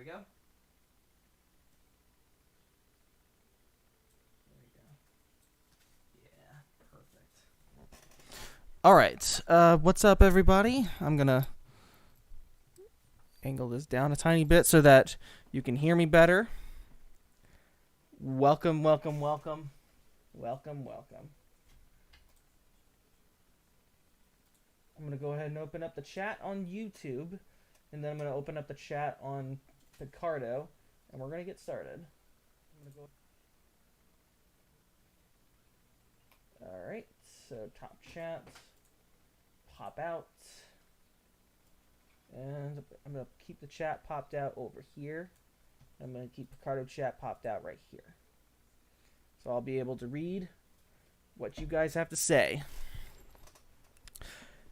we go. There we go. Yeah, perfect. All right. What's up, everybody? I'm going to angle this down a tiny bit so that you can hear me better. Welcome, welcome, welcome. Welcome, welcome. I'm going to go ahead and open up the chat on YouTube, and then I'm going to open up the chat on Picardo, and we're going to get started. Alright, so top chat, pop out, and I'm going to keep the chat popped out over here. I'm going to keep Picardo chat popped out right here. So I'll be able to read what you guys have to say.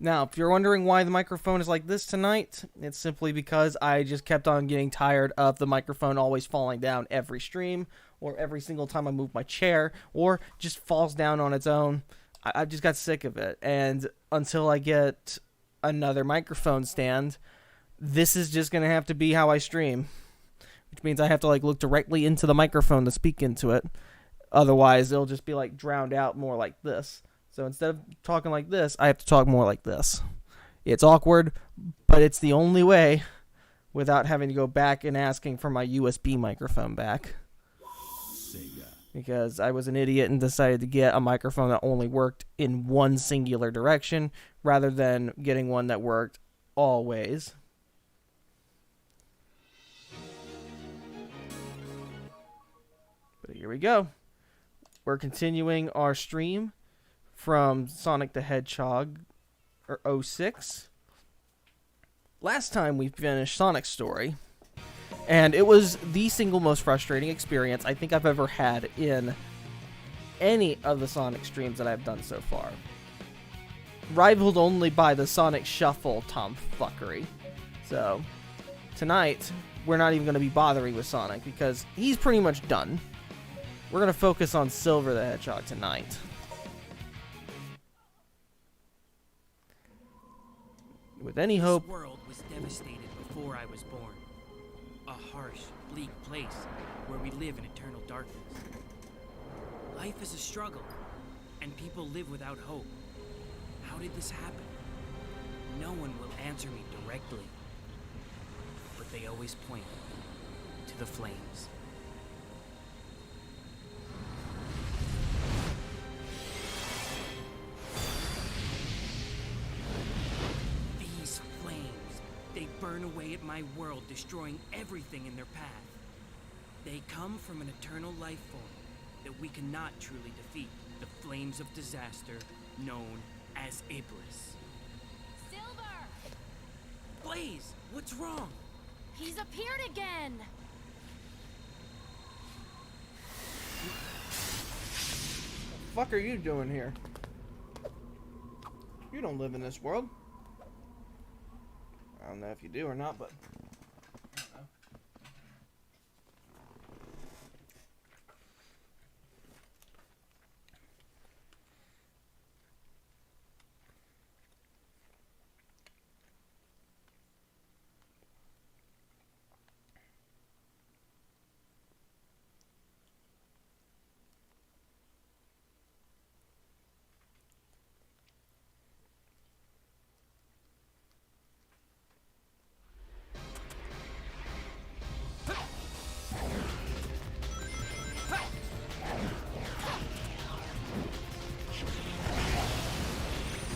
Now, if you're wondering why the microphone is like this tonight, it's simply because I just kept on getting tired of the microphone always falling down every stream, or every single time I move my chair, or just falls down on its own. I just got sick of it. And until I get another microphone stand, this is just going to have to be how I stream. Which means I have to look directly into the microphone to speak into it. Otherwise, it'll just be drowned out more like this. So instead of talking like this, I have to talk more like this. It's awkward, but it's the only way without having to go back and asking for my USB microphone back. Because I was an idiot and decided to get a microphone that only worked in one singular direction rather than getting one that worked all ways. But here we go. We're continuing our stream from Sonic the Hedgehog, or 06. Last time we finished Sonic's story, and it was the single most frustrating experience I think I've ever had in any of the Sonic streams that I've done so far. Rivaled only by the Sonic Shuffle tomfoolery. So, tonight, we're not even going to be bothering with Sonic, because he's pretty much done. We're going to focus on Silver the Hedgehog tonight. With any hope. This world was devastated before I was born. A harsh, bleak place where we live in eternal darkness. Life is a struggle, and people live without hope. How did this happen? No one will answer me directly, but they always point to the flames. They burn away at my world, destroying everything in their path. They come from an eternal life form that we cannot truly defeat, the flames of disaster known as Iblis. Silver! Blaze, what's wrong? He's appeared again! What the fuck are you doing here? You don't live in this world. I don't know if you do or not, but I don't know.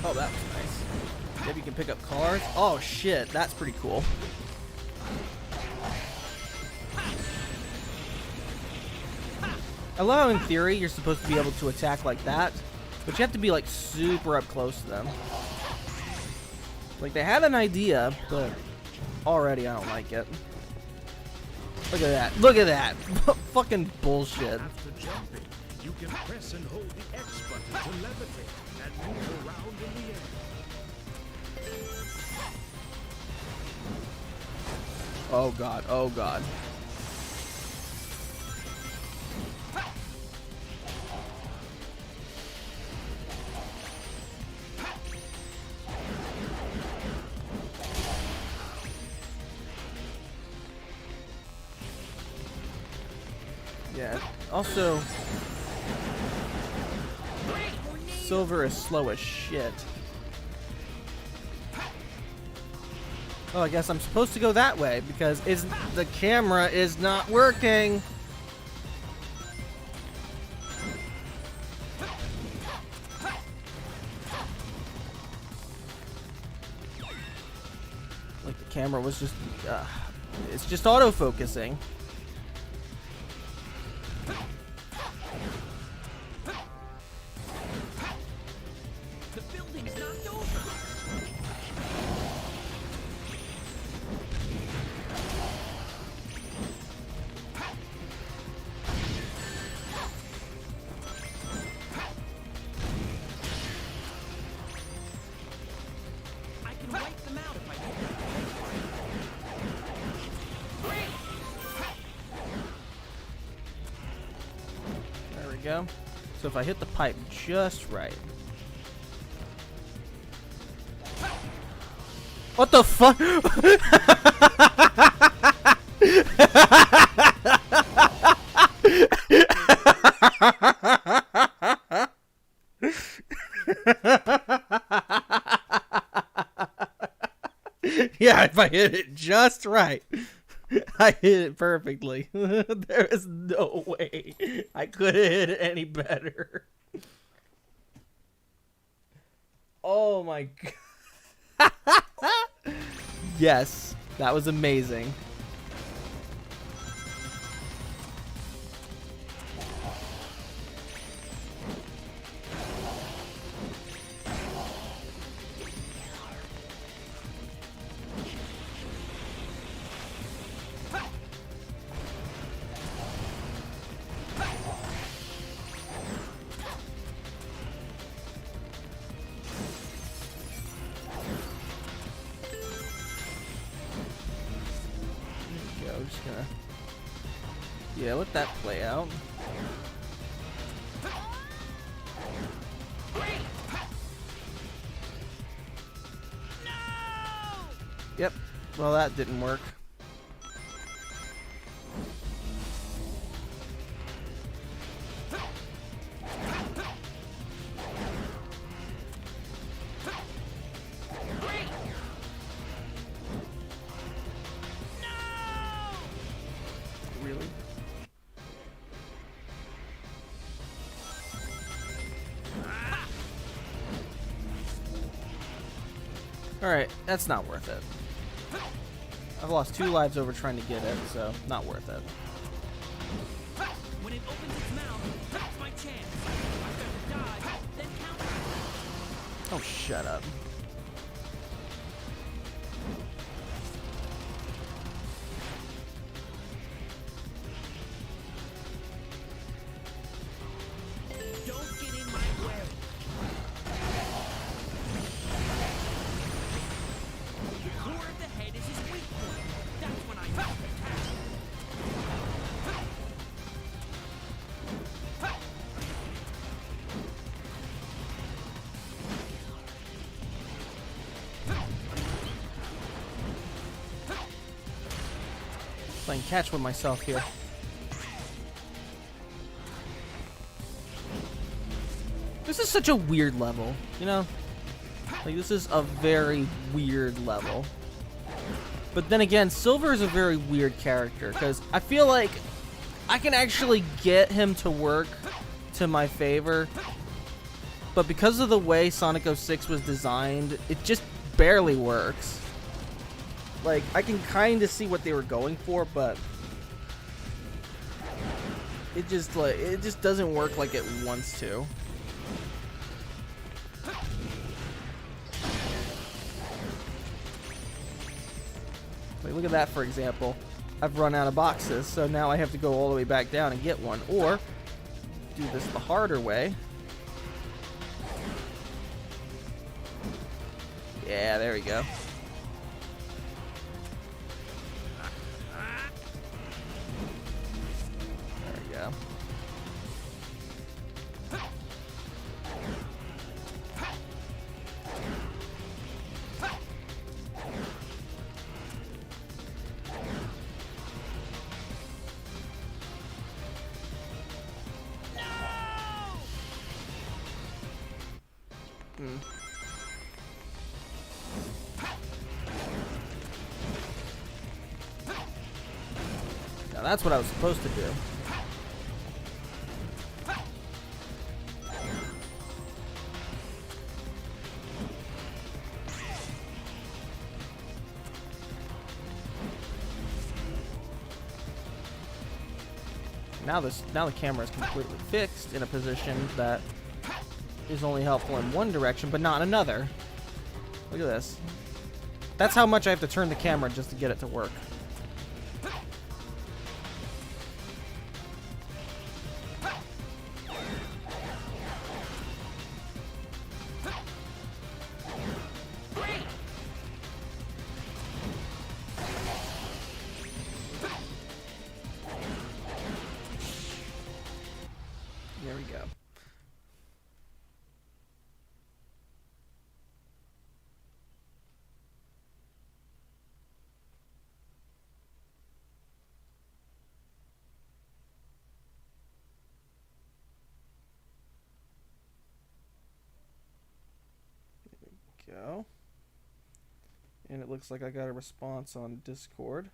Oh, that was nice. Maybe you can pick up cars. Oh shit, that's pretty cool. I love how in theory you're supposed to be able to attack like that, but you have to be super up close to them. They had an idea, but already I don't like it. Look at that. Look at that. Fucking bullshit. After jumping, you can press and hold the X button to levitate and move around in the air. Oh god, oh god. Yeah. Also, Silver is slow as shit. Oh, I guess I'm supposed to go that way because the camera is not working. Like the camera was just, it's just auto-focusing. The building's knocked over. I can wipe them out if I hit that pipe. There we go. So if I hit the pipe just right. What the fuck? Yeah, if I hit it just right. I hit it perfectly. There is no way I could have hit it any better. Oh my god. Yes, that was amazing. I'm just gonna, yeah, let that play out. Yep, well that didn't work. Really? Alright, that's not worth it. I've lost 2 lives over trying to get it, so not worth it. When it opens its mouth, that's my chance. I've got to dodge, then counter. Oh, shut up. Don't get in my way. The core of the head is his weak point. That's when I attack. Playing catch with myself here. This is such a weird level, you know? Like, this is a very weird level. But then again, Silver is a very weird character, because I feel like I can actually get him to work to my favor, but because of the way Sonic 06 was designed, it just barely works. Like, I can kind of see what they were going for, but it just doesn't work like it wants to. Like, look at that, for example. I've run out of boxes, so now I have to go all the way back down and get one, or do this the harder way. Yeah, there we go. There we go. Now that's what I was supposed to do. Now the camera is completely fixed in a position that is only helpful in one direction, but not another. Look at this. That's how much I have to turn the camera just to get it to work. There we go. Go. And it looks like I got a response on Discord.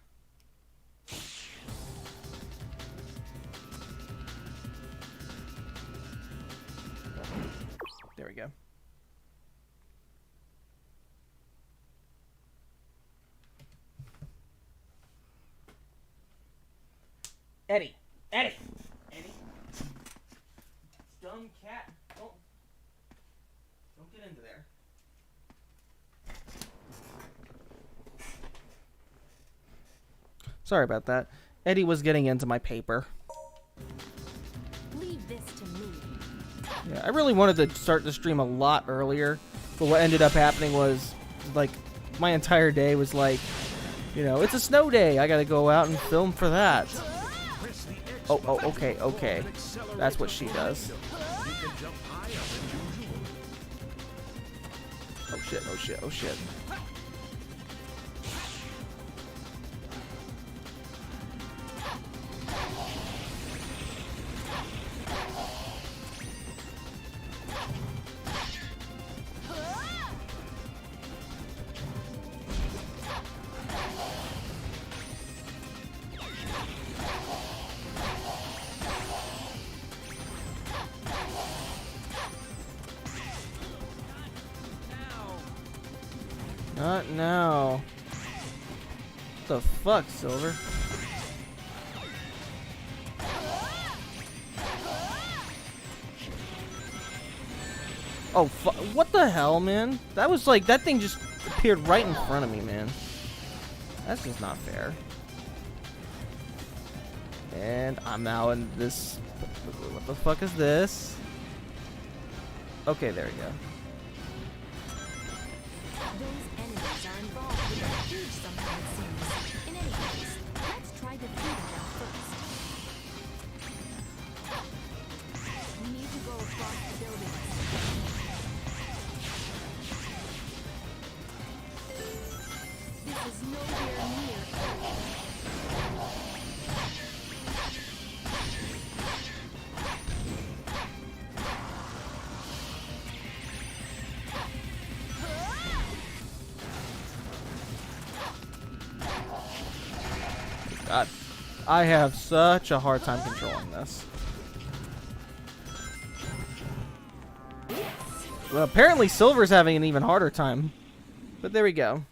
There we go. Eddie! Eddie! Eddie! Dumb cat. Don't get into there. Sorry about that. Eddie was getting into my paper. Leave this to me. Yeah, I really wanted to start the stream a lot earlier, but what ended up happening was, like, my entire day was like, you know, it's a snow day. I gotta go out and film for that. Oh, okay. That's what she does. Oh shit. Not now. What the fuck, Silver? Oh, what the hell, man? That was like, that thing just appeared right in front of me, man. That's just not fair. And I'm now in this... What the fuck is this? Okay, there we go. Those enemies are involved with a huge somehow it seems. In any case, let's try defeating them first. We need to go across the building. This is nowhere near. God, I have such a hard time controlling this. Well, apparently Silver's having an even harder time. But there we go.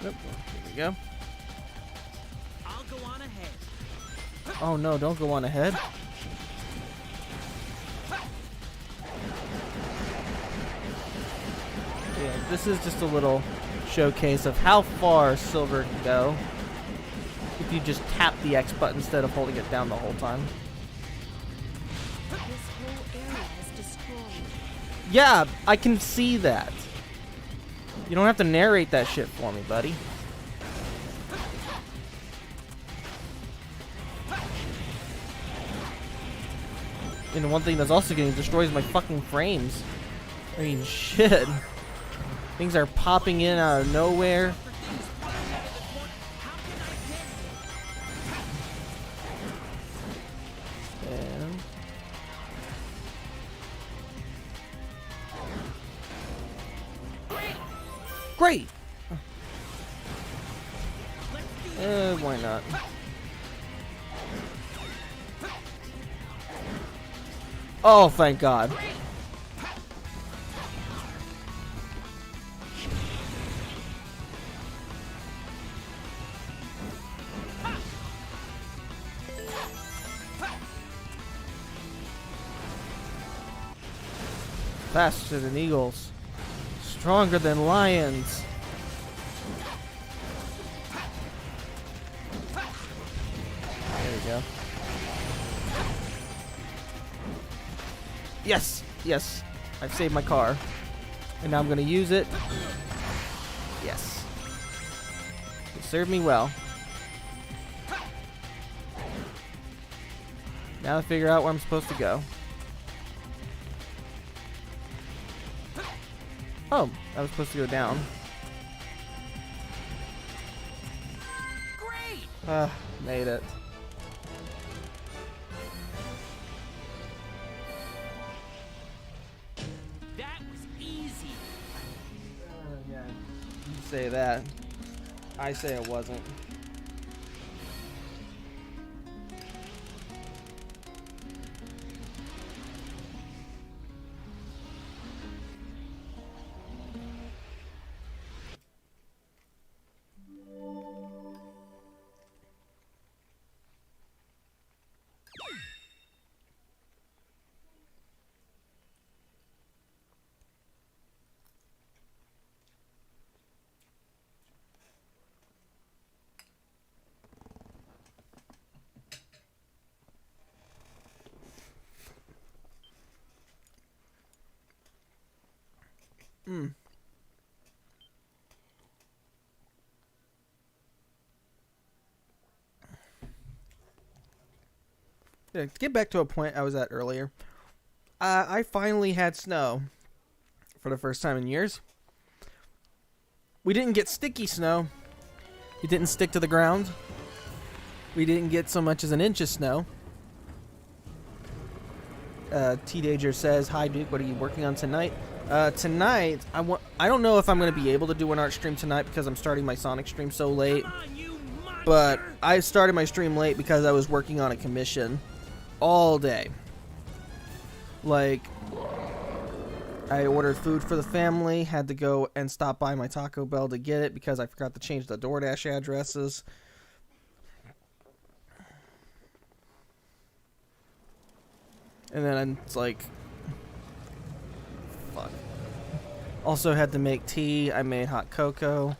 Yep, here we go. I'll go on ahead. Oh no, don't go on ahead. Yeah, this is just a little showcase of how far Silver can go if you just tap the X button instead of holding it down the whole time. This whole area is destroyed. Yeah, I can see that. You don't have to narrate that shit for me, buddy. And one thing that's also getting destroyed is my fucking frames. I mean, shit. Things are popping in out of nowhere. And great. Why not? Oh, thank God. Faster than eagles. Stronger than lions. There we go. Yes! Yes. I've saved my car. And now I'm going to use it. Yes. It served me well. Now to figure out where I'm supposed to go. Oh, I was supposed to go down. Great! Made it. That was easy. Yeah, you say that. I say it wasn't. Yeah, to get back to a point I was at earlier, I finally had snow for the first time in years. We didn't get sticky snow. It didn't stick to the ground. We didn't get so much as an inch of snow. Teenager says, "Hi Duke, what are you working on tonight?" Tonight, I don't know if I'm going to be able to do an art stream tonight because I'm starting my Sonic stream so late. Come on, you monster! But I started my stream late because I was working on a commission all day. Like, I ordered food for the family, had to go and stop by my Taco Bell to get it because I forgot to change the DoorDash addresses. And then it's like, fuck. Also had to make tea. I made hot cocoa.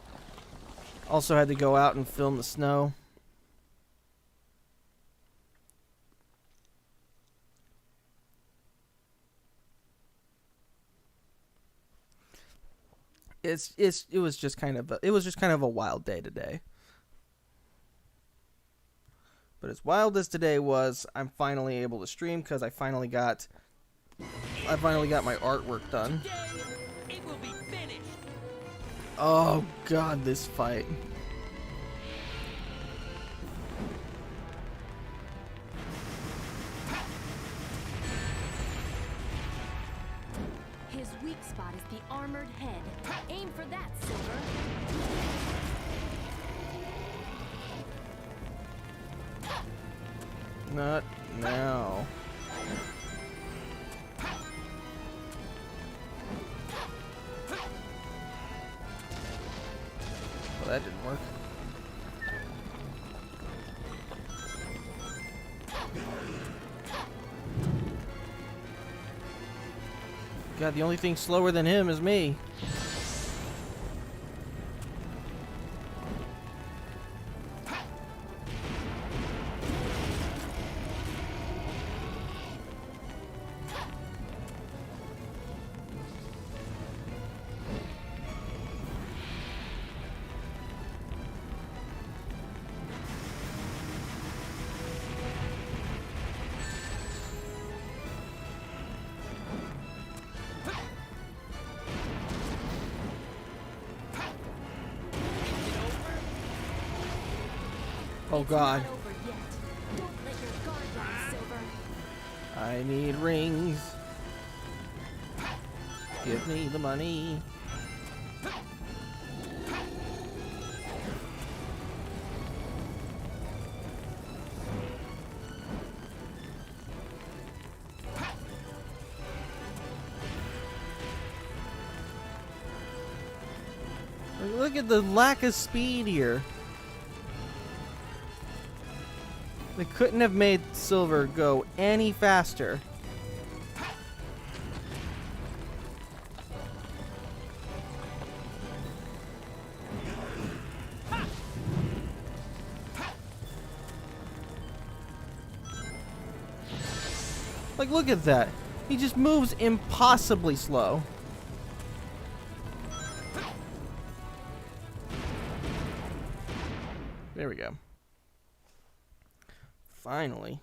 Also had to go out and film the snow. It was just kind of a wild day today. But as wild as today was, I'm finally able to stream because I finally got my artwork done. Today, it will be finished. Oh God, this fight. His weak spot is the armored head. Aim for that, Silver. Not now. Well, that didn't work. God, the only thing slower than him is me. Oh God. It's not over yet. Don't let your guard down, Silver. I need rings. Give me the money. Look at the lack of speed here. They couldn't have made Silver go any faster. Like, look at that. He just moves impossibly slow. There we go. Finally.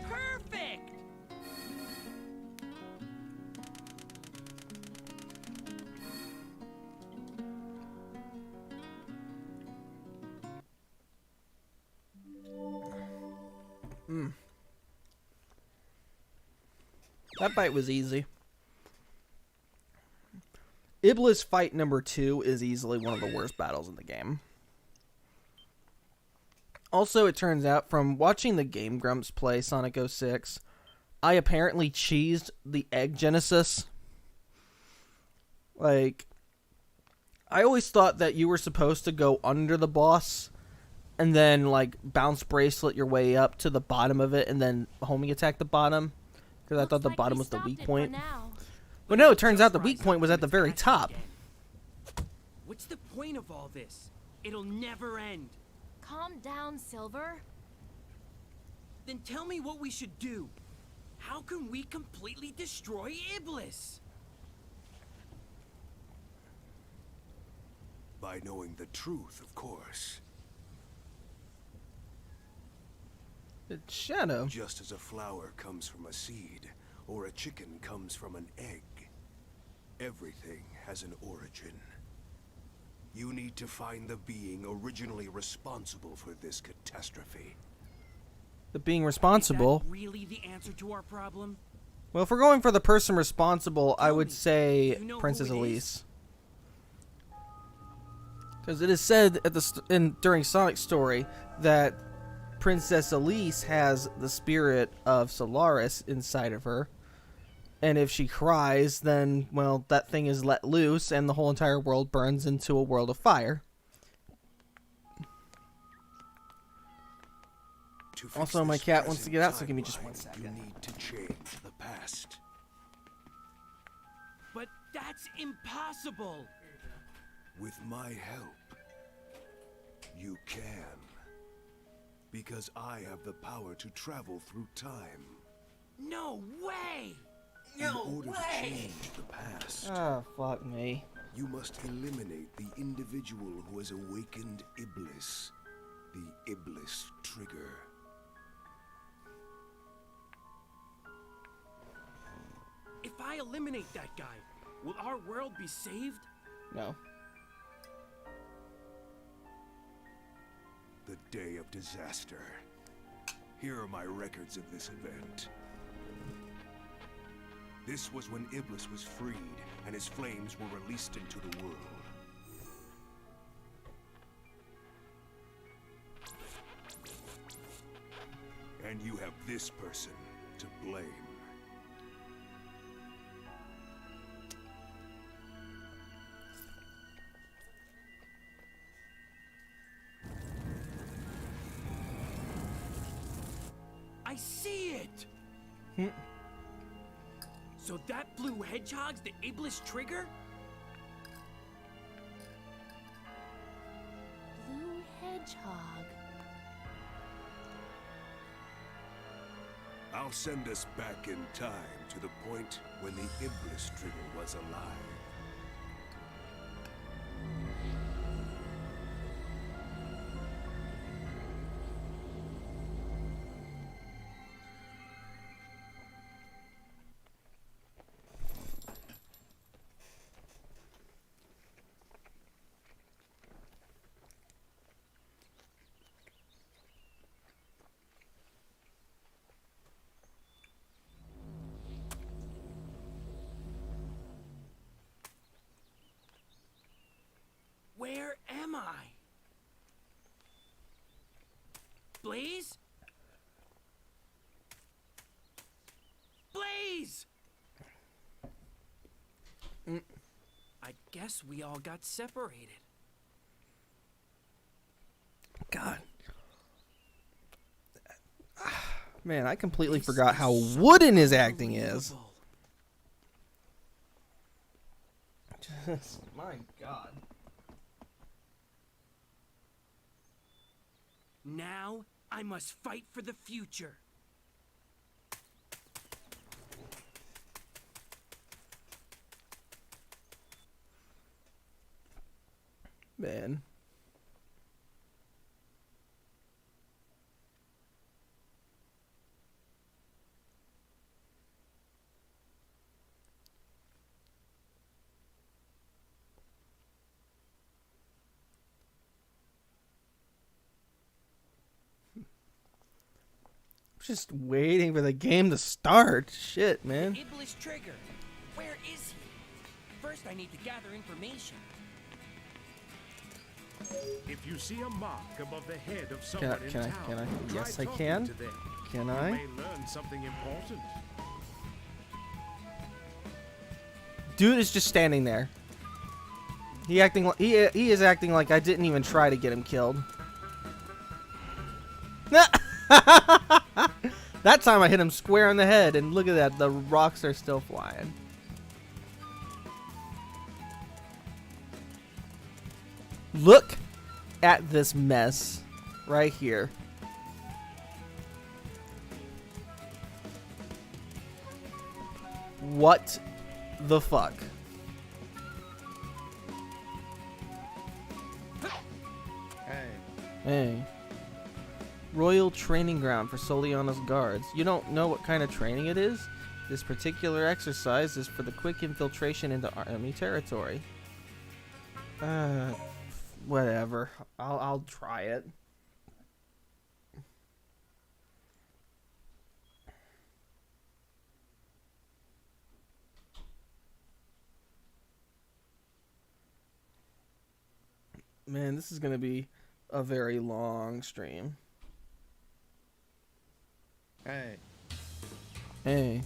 Perfect! That fight was easy. Iblis fight number 2 is easily one of the worst battles in the game. Also, it turns out from watching the Game Grumps play Sonic 06, I apparently cheesed the Egg Genesis. Like, I always thought that you were supposed to go under the boss and then, like, bounce bracelet your way up to the bottom of it and then homing attack the bottom. Because I thought the bottom was the weak point. But no, it turns out the weak point was at the very top. What's the point of all this? It'll never end. Calm down, Silver. Then tell me what we should do. How can we completely destroy Iblis? By knowing the truth, of course. It's Shadow. Just as a flower comes from a seed, or a chicken comes from an egg, everything has an origin. You need to find the being originally responsible for this catastrophe. The being responsible. Is that really the answer to our problem? Well, if we're going for the person responsible, I would me, say do you know Princess who it Elise. Because it is said at during Sonic's story that Princess Elise has the spirit of Solaris inside of her. And if she cries, then, well, that thing is let loose and the whole entire world burns into a world of fire. Also, my cat wants to get out, so give me just 1 second. You need to change the past. But that's impossible! With my help, you can. Because I have the power to travel through time. No way! In order to change the past, Oh, fuck me. you must eliminate the individual who has awakened Iblis. The Iblis trigger. If I eliminate that guy, will our world be saved? No. The day of disaster. Here are my records of this event. This was when Iblis was freed, and his flames were released into the world. And you have this person to blame. see it! So that blue hedgehog's the Iblis trigger? Blue hedgehog. I'll send us back in time to the point when the Iblis trigger was alive. Where am I? Blaze? Blaze! I guess we all got separated. God. Man, I completely forgot how wooden his acting is. Just, my God. Now, I must fight for the future. Man. Just waiting for the game to start. Shit, man. Iblis trigger. Where is he? First, I need to gather information. If you see a mark above the head of someone in town, Can I? try Yes, I talking can. to them. Can You I? may learn something important. Dude is just standing there. He is acting like I didn't even try to get him killed. That time I hit him square on the head, and look at that, the rocks are still flying. Look at this mess right here. What the fuck? Hey. Royal training ground for Soliana's guards. You don't know what kind of training it is? This particular exercise is for the quick infiltration into enemy territory. Whatever. I'll try it. Man, this is gonna be a very long stream. Hey.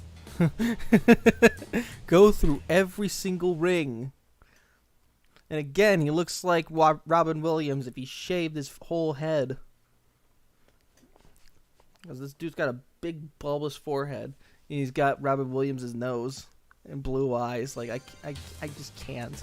Go through every single ring. And again, he looks like Robin Williams if he shaved his whole head. Because this dude's got a big bulbous forehead. And he's got Robin Williams' nose and blue eyes. Like, I just can't.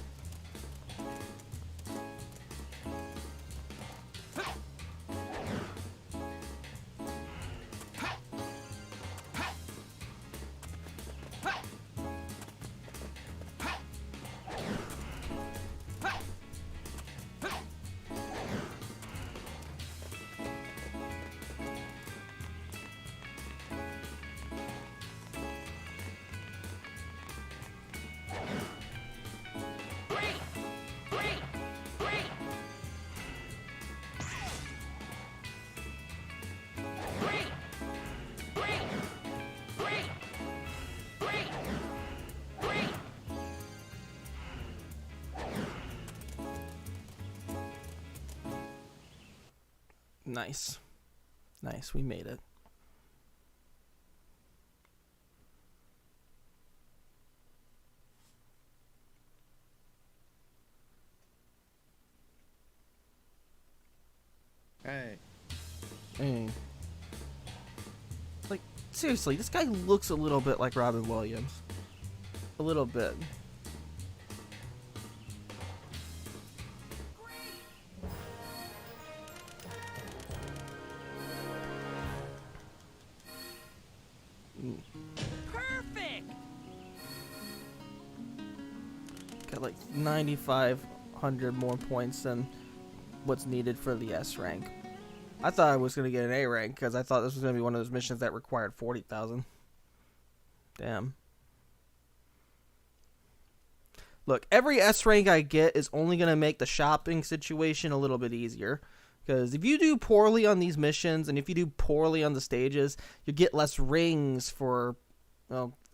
Nice. Nice, we made it. Hey. Like, seriously, this guy looks a little bit like Robin Williams. A little bit. Perfect. Got like 9,500 more points than what's needed for the S rank. I thought I was going to get an A rank because I thought this was going to be one of those missions that required 40,000. Damn. Look, every S rank I get is only going to make the shopping situation a little bit easier. Because if you do poorly on these missions and if you do poorly on the stages, you get less rings for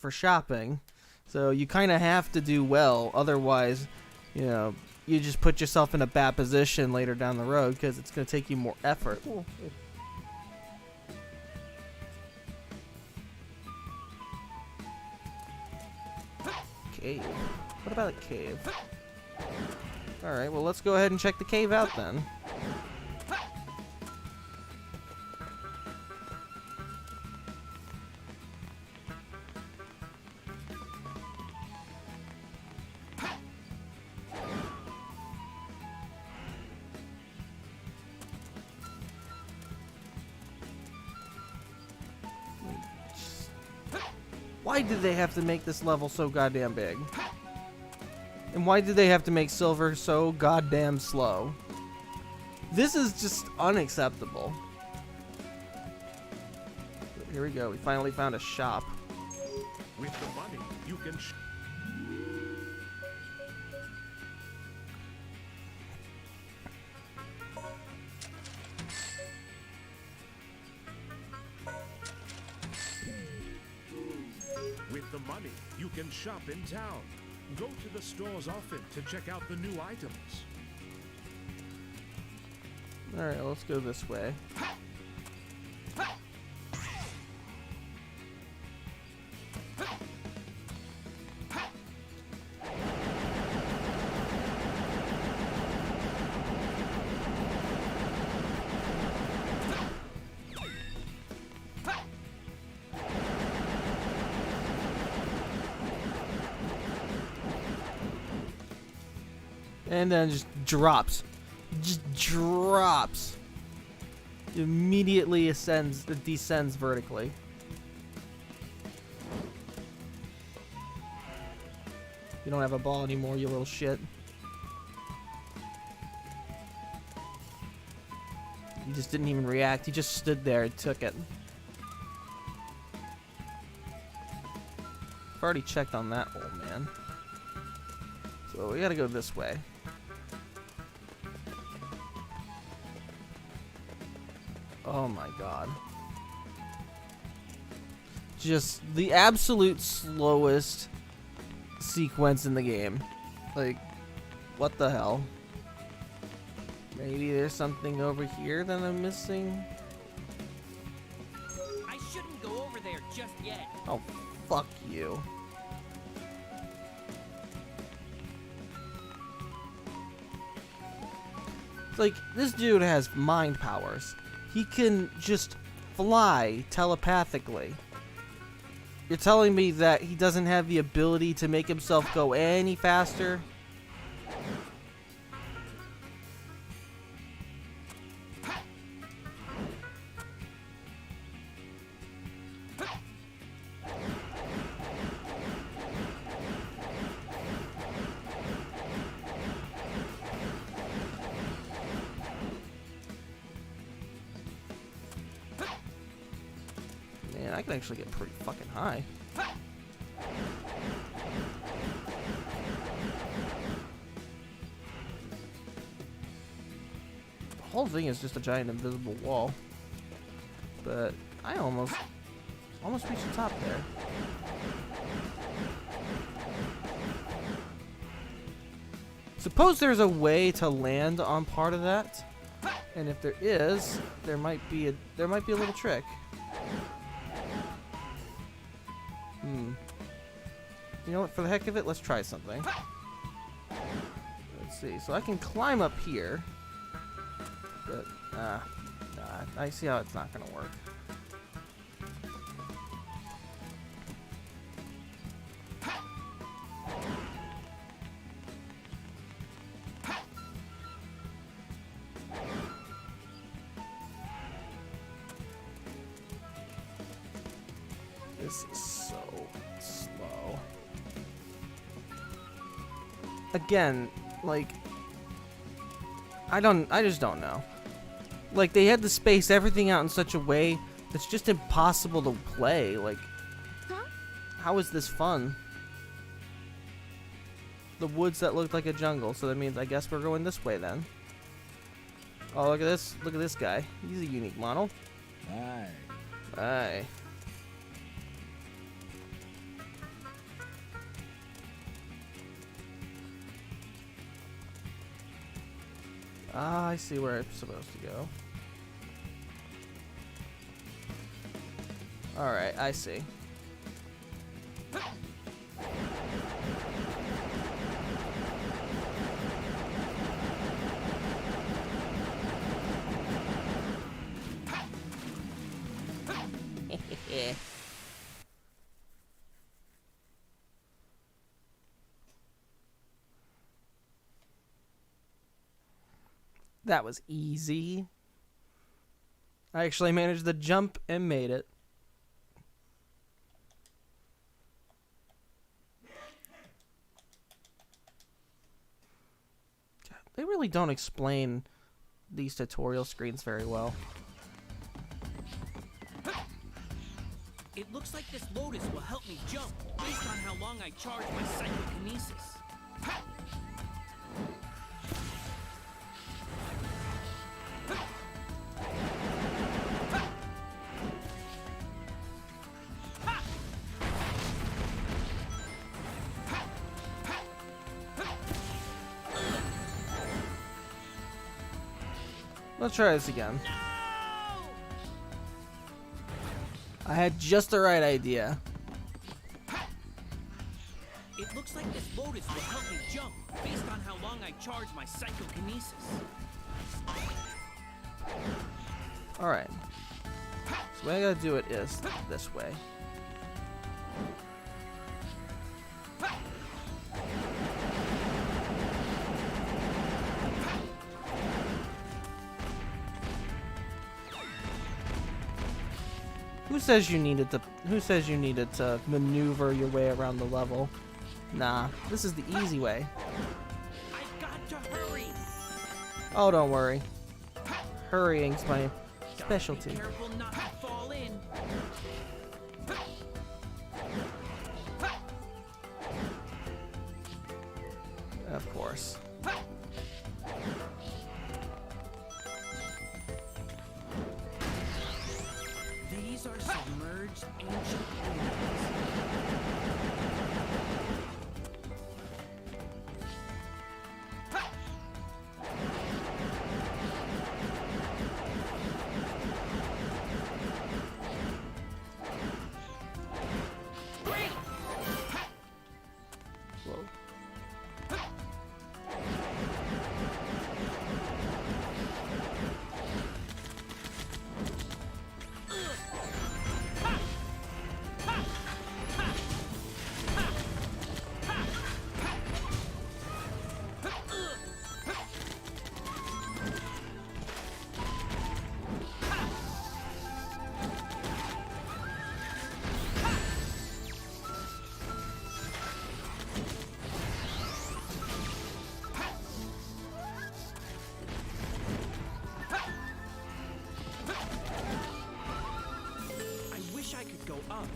shopping. So you kind of have to do well. Otherwise, you know, you just put yourself in a bad position later down the road because it's going to take you more effort. Ooh. Cave. What about a cave? Alright, well let's go ahead and check the cave out then. Why did they have to make this level so goddamn big? And why did they have to make Silver so goddamn slow? This is just unacceptable. Here we go. We finally found a shop. With the money, you can shop in town. Go to the stores often to check out the new items. Alright, let's go this way. And then just drops. Just drops. Immediately descends vertically. You don't have a ball anymore, you little shit. He just didn't even react. He just stood there and took it. I've already checked on that old man. So we gotta go this way. Oh my god. Just the absolute slowest sequence in the game. Like, what the hell? Maybe there's something over here that I'm missing? I shouldn't go over there just yet. Oh, fuck you. It's like, this dude has mind powers. He can just fly telepathically. You're telling me that he doesn't have the ability to make himself go any faster? Man, I can actually get pretty fucking high. The whole thing is just a giant invisible wall. But I almost reached the top there. Suppose there's a way to land on part of that, and if there is, there might be a little trick. You know what? For the heck of it, let's try something. Let's see. So I can climb up here, but I see how it's not gonna work. This is so slow. Again, like, I just don't know. Like, they had to space everything out in such a way that's just impossible to play. Like, how is this fun? The woods that looked like a jungle, so that means I guess we're going this way then. Oh, look at this. Look at this guy. He's a unique model. Aye. Aye. Ah, I see where I'm supposed to go. Alright, I see. That was easy. I actually managed to jump and made it. God, they really don't explain these tutorial screens very well. It looks like this lotus will help me jump, based on how long I charge my psychokinesis. Let's try this again. I had just the right idea. It looks like this lotus will help me jump, based on how long I charge my psychokinesis. Alright. So the way I gotta do it is this way. Who says you needed to maneuver your way around the level? Nah, this is the easy way. I've got to hurry. Oh, don't worry. Hurrying's my specialty. Be careful not to fall in. Of course. These are submerged ancient ruins. Whoa. I wish I could go up.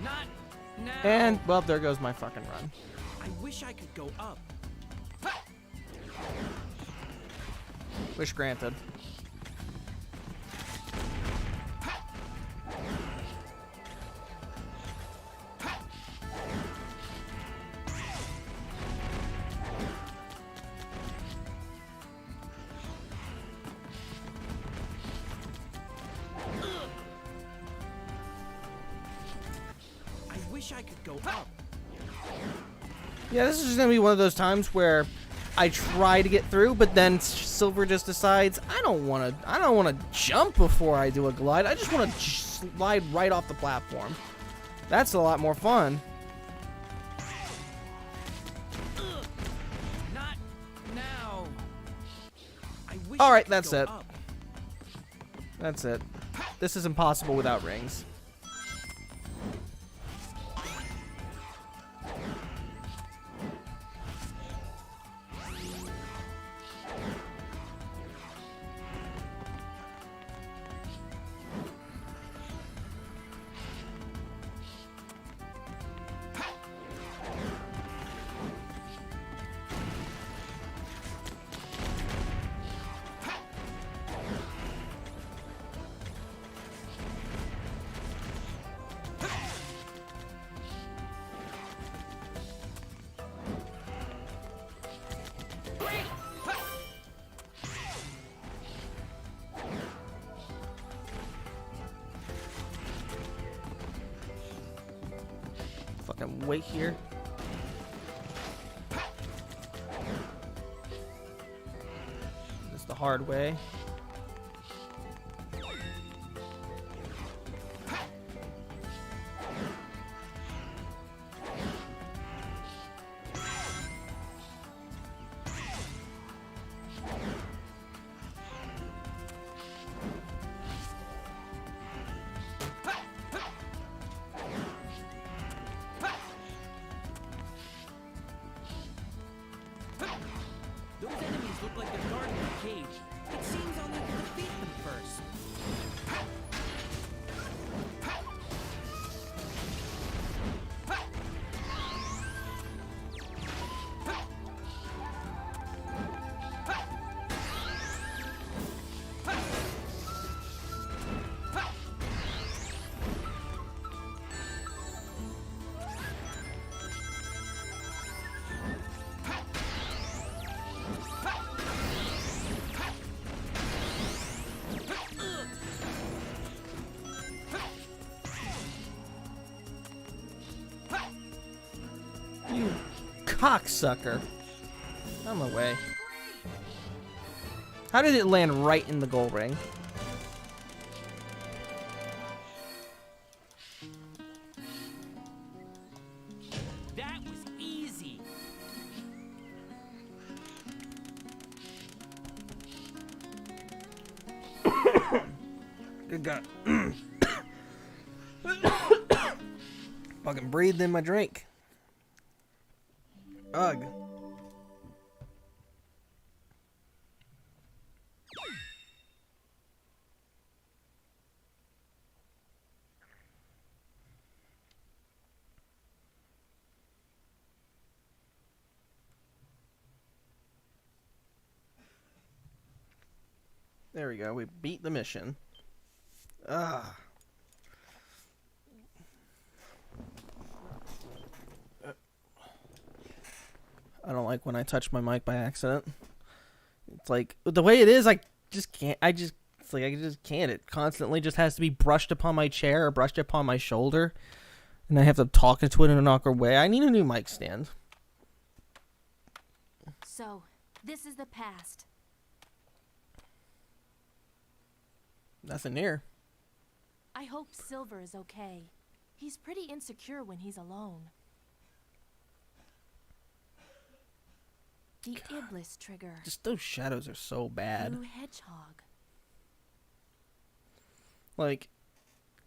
Not now. And, well, there goes my fucking run. I wish I could go up. Wish granted. I wish I could go up. Yeah, this is just gonna be one of those times where I try to get through, but then Silver just decides I don't want to jump before I do a glide. I just want to slide right off the platform. That's a lot more fun. Not now. I wish All I right, could that's go it. up. That's it. This is impossible without rings. Fucking wait here. This is the hard way. Those enemies look like they're guarding a cage. It seems I'll need to defeat them first. You cocksucker. I'm away. How did it land right in the goal ring? That was easy. Good God. Fucking breathed in my drink. Ugh. There we go. We beat the mission. Ugh. I don't like when I touch my mic by accident. It's like the way it is. I just can't. It's like I just can't. It constantly just has to be brushed upon my chair or brushed upon my shoulder, and I have to talk into it in an awkward way. I need a new mic stand. So, this is the past. Nothing here. I hope Silver is okay. He's pretty insecure when he's alone. The Iblis trigger. Just those shadows are so bad. Blue hedgehog. Like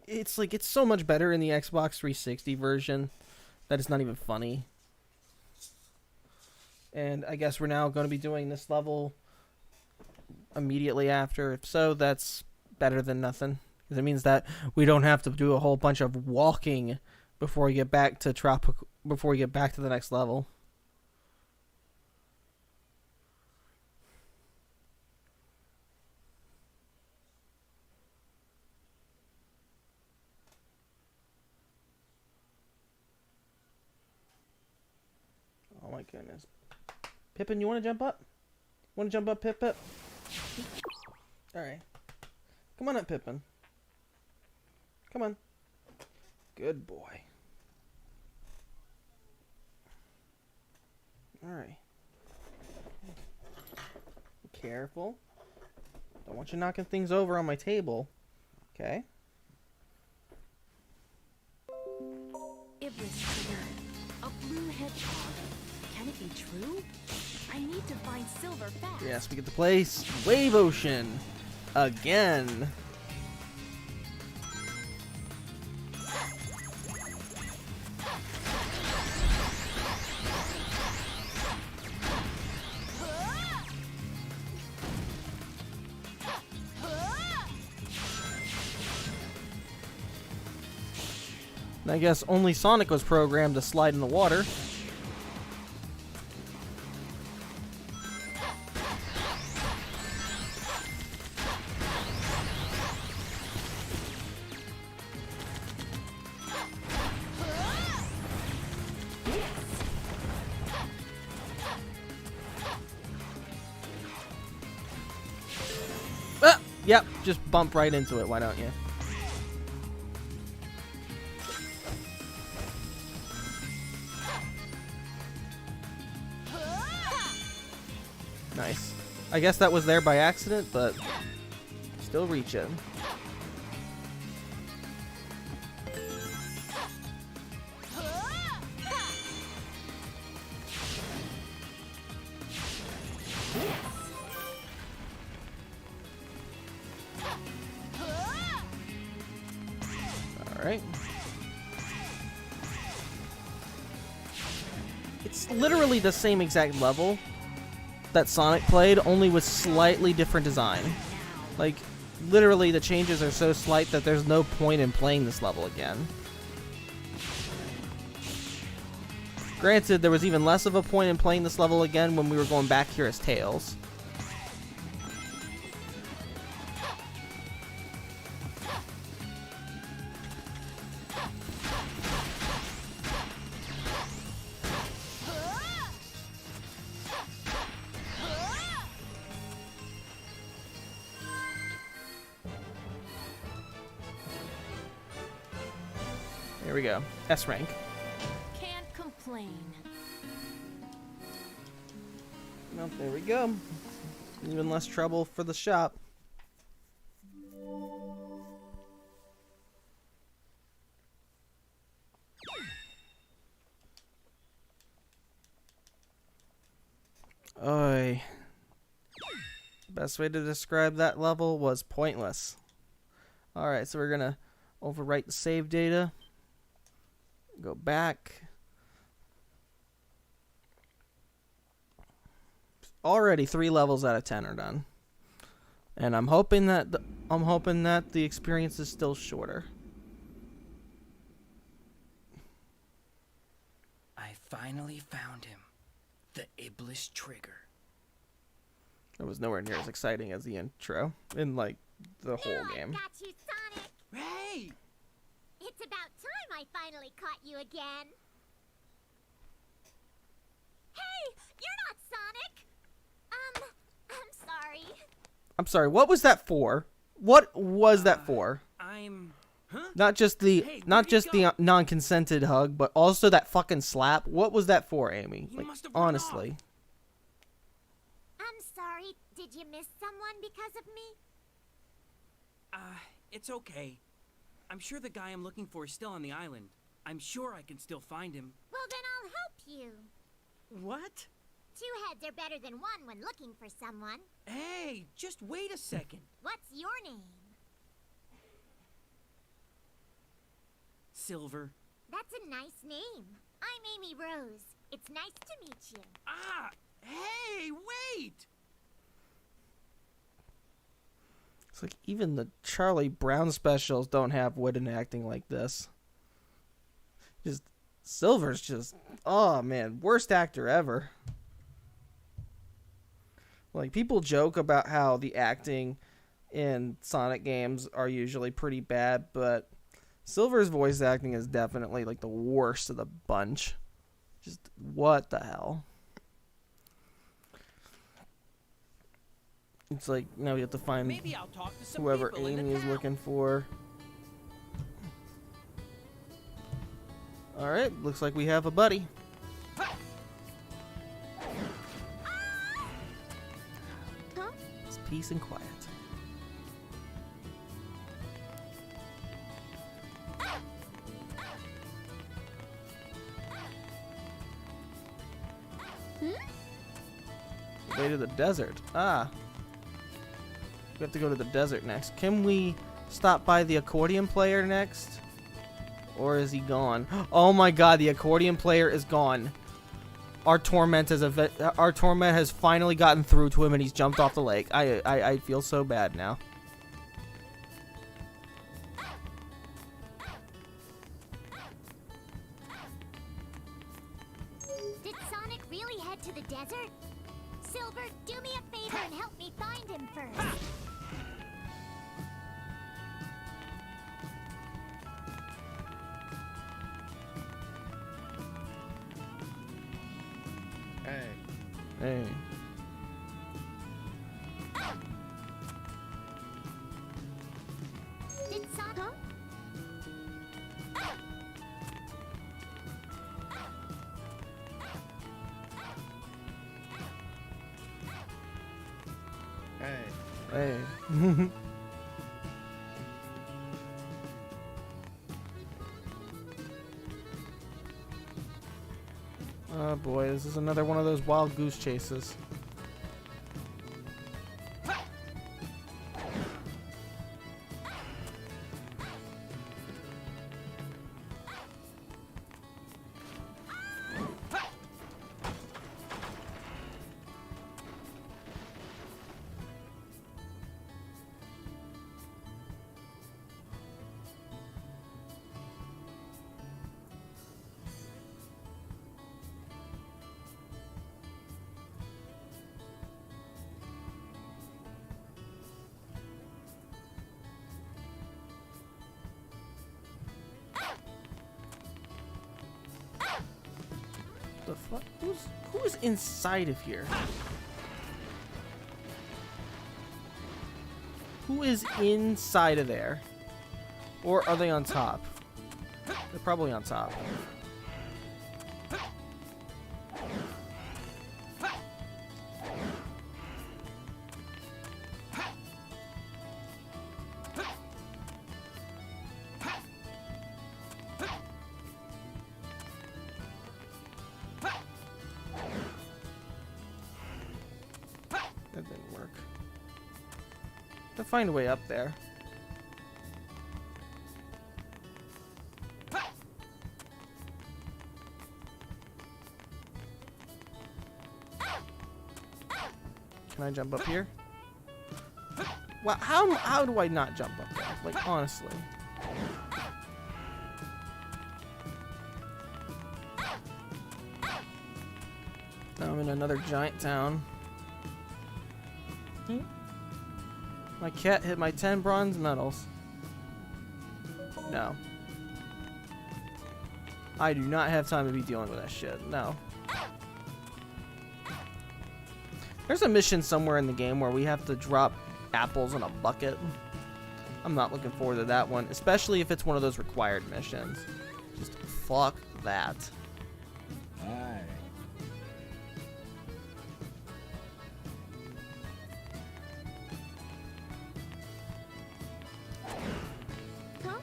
it's so much better in the Xbox 360 version that it's not even funny. And I guess we're now going to be doing this level immediately after. If so, that's better than nothing. Because it means that we don't have to do a whole bunch of walking before we get back to before we get back to the next level. is. Pippin, you want to jump up? Want to jump up, Pip? Alright. Come on up, Pippin. Come on. Good boy. Alright. Careful. Don't want you knocking things over on my table. Okay. Iblis trigger. A blue hedgehog. Can it be true? I need to find Silver fast. Yes, we get to play Wave Ocean again. And I guess only Sonic was programmed to slide in the water. Ah! Yep, just bump right into it, why don't you? Nice. I guess that was there by accident, but still reaching. Alright. It's literally the same exact level that Sonic played, only with slightly different design. Like, literally the changes are so slight that there's no point in playing this level again. Granted, there was even less of a point in playing this level again when we were going back here as Tails. Here we go. S rank. Can't complain. Well, there we go. Even less trouble for the shop. Oy. Best way to describe that level was pointless. Alright, so we're gonna overwrite the save data. Go back. Already 3 levels out of 10 are done. And I'm hoping that the experience is still shorter. I finally found him. The Iblis trigger. It was nowhere near as exciting as the intro in like the whole I game. got you, Sonic. Hey! It's about time I finally caught you again. Hey, you're not Sonic. I'm sorry. I'm sorry, what was that for? What was that for? I'm... Huh? Not just the Hey, not where'd he just the go? non-consented hug, but also that fucking slap. What was that for, Amy? He Like, must have run honestly. I'm sorry. Did you miss someone because of me? It's okay. I'm sure the guy I'm looking for is still on the island. I'm sure I can still find him. Well, then I'll help you. What? 2 heads are better than 1 when looking for someone. Hey, just wait a second. What's your name? Silver. That's a nice name. I'm Amy Rose. It's nice to meet you. Ah! Hey, wait! It's like even the Charlie Brown specials don't have wooden acting like this. Just Silver's just, oh man, worst actor ever. Like, people joke about how the acting in Sonic games are usually pretty bad, but Silver's voice acting is definitely like the worst of the bunch. Just what the hell? It's like now we have to find Maybe I'll talk to some whoever people in the Amy is town. looking for. Alright, looks like we have a buddy. Huh? It's peace and quiet. Way to the desert. Ah. We have to go to the desert next. Can we stop by the accordion player next? Or is he gone? Oh my god, the accordion player is gone. Our torment has finally gotten through to him and he's jumped off the lake. I feel so bad now. Did Sonic really head to the desert? Silver, do me a favor and help me find him first. Hey. Hey. Did Sonic... Hey. Hey. Oh boy, this is another one of those wild goose chases. The fuck? Who's inside of here? Who is inside of there? Or are they on top? They're probably on top. That didn't work. To find a way up there. Can I jump up here? Well, how do I not jump up there? Like, honestly. Now I'm in another giant town. My cat hit my 10 bronze medals. No. I do not have time to be dealing with that shit. No. There's a mission somewhere in the game where we have to drop apples in a bucket. I'm not looking forward to that one, especially if it's one of those required missions. Just fuck that. Aye. Huh?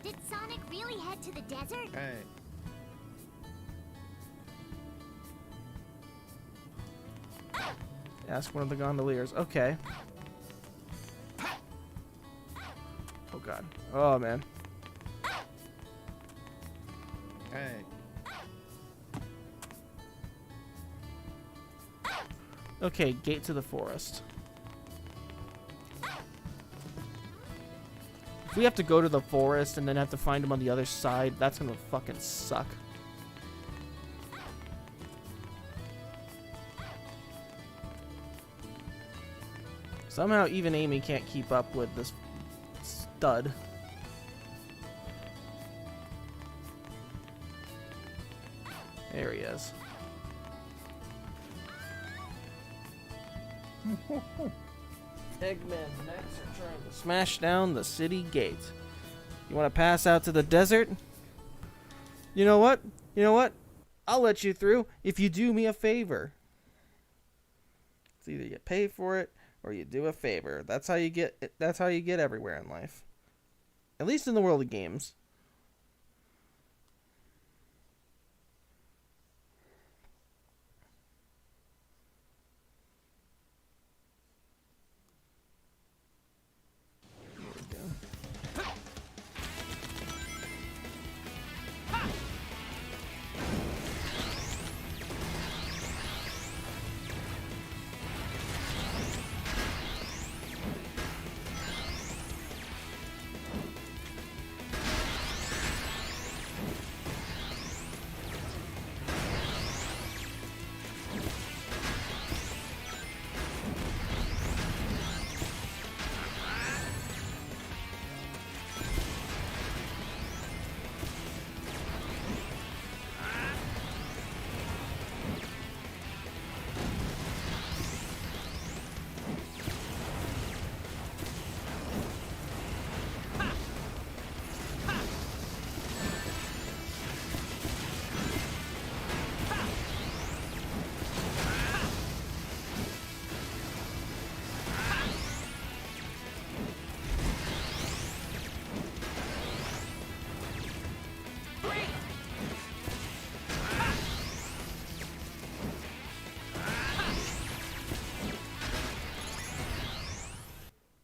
Did Sonic really head to the desert? Hey. Ask one of the gondoliers. Okay. Oh god. Oh man. Hey. Okay, gate to the forest. If we have to go to the forest and then have to find him on the other side, that's gonna fucking suck. Somehow even Amy can't keep up with this stud. There he is. Eggman's next are trying to smash down the city gate. You want to pass out to the desert? You know what? You know what? I'll let you through if you do me a favor. It's either you pay for it or you do a favor. That's how you get. That's how you get everywhere in life. At least in the world of games.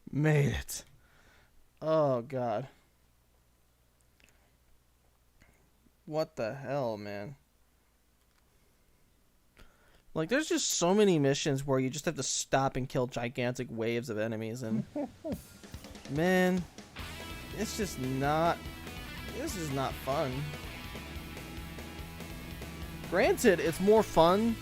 Made it. Oh, God. What the hell, man? Like, there's just so many missions where you just have to stop and kill gigantic waves of enemies, and... man, it's just not... this is not fun. Granted, it's more fun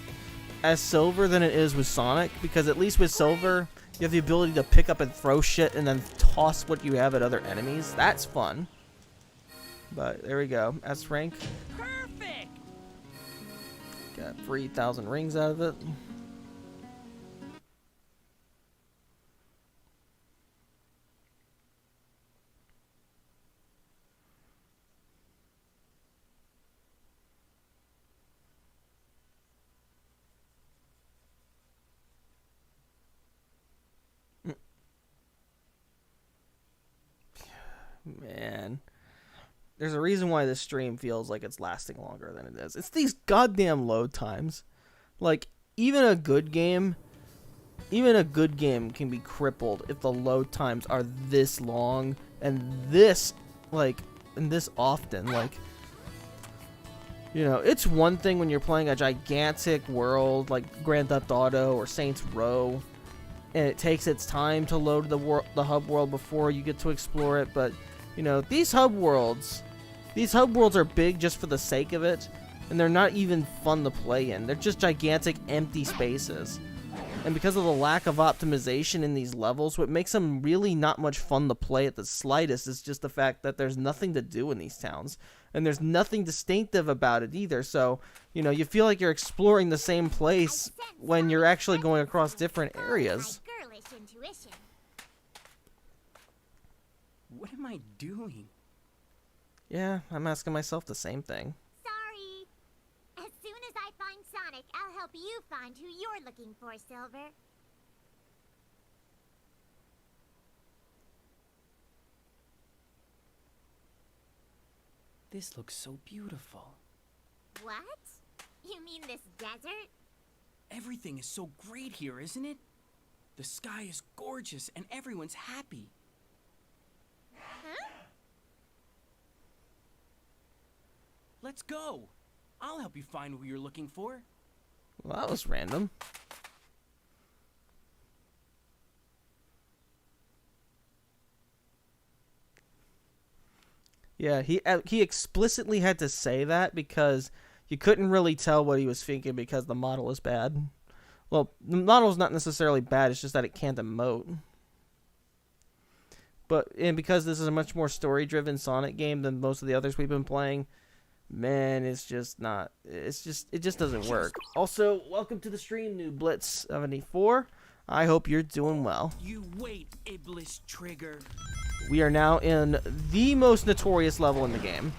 as Silver than it is with Sonic, because at least with Silver... you have the ability to pick up and throw shit and then toss what you have at other enemies. That's fun. But there we go. S rank. Perfect. Got 3,000 rings out of it. Man, there's a reason why this stream feels like it's lasting longer than it is. It's these goddamn load times. Like, even a good game can be crippled if the load times are this long and this, like, and this often. Like, you know, it's one thing when you're playing a gigantic world like Grand Theft Auto or Saints Row, and it takes its time to load the hub world before you get to explore it, but you know, these hub worlds are big just for the sake of it, and they're not even fun to play in. They're just gigantic empty spaces. And because of the lack of optimization in these levels, what makes them really not much fun to play at the slightest is just the fact that there's nothing to do in these towns. And there's nothing distinctive about it either, so, you know, you feel like you're exploring the same place when you're actually going across different areas. What am I doing? Yeah, I'm asking myself the same thing. Sorry. As soon as I find Sonic, I'll help you find who you're looking for, Silver. This looks so beautiful. What? You mean this desert? Everything is so great here, isn't it? The sky is gorgeous and everyone's happy. Huh? Let's go. I'll help you find who you're looking for. Well, that was random. Yeah, he explicitly had to say that because you couldn't really tell what he was thinking because the model is bad. Well, the model is not necessarily bad, it's just that it can't emote. And because this is a much more story-driven Sonic game than most of the others we've been playing, Man, it's just not. It just doesn't work. Also, welcome to the stream, new Blitz 74. I hope you're doing well. You wait, Iblis Trigger. We are now in the most notorious level in the game.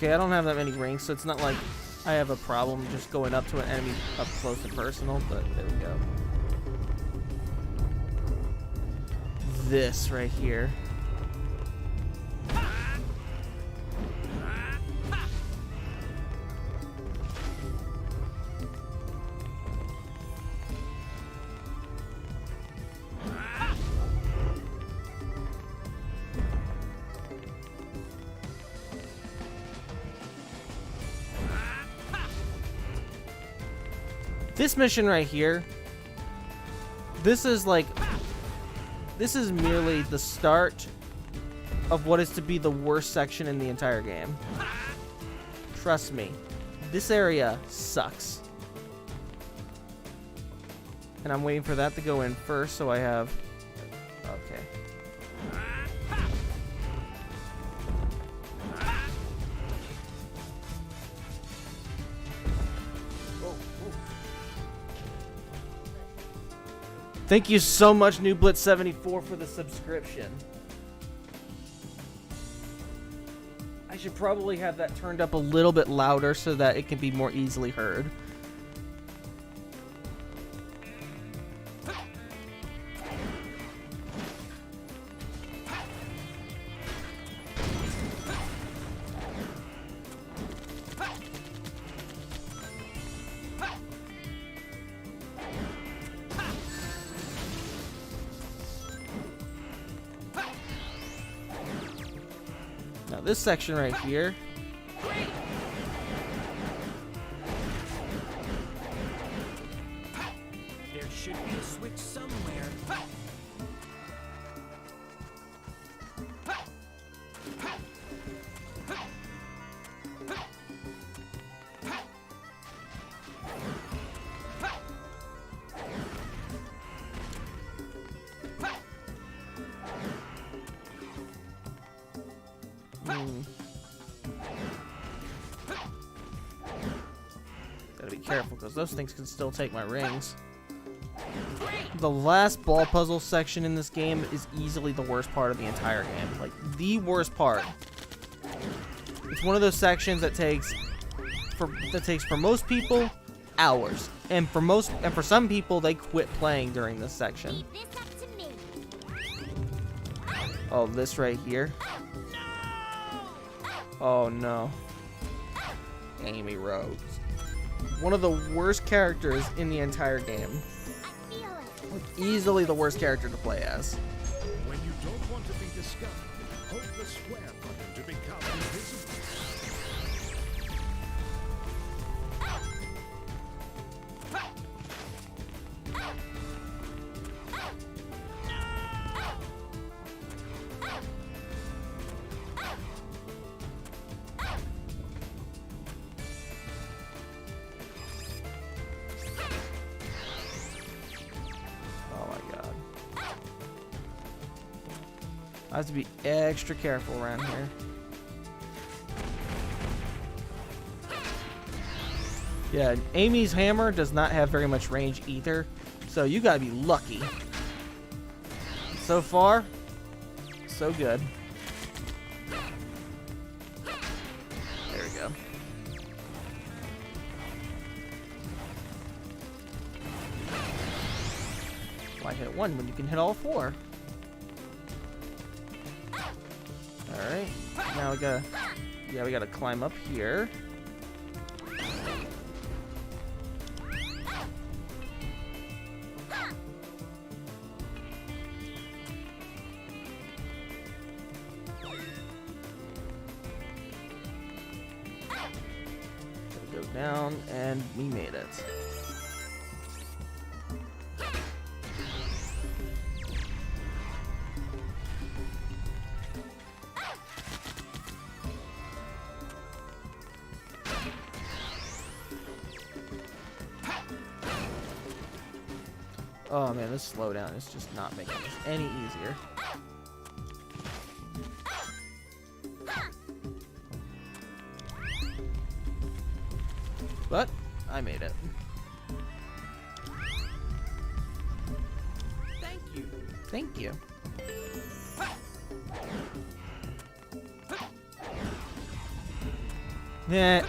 Okay, I don't have that many rings, so it's not like I have a problem just going up to an enemy up close and personal, but there we go. This right here. This mission right here, this is merely the start of what is to be the worst section in the entire game. Trust me, this area sucks. And I'm waiting for that to go in first, so I have... Okay. Thank you so much, New Blitz 74, for the subscription. I should probably have that turned up a little bit louder so that it can be more easily heard. Now this section right here, There should be a switch somewhere. gotta be careful because those things can still take my rings. The last ball puzzle section in this game is easily the worst part of the entire game. Like, the worst part. It's one of those sections that takes for most people hours. And for some people, they quit playing during this section. Leave this up to me. Oh, this right here. Oh no. Amy Rhodes. One of the worst characters in the entire game. I feel it. Like, easily the worst character to play as. When you don't want to be discovered, hold the square button to become invisible. I have to be extra careful around here. Yeah, Amy's hammer does not have very much range either, so you gotta be lucky. So far, so good. There we go. Why hit one when you can hit all four? Alright, now we gotta climb up here. Gotta go down, and we made it. Oh man, this slowdown is just not making this any easier. But I made it. Thank you. Thank you. Yeah.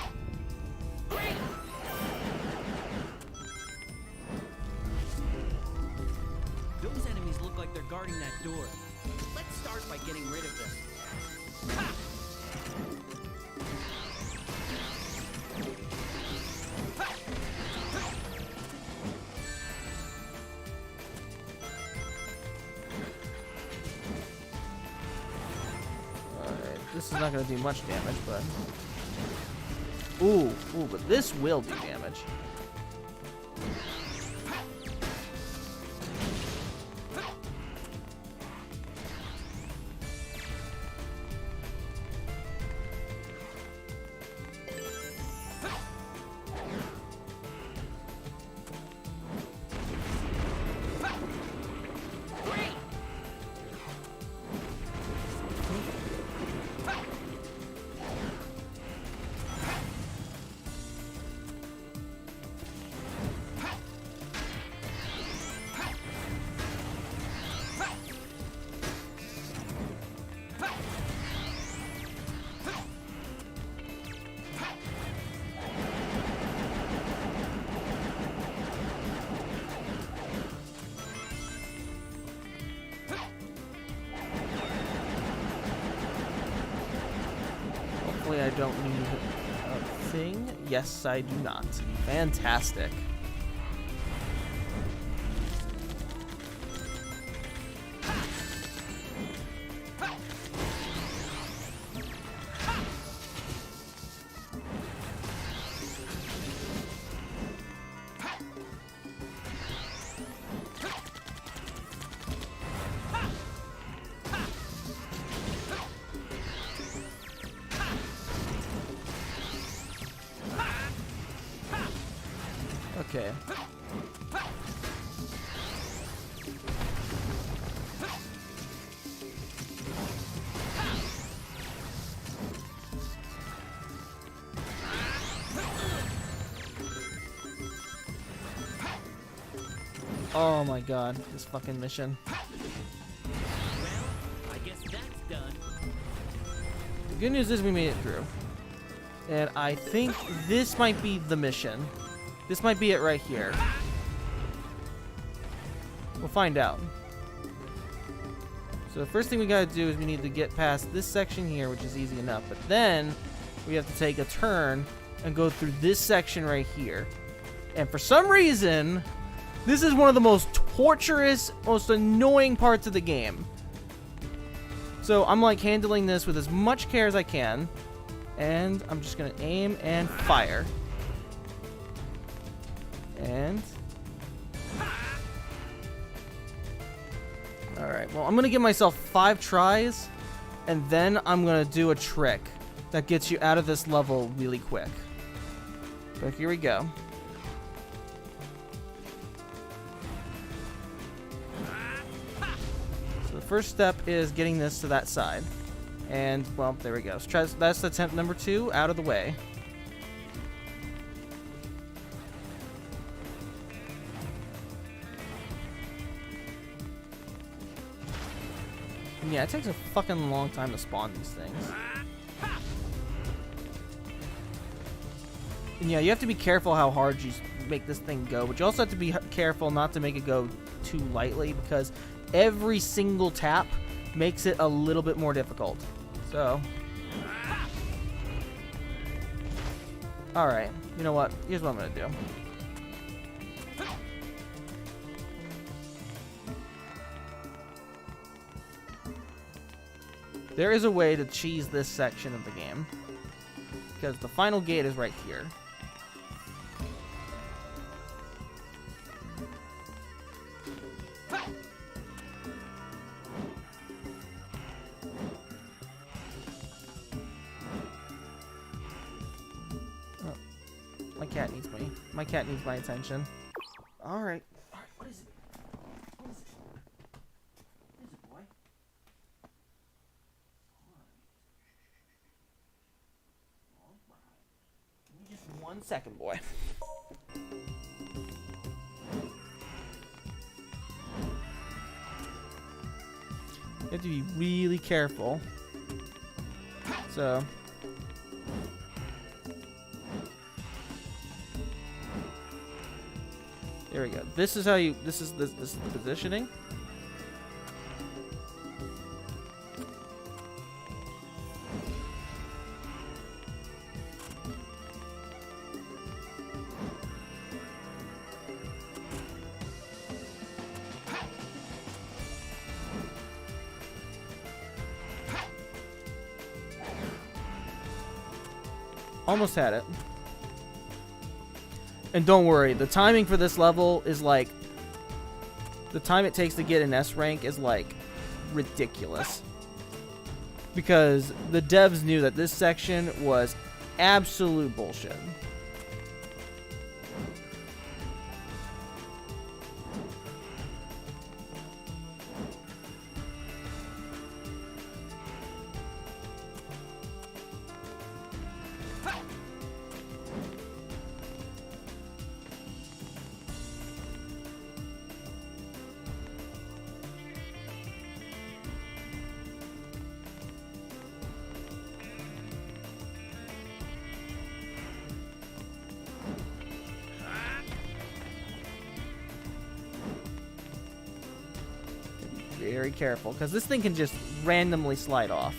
Those enemies look like they're guarding that door. Let's start by getting rid of them. Alright, this is not gonna do much damage, but ooh, but this will do damage. Hopefully I don't need a thing. Yes, I do not. Fantastic. Okay. Oh my god, this fucking mission. Well, I guess that's done. The good news is we made it through. And I think this might be the mission. This might be it right here. We'll find out. So the first thing we gotta do is we need to get past this section here, which is easy enough. But then we have to take a turn and go through this section right here. And for some reason, this is one of the most torturous, most annoying parts of the game. So I'm like handling this with as much care as I can. And I'm just gonna aim and fire. And alright, well I'm gonna give myself 5 tries, and then I'm gonna do a trick that gets you out of this level really quick. So here we go. So the first step is getting this to that side. And, well, there we go. So try, that's attempt number 2 out of the way. Yeah, it takes a fucking long time to spawn these things. And yeah, you have to be careful how hard you make this thing go, but you also have to be careful not to make it go too lightly, because every single tap makes it a little bit more difficult. So, alright, you know what? Here's what I'm gonna do. There is a way to cheese this section of the game, because the final gate is right here. My cat needs my attention. Alright. What is it? 1 second, boy. You have to be really careful. So. There we go. This is how you. This is the positioning. Almost had it. And don't worry, the timing for this level is like... The time it takes to get an S rank is like ridiculous. Because the devs knew that this section was absolute bullshit. Very careful, because this thing can just randomly slide off.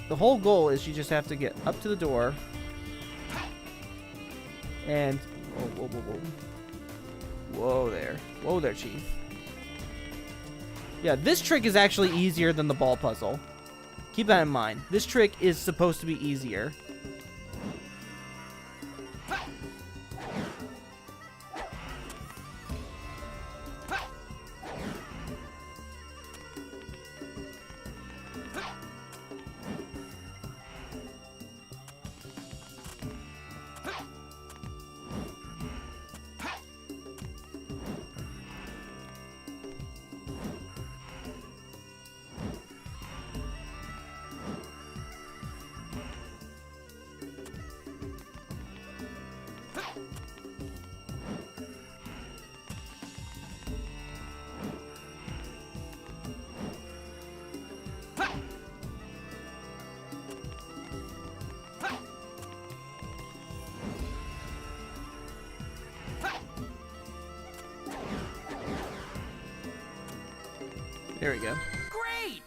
The whole goal is you just have to get up to the door and... Whoa, whoa, whoa, whoa. Whoa there. Whoa there, Chief. Yeah, this trick is actually easier than the ball puzzle. Keep that in mind. This trick is supposed to be easier. There we go. Great!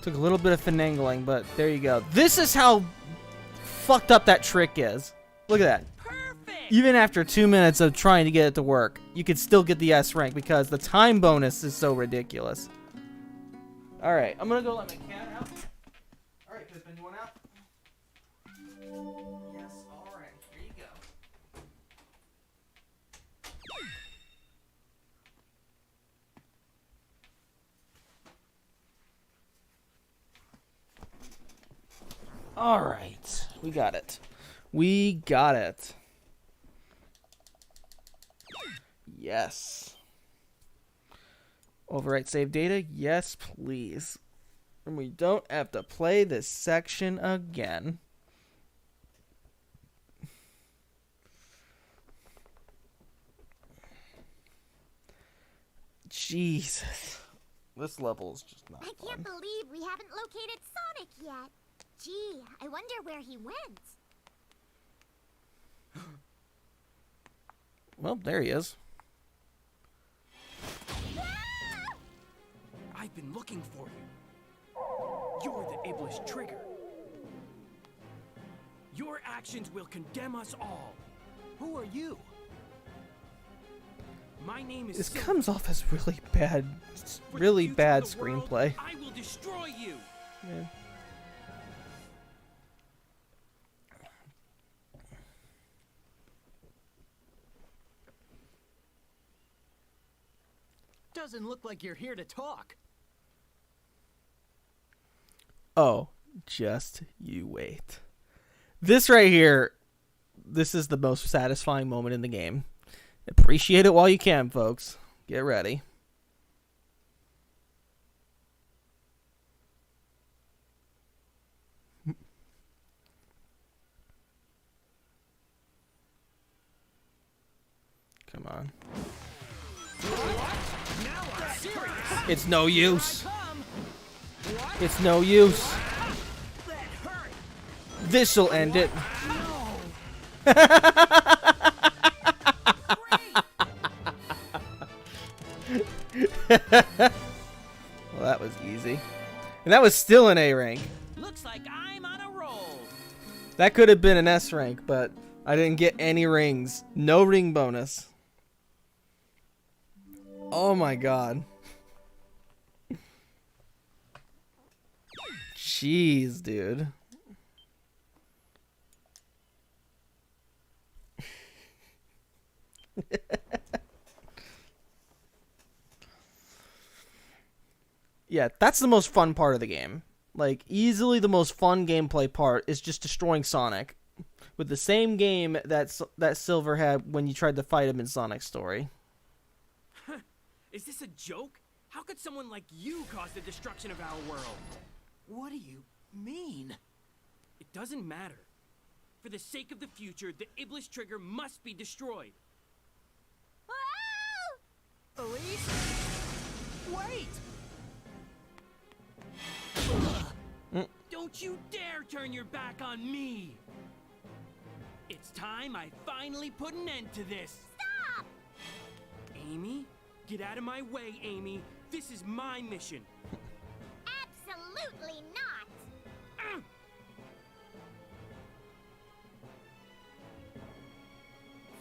Took a little bit of finagling, but there you go. This is how fucked up that trick is. Look at that. Perfect! Even after 2 minutes of trying to get it to work, you could still get the S rank because the time bonus is so ridiculous. Alright, I'm gonna go let my cat out. Alright, Pippin, you want out? Yes, alright. Here you go. Alright, we got it. We got it. Yes. Overwrite save data? Yes, please. And we don't have to play this section again. Jesus. This level is just not I fun. can't believe we haven't located Sonic yet. Gee, I wonder where he went. Well, there he is. I've been looking for you. You're the Iblis trigger. Your actions will condemn us all. Who are you? My name is This Silver. comes off as really bad, For the really future bad of the world, screenplay. I will destroy you. Yeah. Doesn't look like you're here to talk. Oh, just you wait. This right here, this is the most satisfying moment in the game. Appreciate it while you can, folks. Get ready. Come on. Now I'm serious. It's no use. Come. It's no use. That hurt. This'll end it. Well, that was easy. And that was still an A rank. Looks like I'm on a roll. That could have been an S rank, but I didn't get any rings. No ring bonus. Oh my god. Jeez, dude. Yeah, that's the most fun part of the game. Like, easily the most fun gameplay part is just destroying Sonic. With the same game that Silver had when you tried to fight him in Sonic's story. Is this a joke? How could someone like you cause the destruction of our world? What do you mean? It doesn't matter. For the sake of the future, the Iblis trigger must be destroyed. Elise? Wait! Don't you dare turn your back on me! It's time I finally put an end to this. Stop! Amy? Get out of my way, Amy. This is my mission. Absolutely not!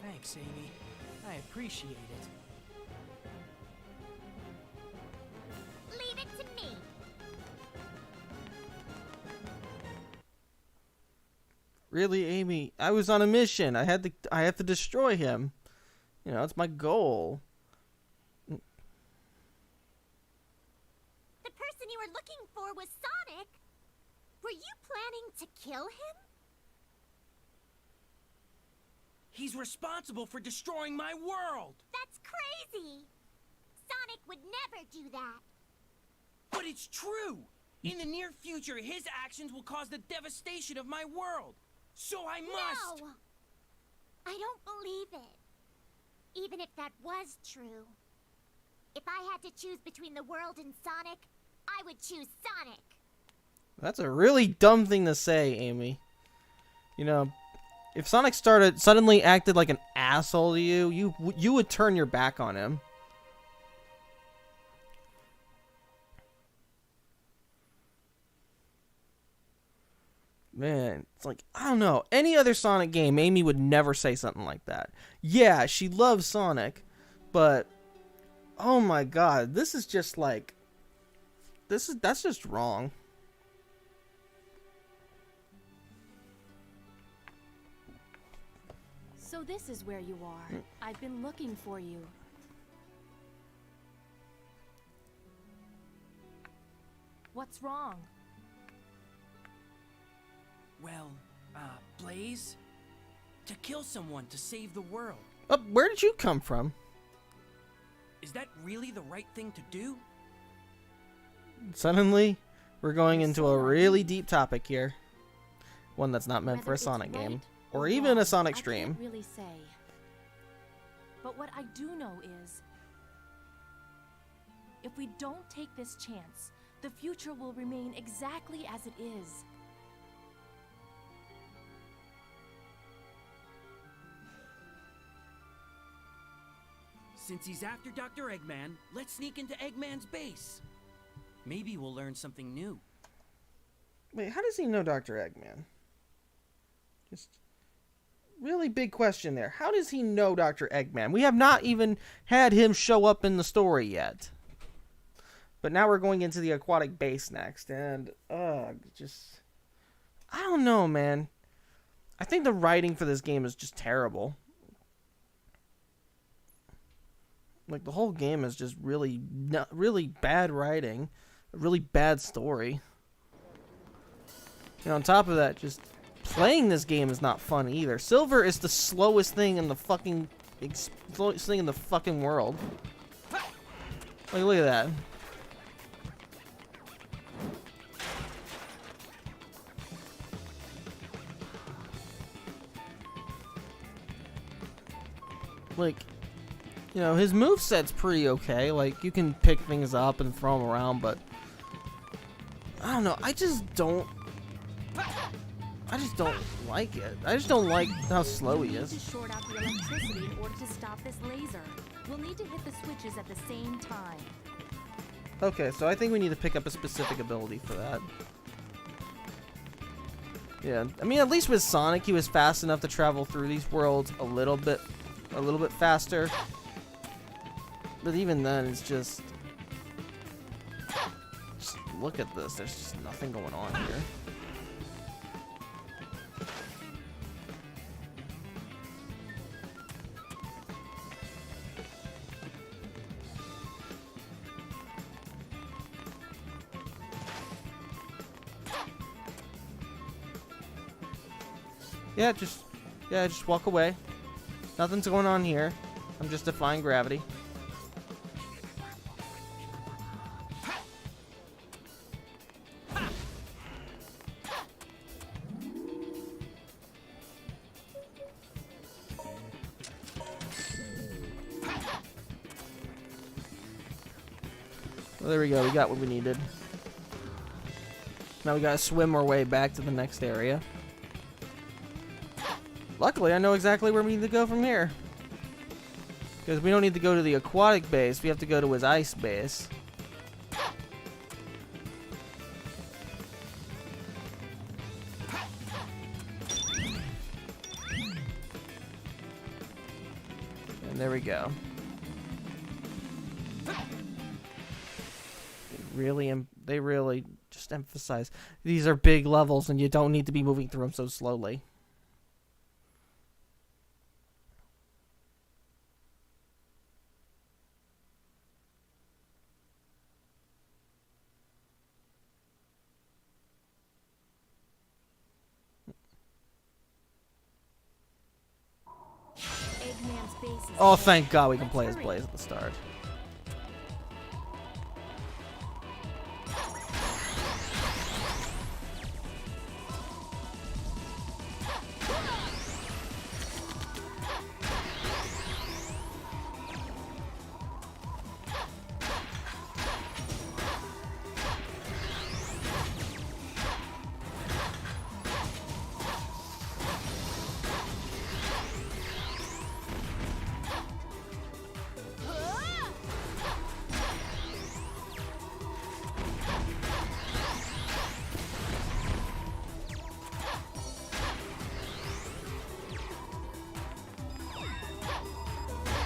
Thanks, Amy. I appreciate it. Leave it to me. Really, Amy? I was on a mission. I have to destroy him. You know, that's my goal. The person you were looking for was Sonic. Were you planning to kill him? He's responsible for destroying my world. That's crazy. Sonic would never do that. But it's true. In the near future, his actions will cause the devastation of my world. So I must. No! I don't believe it. Even if that was true. If I had to choose between the world and Sonic, I would choose Sonic. That's a really dumb thing to say, Amy. You know, if Sonic suddenly acted like an asshole to you, you would turn your back on him. Man, it's like, I don't know. Any other Sonic game, Amy would never say something like that. Yeah, she loves Sonic, but oh my god, this is just like that's just wrong. So this is where you are. I've been looking for you. What's wrong? Well, Blaze? To kill someone to save the world. Oh, where did you come from? Is that really the right thing to do? Suddenly, we're going into a really deep topic here. One that's not meant for a Whether Sonic it's game. right Or even a wrong, Sonic I stream. can't really say. But what I do know is, if we don't take this chance, the future will remain exactly as it is. Since he's after Dr. Eggman, let's sneak into Eggman's base. Maybe we'll learn something new. Wait, how does he know Dr. Eggman? Just really big question there. How does he know Dr. Eggman? We have not even had him show up in the story yet. But now we're going into the aquatic base next, and just I don't know, man. I think the writing for this game is just terrible. Like, the whole game is just really bad writing, a really bad story. And on top of that, just playing this game is not fun either. Silver is the slowest thing in the fucking world. Like, look at that. Like, You know, his moveset's pretty okay. Like, you can pick things up and throw them around, but I don't know. I just don't like it. I just don't like how slow he We need is. to short out the electricity in order to stop this laser. We'll need to hit the switches at the same time. Okay, so I think we need to pick up a specific ability for that. Yeah, I mean, at least with Sonic, he was fast enough to travel through these worlds a little bit faster. But even then, it's just look at this. There's just nothing going on here. Yeah, just walk away. Nothing's going on here. I'm just defying gravity. Well, there we go. We got what we needed. Now we gotta swim our way back to the next area. Luckily, I know exactly where we need to go from here. Because we don't need to go to the aquatic base, we have to go to his ice base. And there we go. They really just emphasize these are big levels and you don't need to be moving through them so slowly. Eggman's base is Oh, there. thank God we can play as Hurry. Blaze at the start.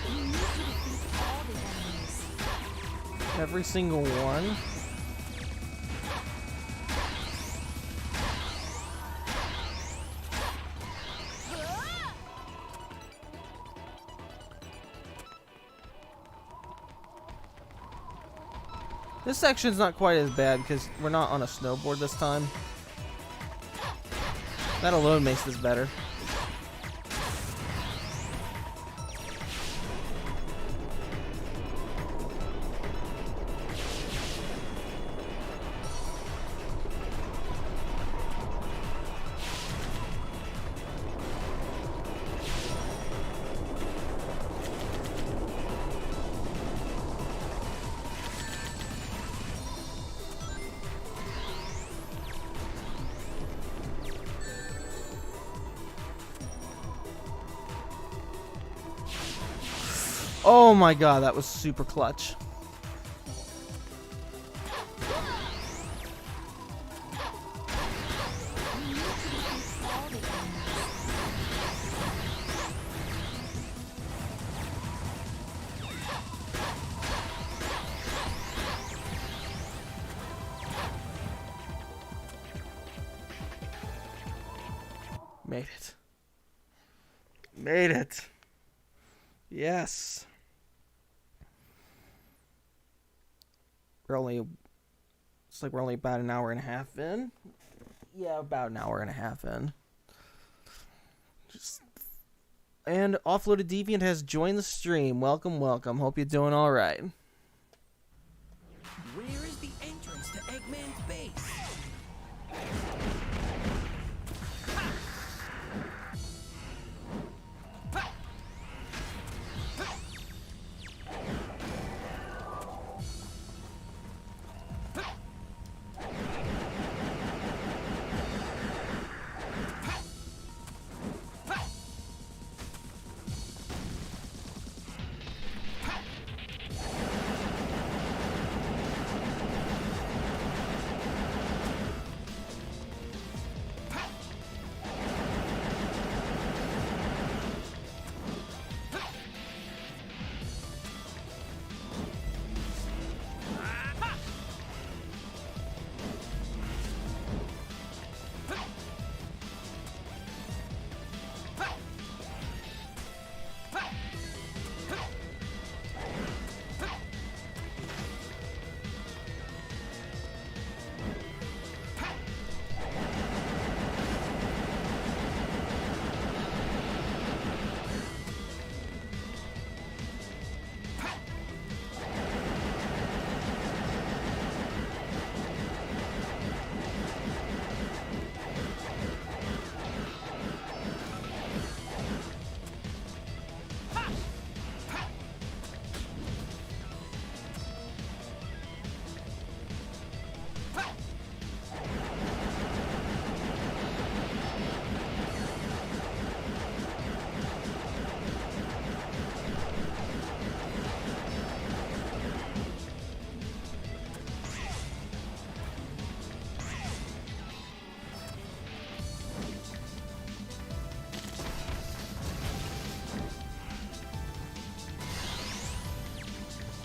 You need to defeat all the enemies. Every single one. This section's not quite as bad because we're not on a snowboard this time. That alone makes this better. Oh my God, that was super clutch. You need to defeat all the enemies. Made it. Made it. Yes. It's like we're only about an hour and a half in. Yeah, about an hour and a half in. And Offloaded Deviant has joined the stream. Welcome, welcome. Hope you're doing all right. Where is the entrance to Eggman's base?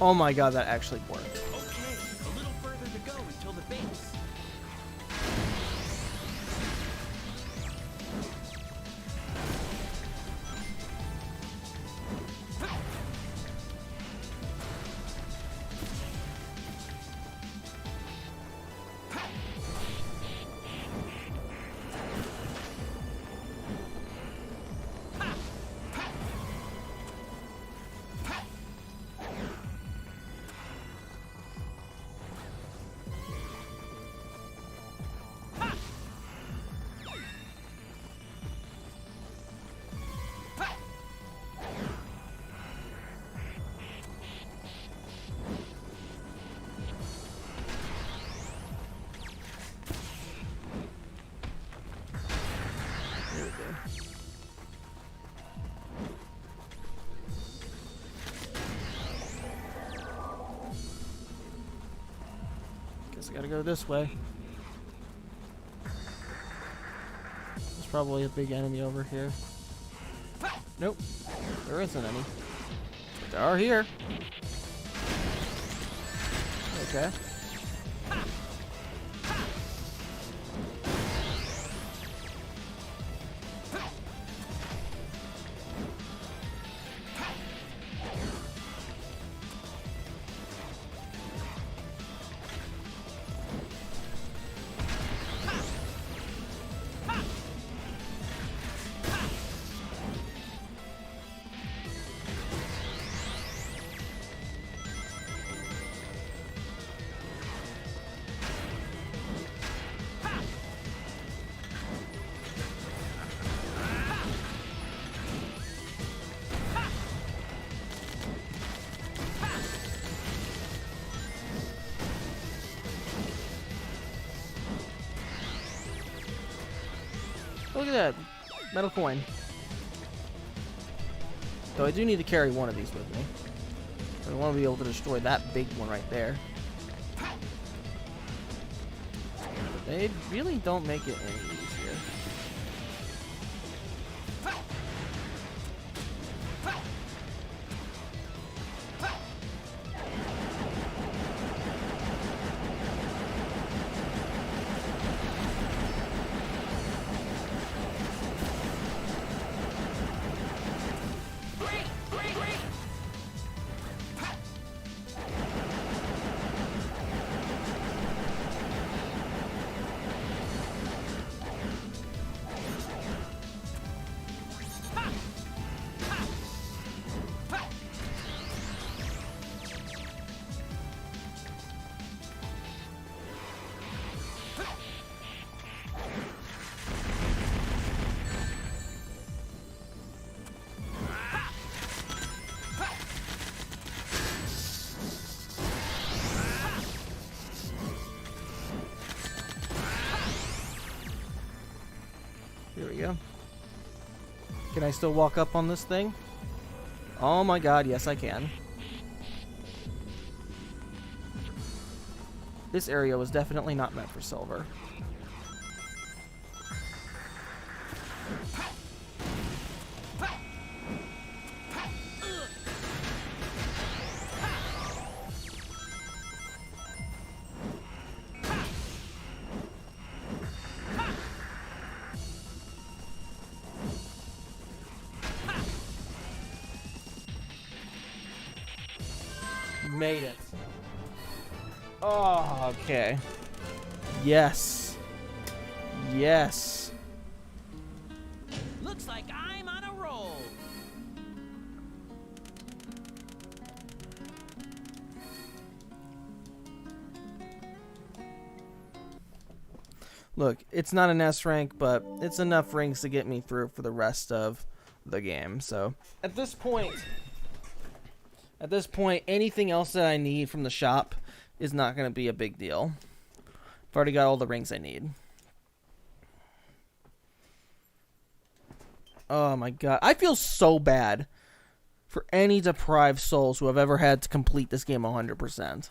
Oh my god, that actually worked. Okay, a little further to go until the base. There we go. Guess I gotta go this way. There's probably a big enemy over here. Nope, there isn't any. But there are here. Okay. Look at that. Metal coin. So I do need to carry one of these with me. I want to be able to destroy that big one right there. They really don't make it any easier. Here we go. Can I still walk up on this thing? Oh my god, yes I can. This area was definitely not meant for Silver. Made it. Oh, okay. Yes. Yes. Looks like I'm on a roll. Look, it's not an S rank, but it's enough ranks to get me through for the rest of the game. So, at this point, anything else that I need from the shop is not going to be a big deal. I've already got all the rings I need. Oh my god. I feel so bad for any deprived souls who have ever had to complete this game 100%.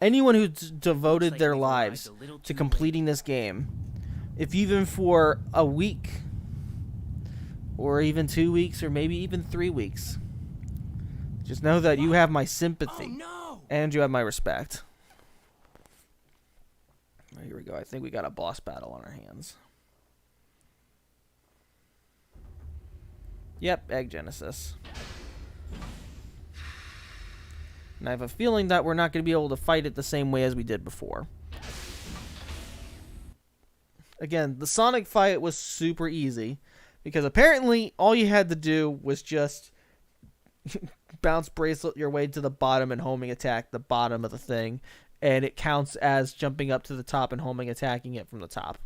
Anyone who's devoted their lives to completing this game, if even for a week, or even 2 weeks, or maybe even 3 weeks, Just know that you have my Oh sympathy. no! And you have my respect. Here we go. I think we got a boss battle on our hands. Yep, Egg Genesis. And I have a feeling that we're not going to be able to fight it the same way as we did before. Again, the Sonic fight was super easy. Because apparently, all you had to do was just bounce bracelet your way to the bottom and homing attack the bottom of the thing. And it counts as jumping up to the top and homing attacking it from the top.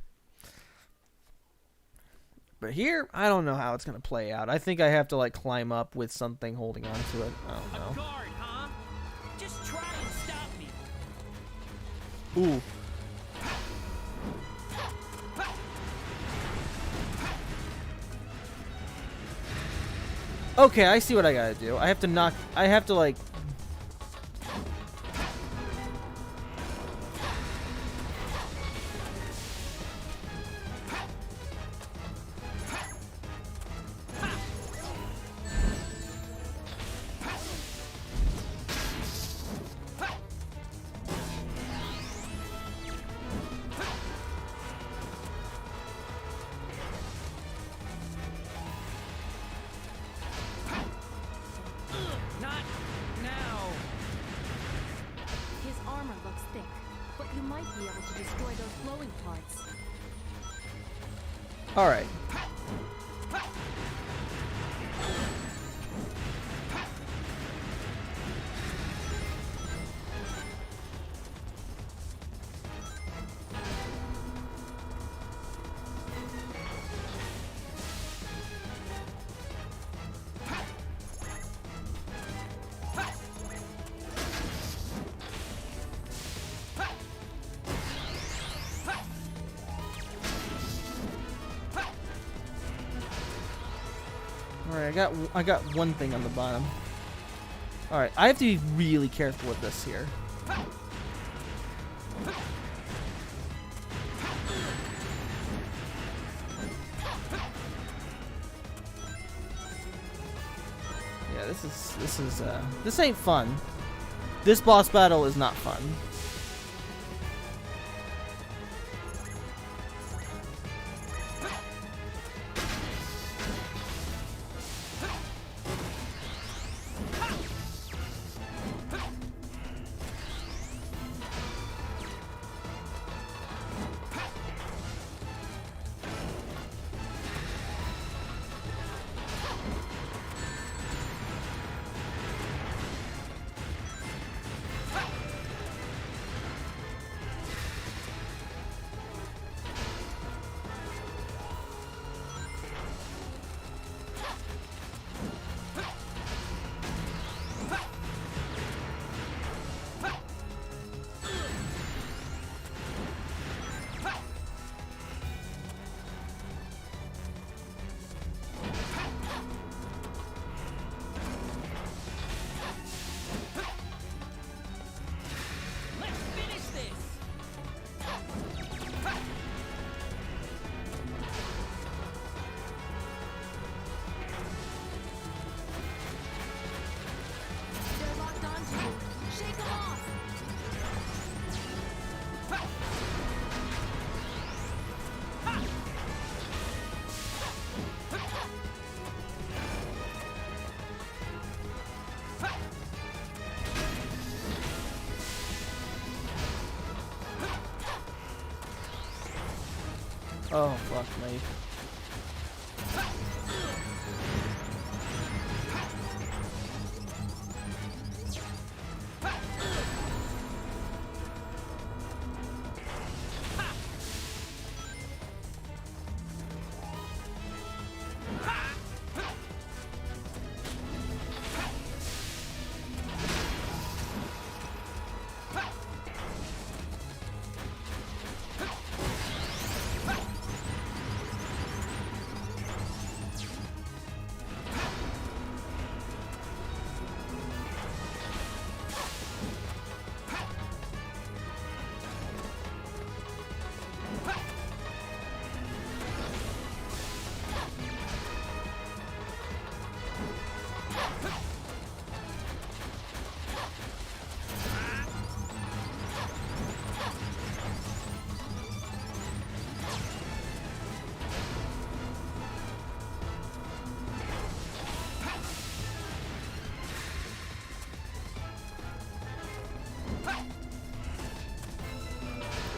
But here, I don't know how it's going to play out. I think I have to, like, climb up with something holding on to it. I don't A know. guard, huh? Just try and stop me. Ooh. Okay, I see what I gotta do. I have to, like... Not now. His armor looks thick, but you might be able to destroy those glowing parts. Alright. Alright, I got one thing on the bottom. Alright, I have to be really careful with this here. Yeah, this ain't fun. This boss battle is not fun. Let's finish this. They're locked onto you. Shake them off. Oh, fuck me.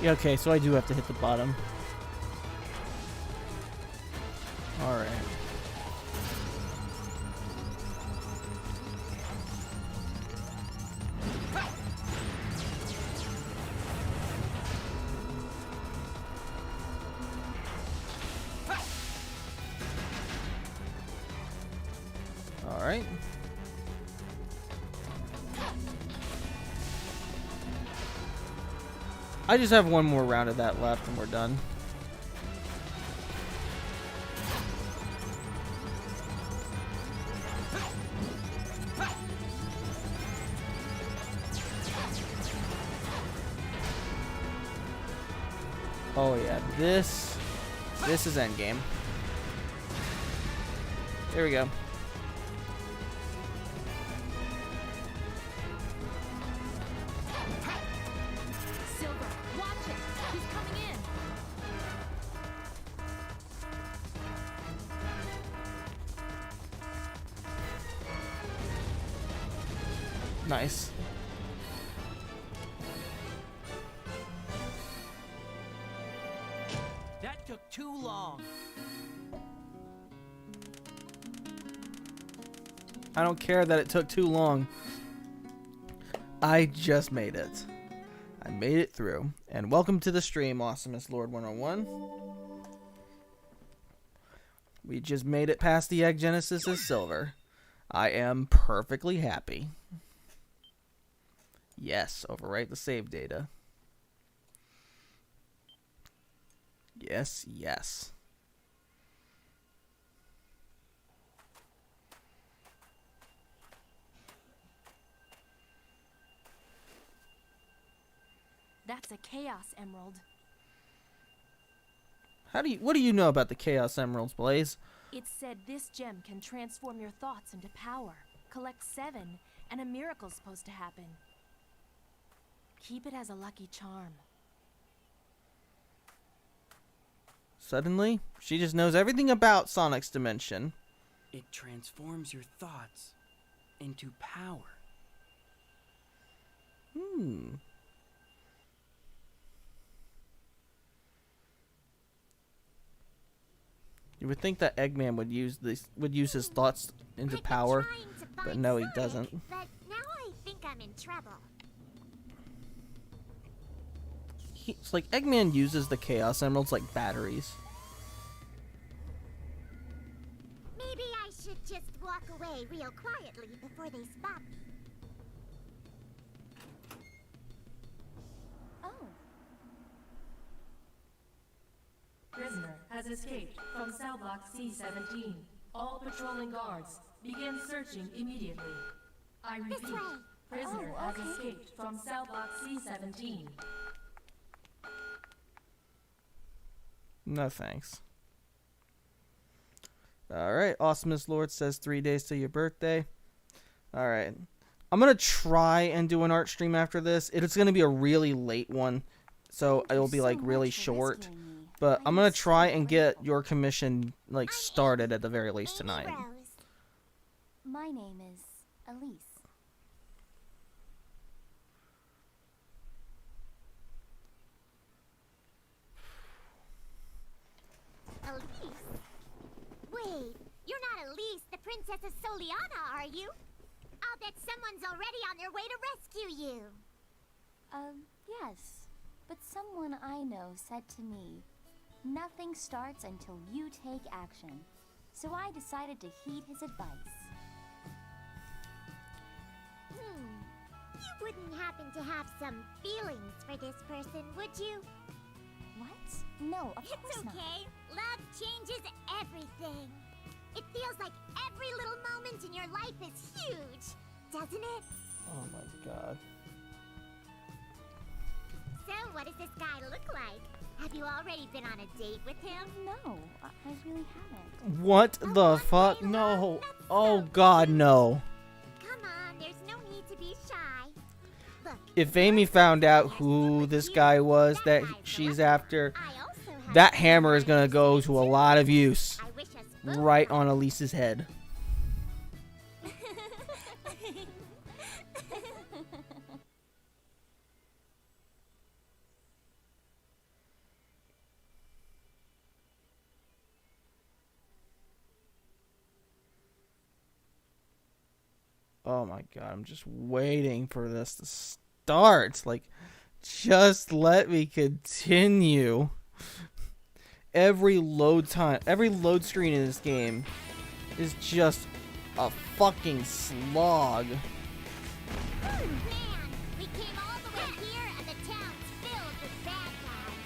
Yeah, okay, so I do have to hit the bottom. Alright. Alright. I just have one more round of that left and we're done. Oh yeah, this is endgame. There we go. Silver, watch it. He's coming in. Nice. That took too long. I don't care that it took too long. I just made it. I made it through. And welcome to the stream, Awesomest Lord 101. We just made it past the Egg Genesis as Silver. I am perfectly happy. Yes, overwrite the save data. Yes, yes. That's a Chaos Emerald. What do you know about the Chaos Emeralds, Blaze? It said this gem can transform your thoughts into power. Collect 7, and a miracle's supposed to happen. Keep it as a lucky charm. Suddenly, she just knows everything about Sonic's dimension. It transforms your thoughts into power. You would think that Eggman would use his thoughts into power, but no, he doesn't. But now I think I'm in trouble. It's like Eggman uses the Chaos Emeralds like batteries. Maybe I should just walk away real quietly before they spot me. Oh. Prisoner has escaped from cell block C-17. All patrolling guards, begin searching immediately. I repeat, way. prisoner Oh, has okay. escaped from cell block C-17. No thanks. Alright, Awesomest Lord says 3 days till your birthday. Alright. I'm gonna try and do an art stream after this. It's gonna be a really late one, so it'll be like really short. But I'm gonna try and get your commission like started at the very least tonight. Amy Rose. My name is Elise. Elise? Wait, you're not Elise, the Princess of Soliana, are you? I'll bet someone's already on their way to rescue you. Yes. But someone I know said to me, nothing starts until you take action. So I decided to heed his advice. You wouldn't happen to have some feelings for this person, would you? What? No, of It's course not. okay. Love changes everything. It feels like every little moment in your life is huge, doesn't it? Oh my god. So, what does this guy look like? Have you already been on a date with him? No, I really haven't. What the fuck? No. Oh god, no. Come on, there's no need to be shy. Look, If Amy found out who this guy was that she's after, I also have that hammer is gonna go to a lot of use. I wish us both Right on Elise's head. Oh my god, I'm just waiting for this to start. Like, just let me continue. Every load screen in this game is just a fucking slog. Man, we came all the way here and the town's filled with bad guys.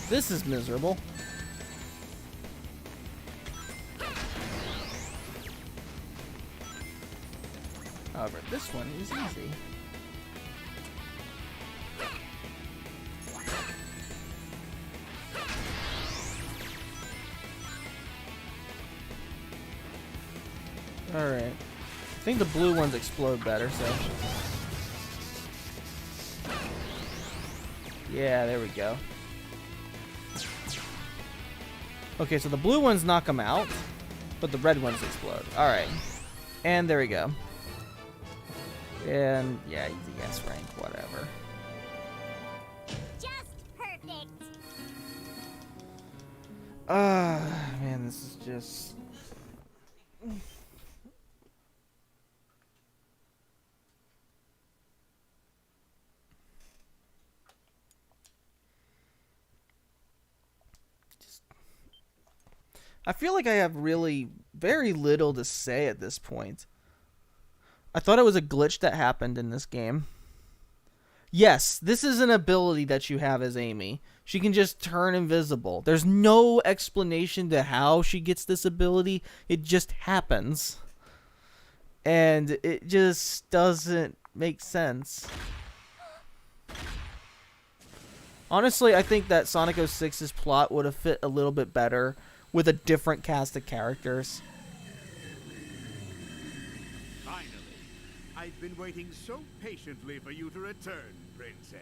This is miserable. However, this one is easy. Alright. I think the blue ones explode better, so. Yeah, there we go. Okay, so the blue ones knock them out, but the red ones explode. Alright. And there we go. And, yeah, easy S rank, whatever. Just perfect. Man, this is just... I feel like I have really very little to say at this point. I thought it was a glitch that happened in this game. Yes, this is an ability that you have as Amy. She can just turn invisible. There's no explanation to how she gets this ability. It just happens. And it just doesn't make sense. Honestly, I think that Sonic 06's plot would have fit a little bit better with a different cast of characters. Finally, I've been waiting so patiently for you to return, Princess.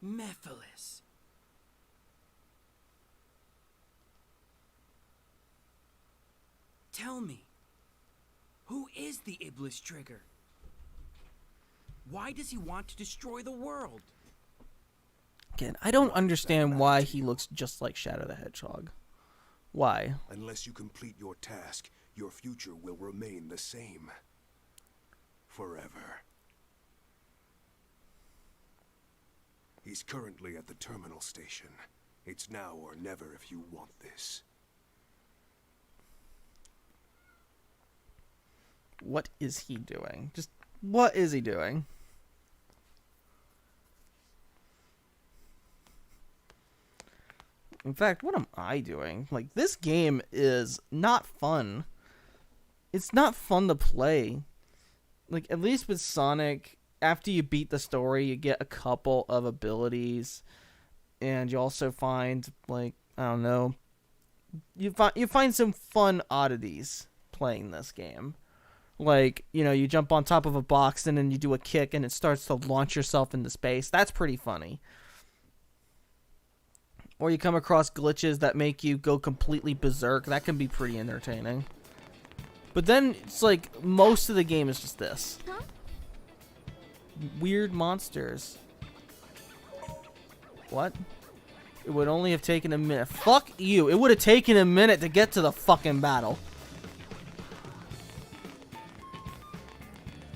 Mephiles. Tell me, who is the Iblis Trigger? Why does he want to destroy the world? Again, I don't understand why he looks just like Shadow the Hedgehog. Why? Unless you complete your task, your future will remain the same. Forever. He's currently at the terminal station. It's now or never if you want this. What is he doing? Just, what is he doing? In fact, what am I doing? Like, this game is not fun. It's not fun to play. Like, at least with Sonic, after you beat the story, you get a couple of abilities, and you also find, like, I don't know, you find some fun oddities playing this game. Like, you know, you jump on top of a box and then you do a kick and it starts to launch yourself into space. That's pretty funny. Or you come across glitches that make you go completely berserk. That can be pretty entertaining. But then it's like most of the game is just this. Huh? Weird monsters. What? It would only have taken a minute. Fuck you. It would have taken a minute to get to the fucking battle.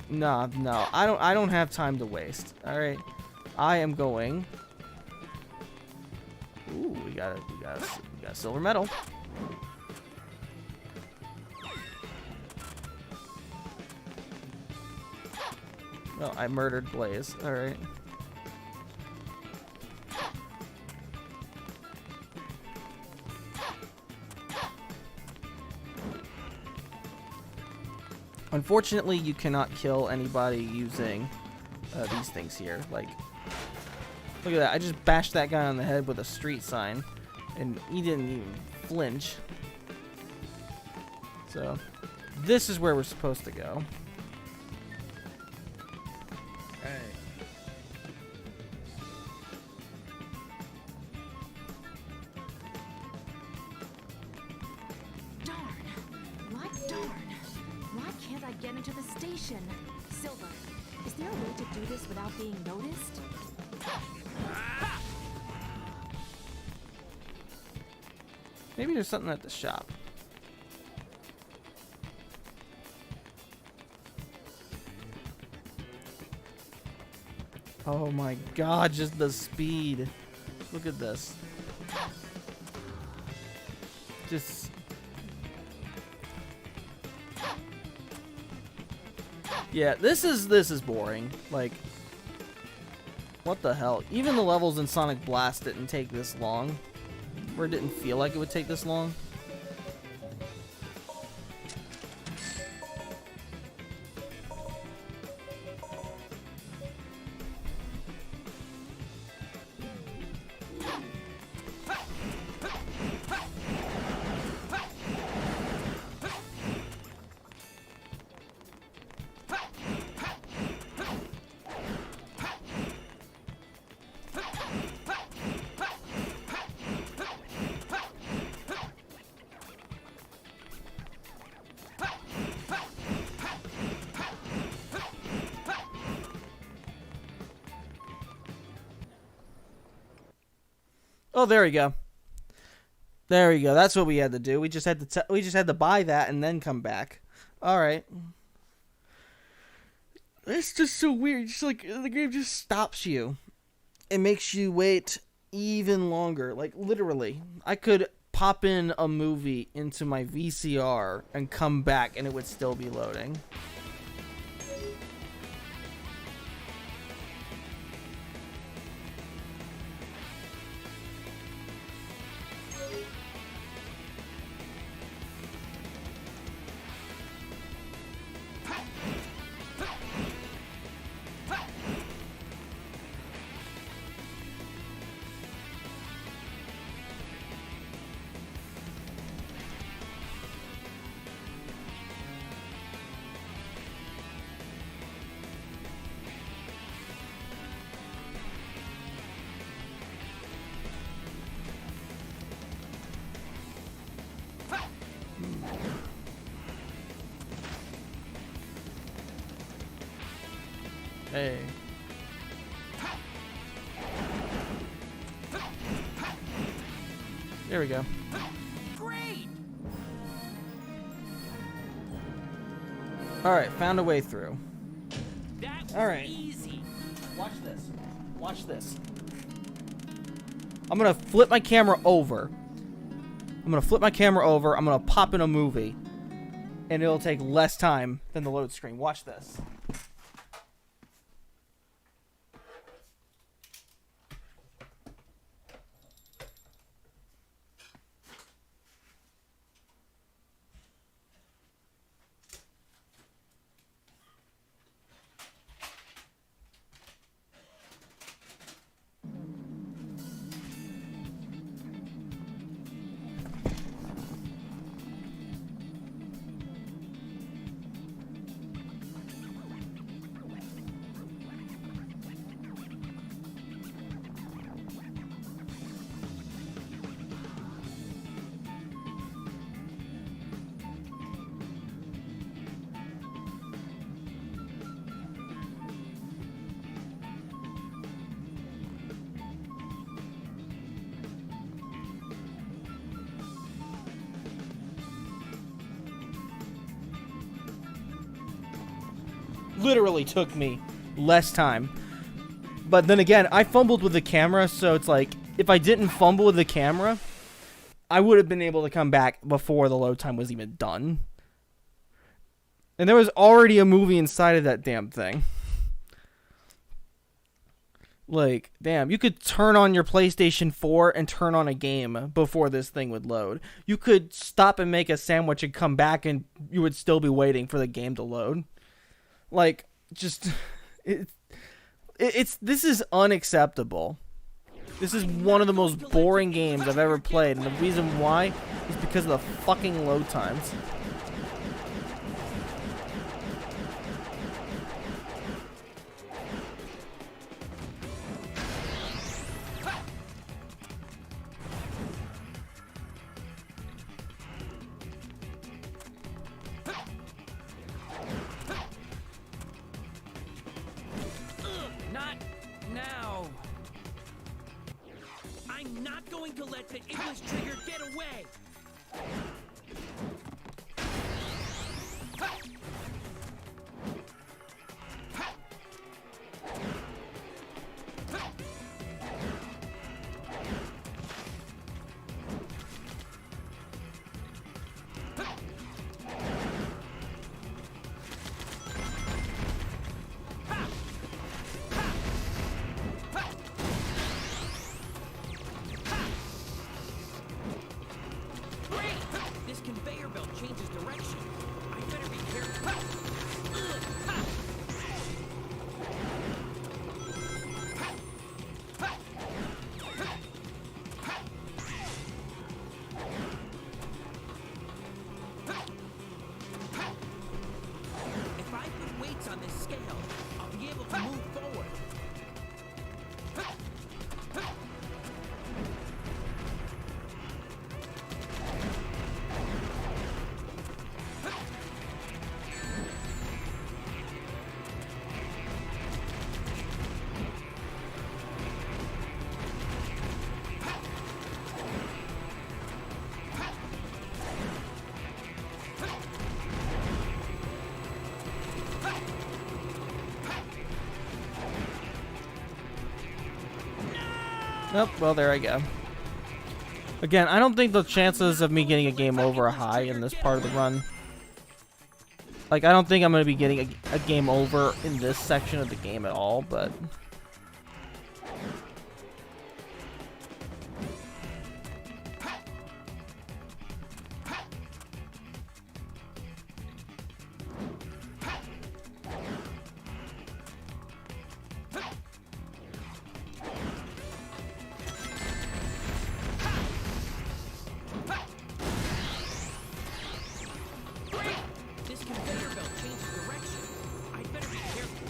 No, I don't have time to waste. All right. I am going. Ooh, we got a silver medal. Well, I murdered Blaze. All right. Unfortunately, you cannot kill anybody using these things here. Like, look at that. I just bashed that guy on the head with a street sign, and he didn't even flinch. So, this is where we're supposed to go. Get into the station. Silver, is there a way to do this without being noticed? Maybe there's something at the shop. Oh my god, just the speed. Look at this. Just... Yeah, this is boring. Like, what the hell? Even the levels in Sonic Blast didn't take this long. Or it didn't feel like it would take this long. Oh, there we go. There we go. That's what we had to do. We just had to buy that and then come back. All right. It's just so weird. Just like the game just stops you. It makes you wait even longer. Like literally, I could pop in a movie into my VCR and come back and it would still be loading. Hey. There we go. Great! Alright, found a way through. That was Alright. easy. Watch this. Watch this. I'm gonna flip my camera over. I'm gonna pop in a movie. And it'll take less time than the load screen. Watch this. Literally took me less time. But then again, I fumbled with the camera, so it's like, if I didn't fumble with the camera, I would have been able to come back before the load time was even done. And there was already a movie inside of that damn thing. Like, damn, you could turn on your PlayStation 4 and turn on a game before this thing would load. You could stop and make a sandwich and come back and you would still be waiting for the game to load. Like, just, this is unacceptable. This is one of the most boring games I've ever played, and the reason why is because of the fucking load times. Not now. I'm not going to let the English trigger get away. This conveyor belt changes direction. I better be careful. If I put weights on this scale, I'll be able to move forward. Nope, well, there I go. Again, I don't think the chances of me getting a game over are high in this part of the run. Like, I don't think I'm going to be getting a game over in this section of the game at all, but... This conveyor belt changes direction. I better be careful.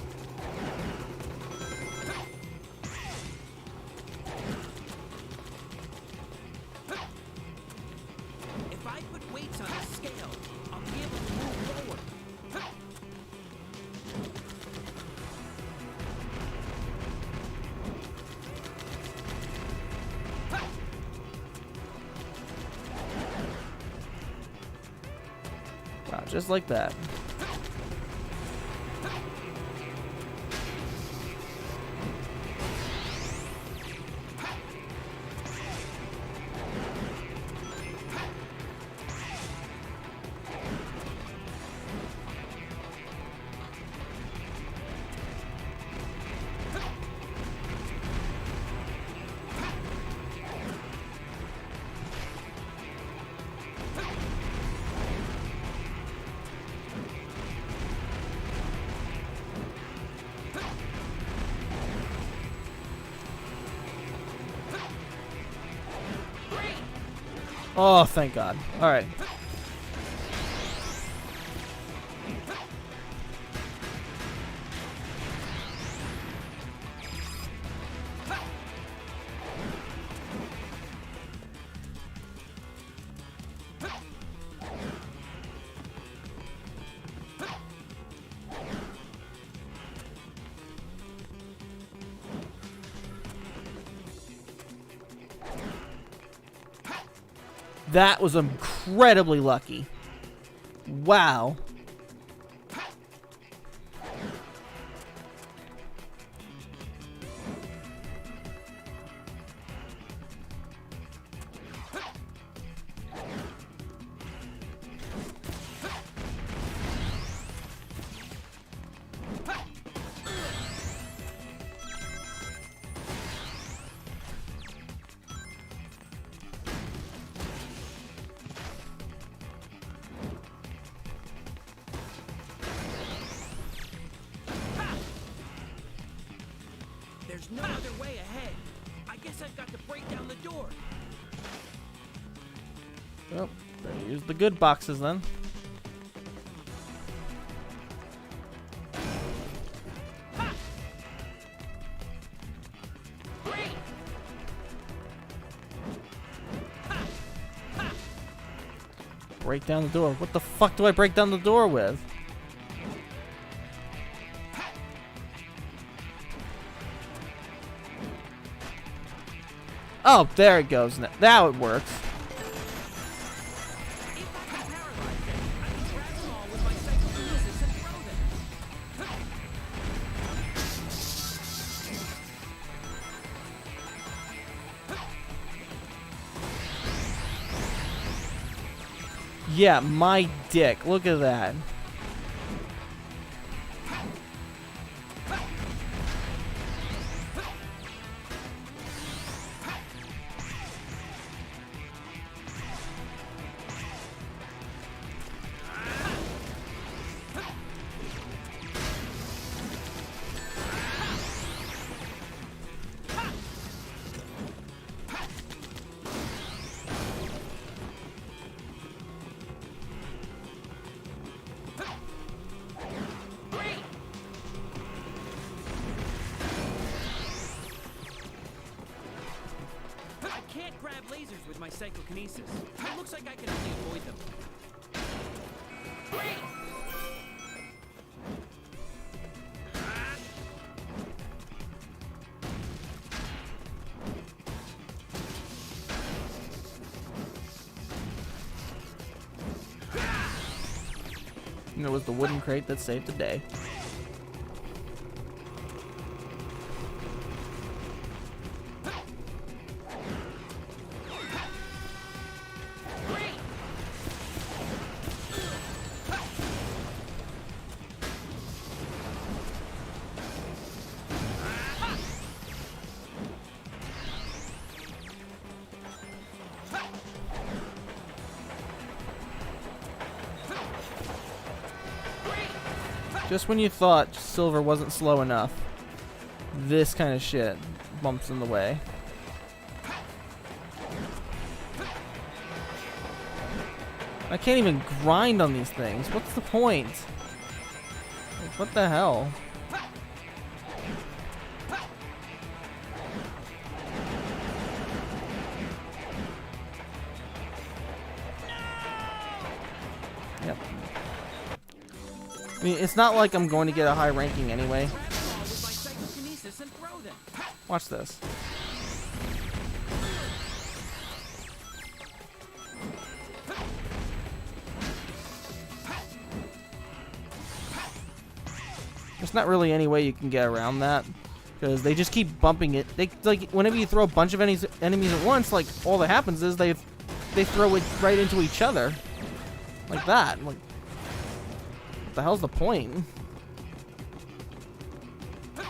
If I put weights on the scale, I'll be able to move forward. Wow, just like that. Oh, thank God. Alright. That was incredibly lucky. Wow. break down the door. Well, better use the good boxes then. Break down the door. What the fuck do I break down the door with? Oh, there it goes. Now it works. If I can paralyze them, I can grab them all with my psychokinesis and throw them. Yeah, my dick. Look at that. I can't grab lasers with my psychokinesis. It looks like I can only avoid them. And it was the wooden crate that saved the day. Just when you thought Silver wasn't slow enough, this kind of shit bumps in the way. I can't even grind on these things. What's the point? Like, what the hell? Yep. I mean, it's not like I'm going to get a high ranking anyway. Grab them all with my psychokinesis and throw them. Watch this. There's not really any way you can get around that, because they just keep bumping it. They like whenever you throw a bunch of enemies at once, like all that happens is they throw it right into each other, like that. Like, what the hell's the point? There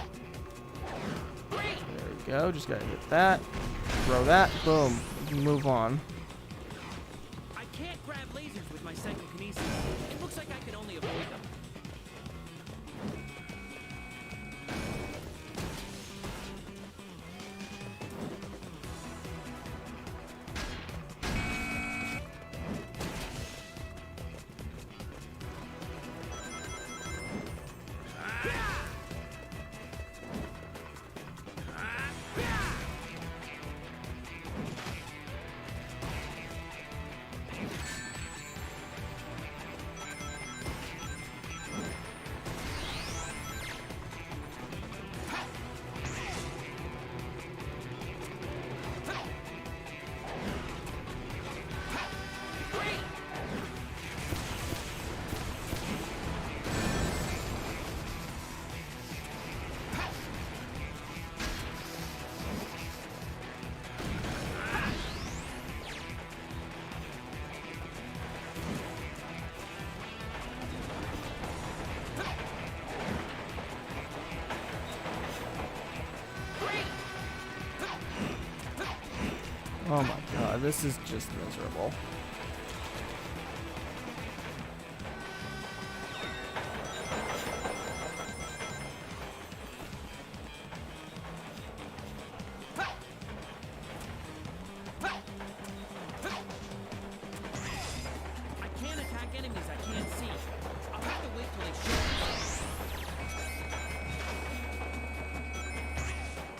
we go. Just gotta hit that, throw that, boom. You can move on. I can't grab lasers with my psychokinesis. It looks like I can only avoid them. Oh my god, this is just miserable. enemies I can't see. I'll have to wait till they show up.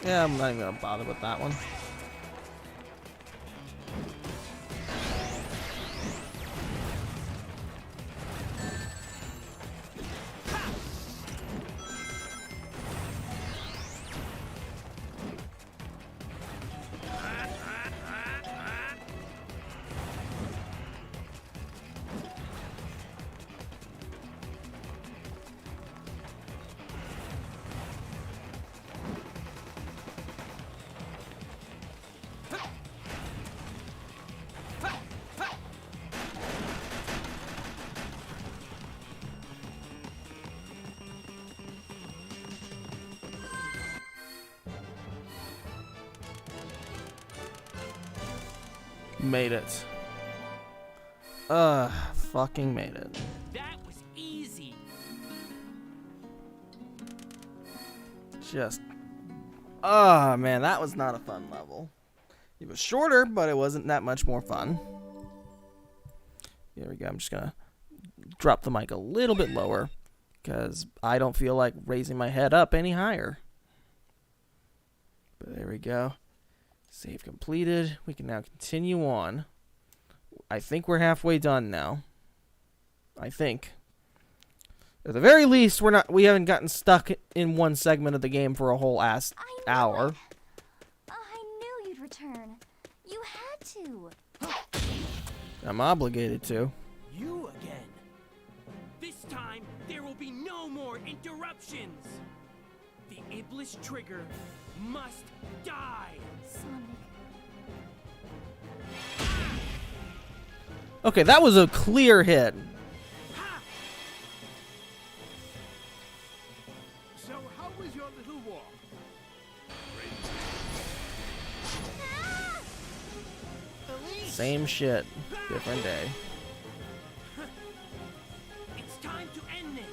Yeah, I'm not even gonna bother with that one. Made it. Fucking made it. That was easy. Just, man, that was not a fun level. It was shorter, but it wasn't that much more fun. There we go. I'm just gonna drop the mic a little bit lower because I don't feel like raising my head up any higher. But there we go. Save completed. We can now continue on. I think we're halfway done now. I think. At the very least, we haven't gotten stuck in one segment of the game for a whole hour. I knew you'd return. You had to. I'm obligated to. You again. This time, there will be no more interruptions. The Iblis Trigger must die. Sonic. Okay, that was a clear hit. So how was your little walk? Same shit, different day. It's time to end this.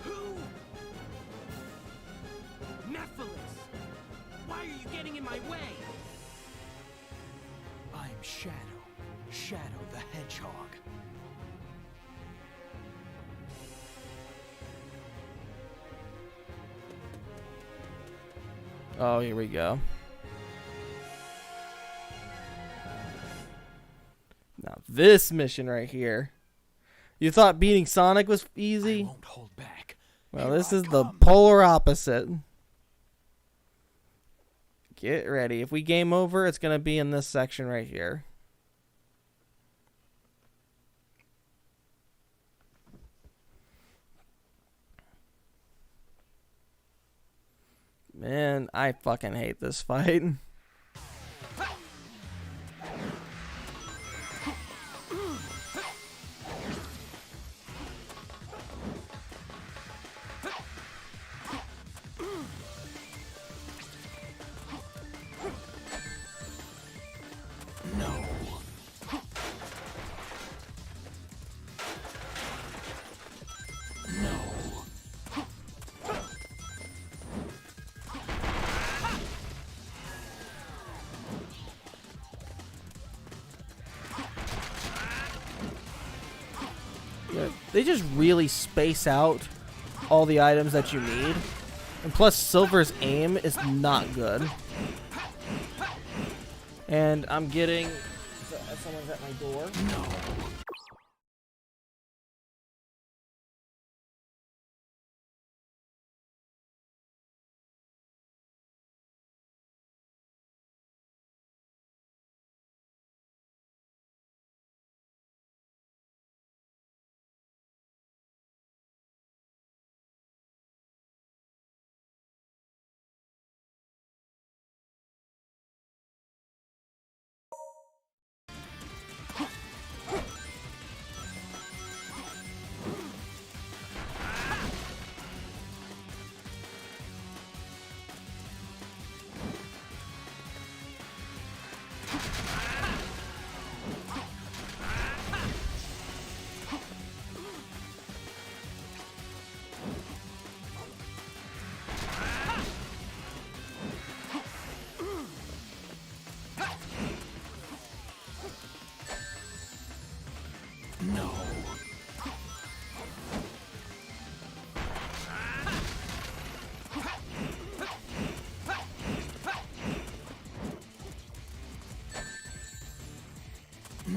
Who? Nephilis, why are you getting in my way? I'm Shadow the Hedgehog. Oh, here we go. Now this mission right here. You thought beating Sonic was easy? I won't hold back. Well, Here this I is the come. polar opposite. Get ready. If we game over, it's going to be in this section right here. Man, I fucking hate this fight. They just really space out all the items that you need. And plus, Silver's aim is not good. And I'm getting... someone's at my door. No.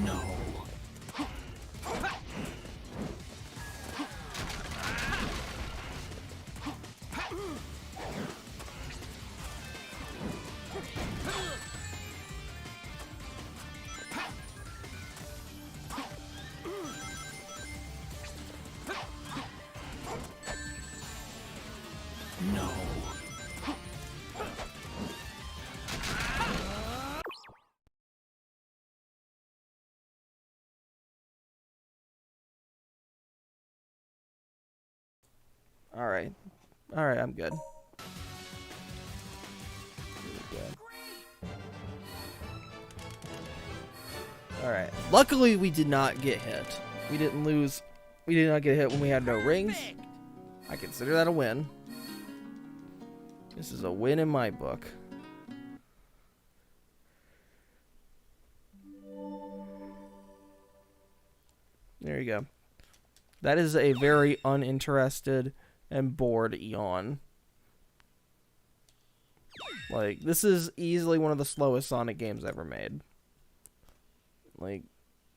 No. No. All right. All right, I'm good. All right. Luckily, we did not get hit. We didn't lose. We did not get hit when we had no rings. I consider that a win. This is a win in my book. There you go. That is a very uninterested and bored Eon. Like, this is easily one of the slowest Sonic games ever made. Like,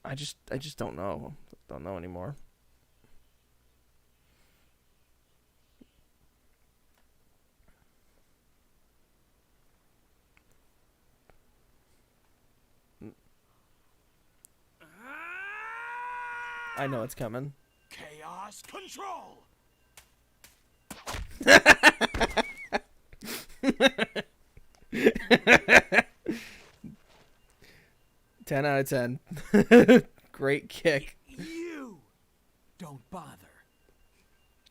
I just don't know. Don't know anymore. I know it's coming. Chaos control. 10 out of 10. Great kick. You! Don't bother.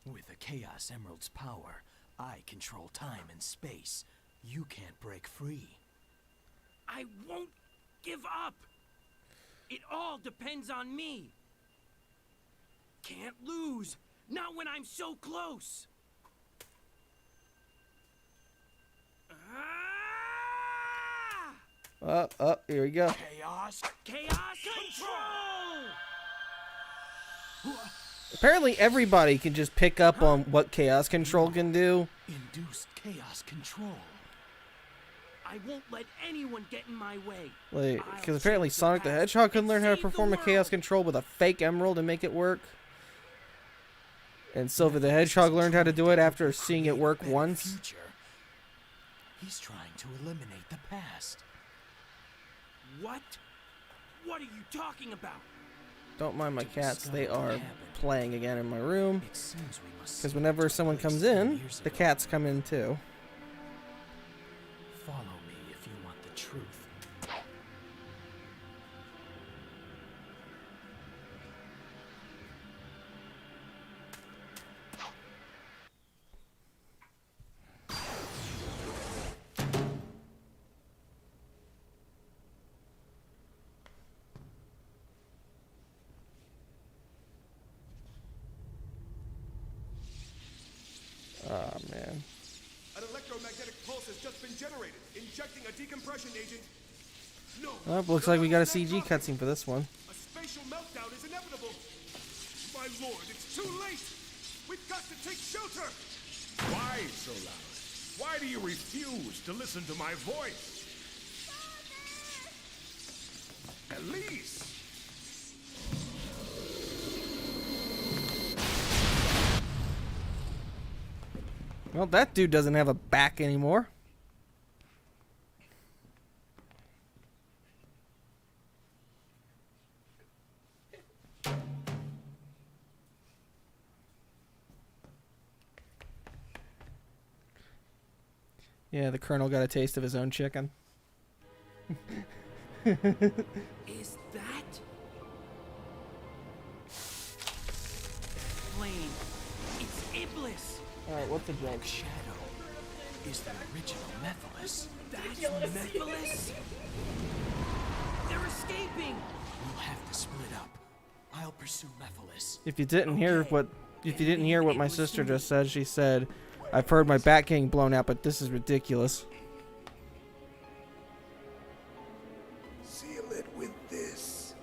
With the Chaos Emerald's power, I control time and space. You can't break free. I won't give up. It all depends on me. Can't lose. Not when I'm so close. Here we go. Chaos control! Apparently everybody can just pick up on what Chaos Control can do. Induced Chaos Control. I won't let anyone get in my way. Like, because apparently Sonic the Hedgehog can learn how to perform a Chaos Control with a fake emerald and make it work. And Silver the Hedgehog learned how to do it after seeing it work once. He's trying to eliminate the past. What? What are you talking about? Don't mind my cats, they are playing again in my room. Because whenever someone comes in, the cats come in too. Follow me if you want the truth. Oh man. An electromagnetic pulse has just been generated, injecting a decompression agent. No. Oh, looks like we got a CG cutscene for this one. A spatial meltdown is inevitable. My lord, it's too late. We've got to take shelter. Why so loud? Why do you refuse to listen to my voice? Elise! Well, that dude doesn't have a back anymore. Yeah, the Colonel got a taste of his own chicken. Is that? Flame. It's Iblis. Alright, what's the joke? Shadow is the original Mephiles. That's Mephiles? They're escaping. We'll have to split up. I'll pursue Mephiles. If you didn't hear what my sister just said, she said, "I've heard my back getting blown out, but this is ridiculous." Seal it with this.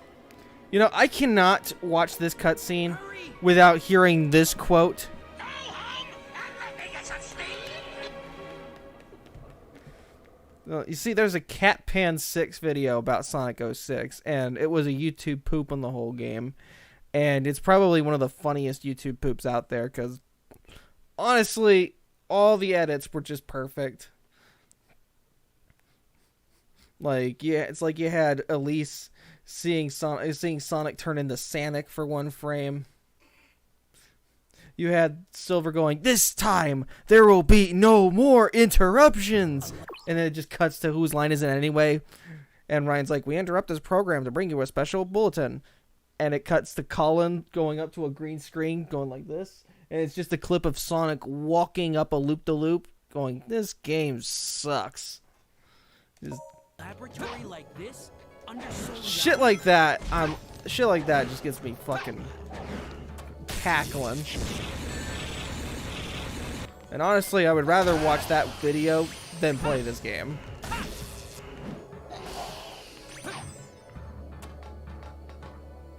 You know, I cannot watch this cutscene without hearing this quote. You see, there's a Catpan 6 video about Sonic 06, and it was a YouTube poop on the whole game. And it's probably one of the funniest YouTube poops out there, because honestly, all the edits were just perfect. Like, yeah, it's like you had Elise seeing Sonic turn into Sonic for one frame. You had Silver going, "This time there will be no more interruptions," and then it just cuts to whose line is it anyway, and Ryan's like, "We interrupt this program to bring you a special bulletin," and it cuts to Colin going up to a green screen, going like this, and it's just a clip of Sonic walking up a loop-de-loop, going, "This game sucks." Just Laboratory like this? Under shit like that. Shit like that just gets me fucking cackling. And honestly, I would rather watch that video than play this game.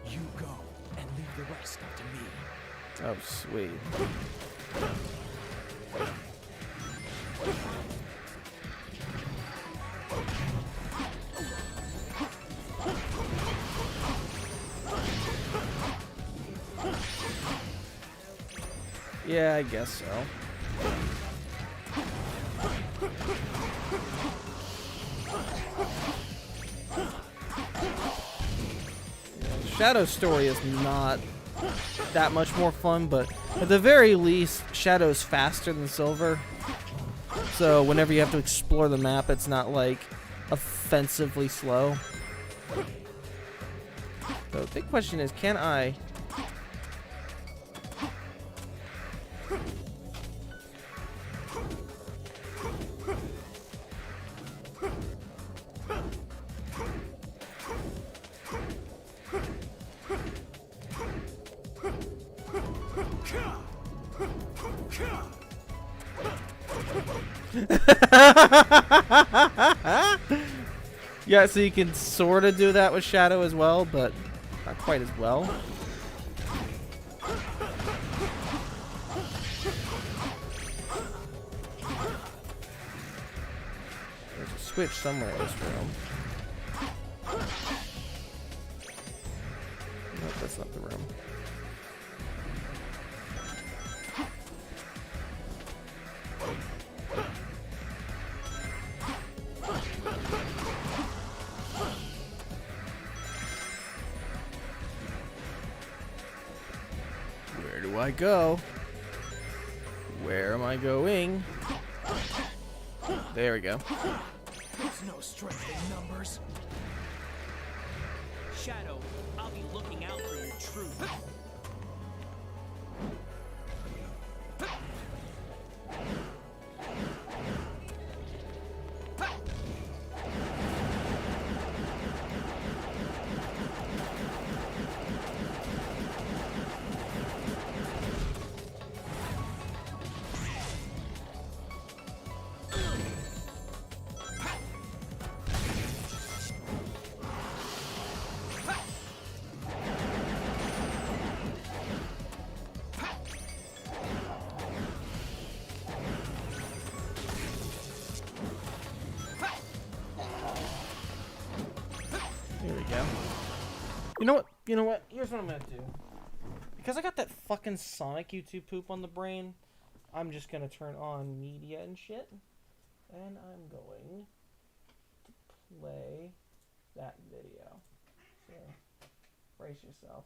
You go and leave the rest up to me. Oh, sweet. Yeah, I guess so. Shadow's story is not that much more fun, but at the very least, Shadow's faster than Silver. So whenever you have to explore the map, it's not like offensively slow. So the big question is, can I... Yeah, so you can sort of do that with Shadow as well, but not quite as well. There's a switch somewhere in this room. Nope, that's not the room. Where do I go? Where am I going? There we go. There's no strength in numbers. Shadow, I'll be looking out for your truth. You know what? Here's what I'm gonna do. Because I got that fucking Sonic YouTube poop on the brain, I'm just gonna turn on media and shit. And I'm going to play that video. So, brace yourself.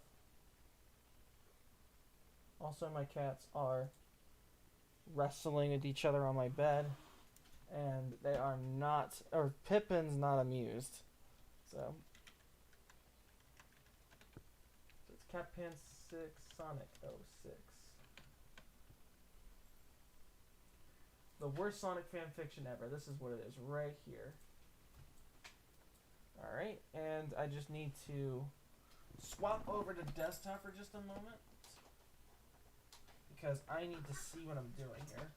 Also, my cats are wrestling with each other on my bed. And they are not, or Pippin's not amused. So... Catpan 6, Sonic 06. The worst Sonic fanfiction ever. This is what it is right here. Alright, and I just need to swap over to desktop for just a moment. Because I need to see what I'm doing here.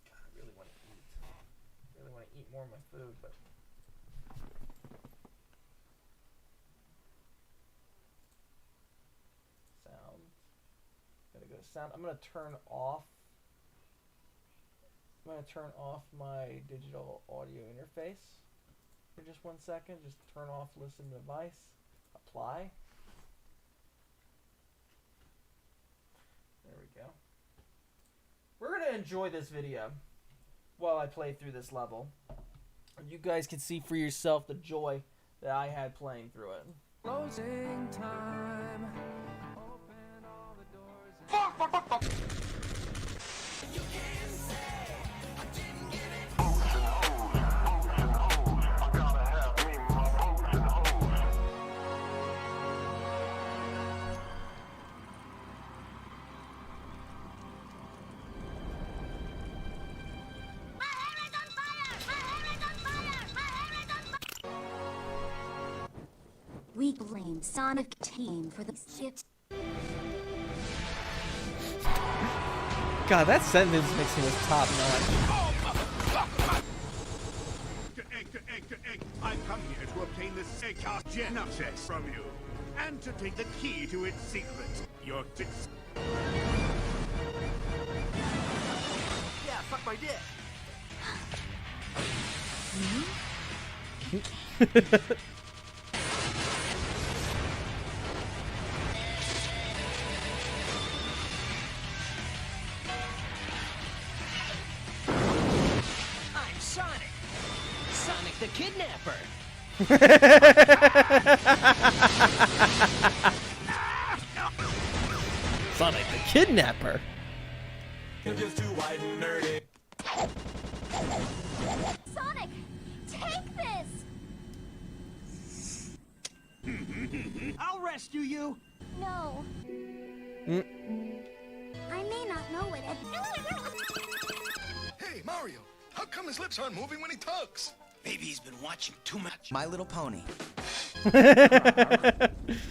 God, I really want to eat. I really want to eat more of my food, but... Sound. I'm gonna turn off I'm going to turn off my digital audio interface for just 1 second. Just turn off listen device. Apply. There we go. We're going to enjoy this video while I play through this level. And you guys can see for yourself the joy that I had playing through it. Closing time. Open all the doors. Fuck! You can say I didn't get it. I gotta have me my ocean hose. My hair is on fire! My hair is on fire! My hair is on fire! We blame Sonic Team for the shit. God, that sentence mixing was top notch. Egg. I've come here to obtain the Seikar Genesis from you, and to take the key to its secret. Your tits. Yeah, fuck my dick. I'm Sonic. Sonic the Kidnapper. Sonic the Kidnapper. You're just too white and nerdy. Sonic, take this! I'll rescue you. No. I may not know it. Hey, Mario, how come his lips aren't moving when he talks? Maybe he's been watching too much My Little Pony.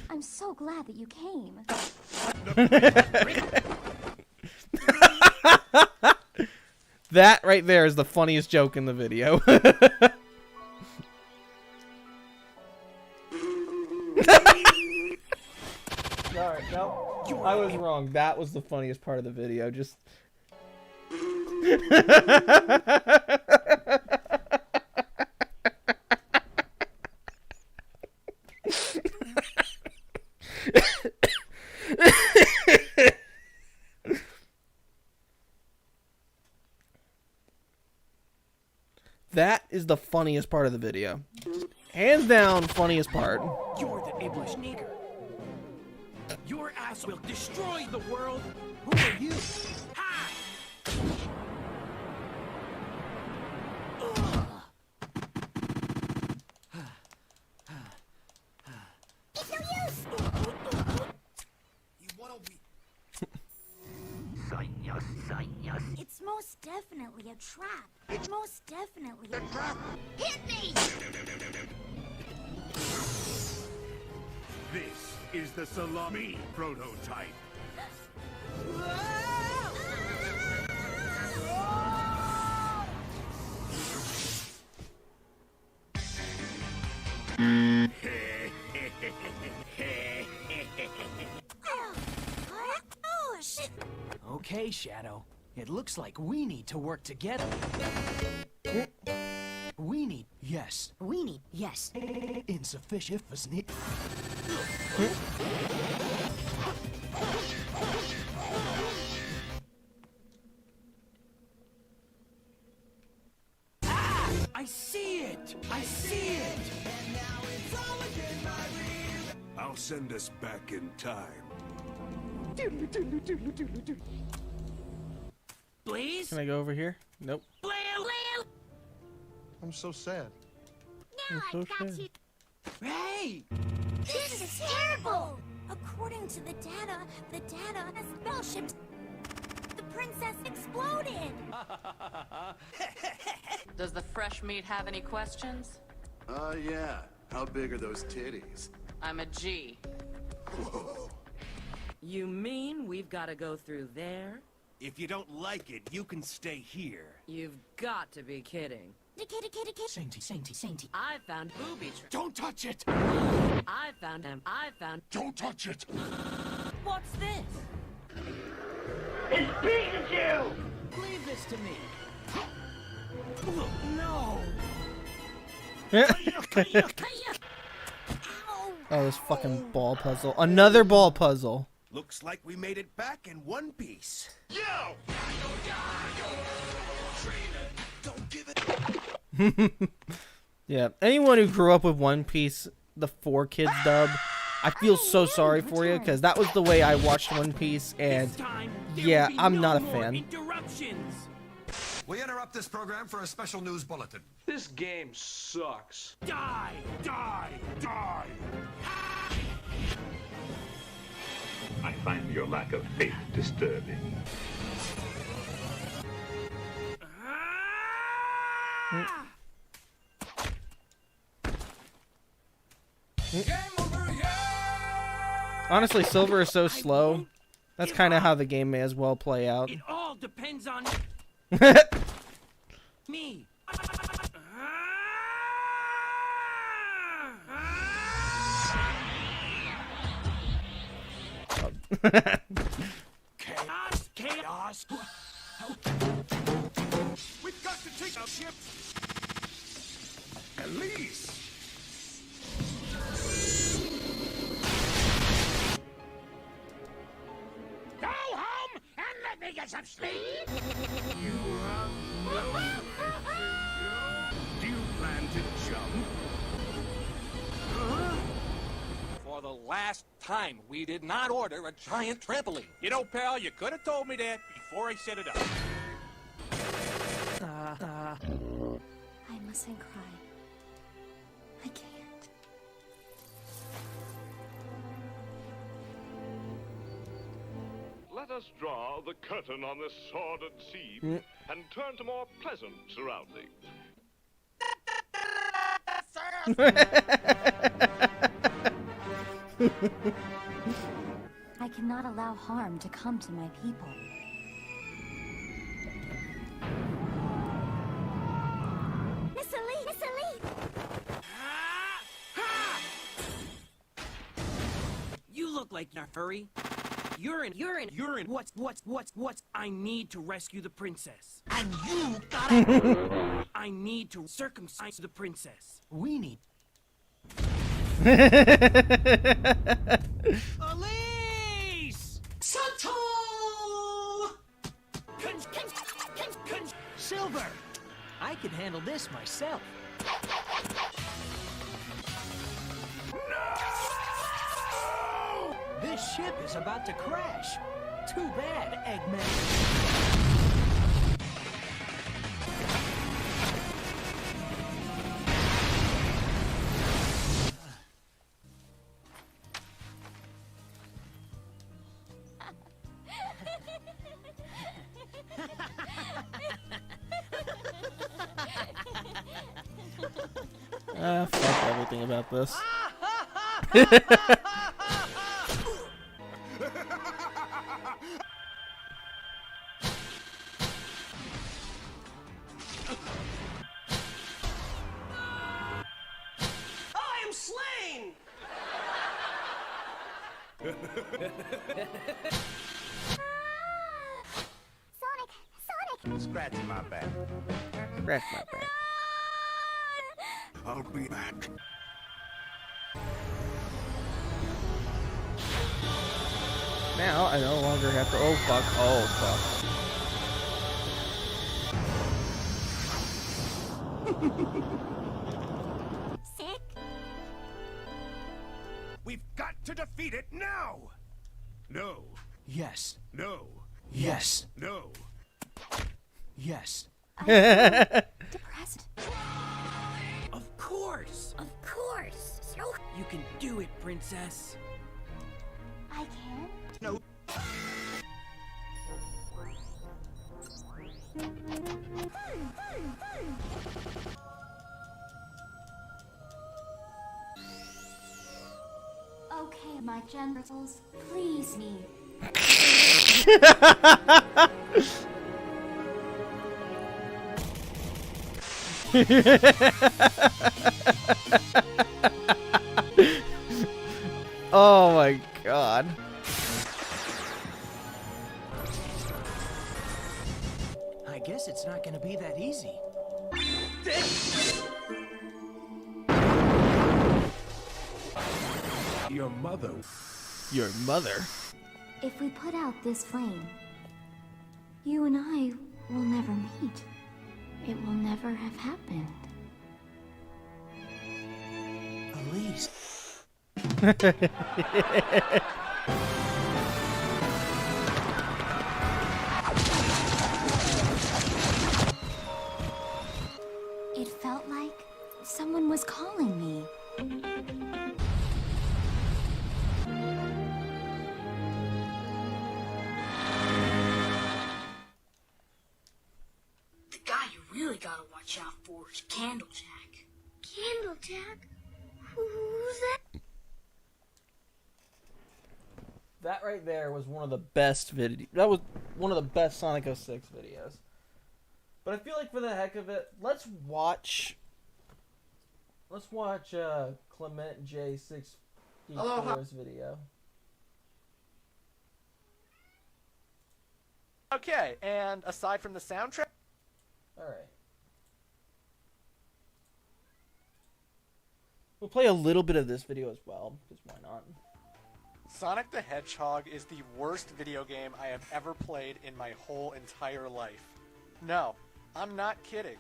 I'm so glad that you came. That right there is the funniest joke in the video. Alright, no, I was wrong. That was the funniest part of the video. Just. That is the funniest part of the video. Hands down, funniest part. You're the English nigger. Your ass will destroy the world. Who are you? Ha! It's no use! You wanna be... It's most definitely a trap. It's most definitely a trap. Hit me! This is the salami prototype. Oh, shit! Okay, Shadow. It looks like we need to work together. We need... Yes. We need, yes. Insufficient for sneak. I see it. I see it. I'll send us back in time. Blaze? Can I go over here? Nope. Blaze! I'm so sad. Now so I've got sad. you. Hey! This is terrible! According to the data, a spaceship. The princess exploded! Does the fresh meat have any questions? Yeah. How big are those titties? I'm a G. Whoa. You mean we've got to go through there? If you don't like it, you can stay here. You've got to be kidding. Sainty. I found booby traps. Don't touch it! I found them. Don't touch it! What's this? It's Pikachu! Leave this to me. No! Oh, this fucking ball puzzle. Another ball puzzle. Looks like we made it back in one piece. Yo! Yeah, anyone who grew up with One Piece, the 4 Kids dub, I feel so sorry for you, because that was the way I watched One Piece, and yeah, I'm not a fan. We interrupt this program for a special news bulletin. This game sucks. Die! Die! Die! I find your lack of faith disturbing. Honestly, Silver is so slow. That's kind of how the game may as well play out. It all depends on me. Chaos! Chaos! We've got to take our ship! Elise! Go home and let me get some sleep! Do you plan to jump? For the last time, we did not order a giant trampoline. You know, pal, you could have told me that before I set it up. I mustn't cry. I can't. Let us draw the curtain on this sordid scene and turn to more pleasant surroundings. I cannot allow harm to come to my people. Miss Elite! Miss Elite! You look like you're a furry. You're in. What's? I need to rescue the princess. And you gotta... I need to circumcise the princess. We need... Elise! Sato! Silver! I can handle this myself. No! This ship is about to crash. Too bad, Eggman. Fuck everything about this. I am slain! Sonic! Scratch my back. Scratch my back. I'll be back. Now I no longer have to. Oh fuck! Oh fuck! Sick? We've got to defeat it now! No. Yes. No. Yes. No. Yes. Depressed. Of course. Of course. You can do it, princess. I can? No. Okay, my genitals, please me. Oh my god. I guess it's not gonna be that easy. Your mother. Your mother? If we put out this flame, you and I will never meet. It will never have happened. Elise. It felt like someone was calling me. The guy you really gotta watch out for is Candlejack. Candlejack? Who's that? That right there was one of the best That was one of the best Sonic 06 videos. But I feel like for the heck of it, let's watch Clement J6's video. Okay, and aside from the soundtrack? Alright. We'll play a little bit of this video as well, because why not? Sonic the Hedgehog is the worst video game I have ever played in my whole entire life. No, I'm not kidding.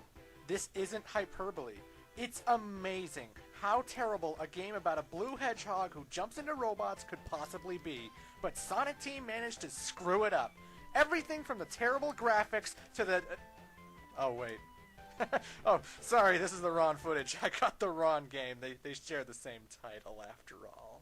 This isn't hyperbole. It's amazing how terrible a game about a blue hedgehog who jumps into robots could possibly be, but Sonic Team managed to screw it up. Everything from the terrible graphics to the... Oh, wait. Oh, sorry, this is the wrong footage. I got the wrong game. They share the same title after all.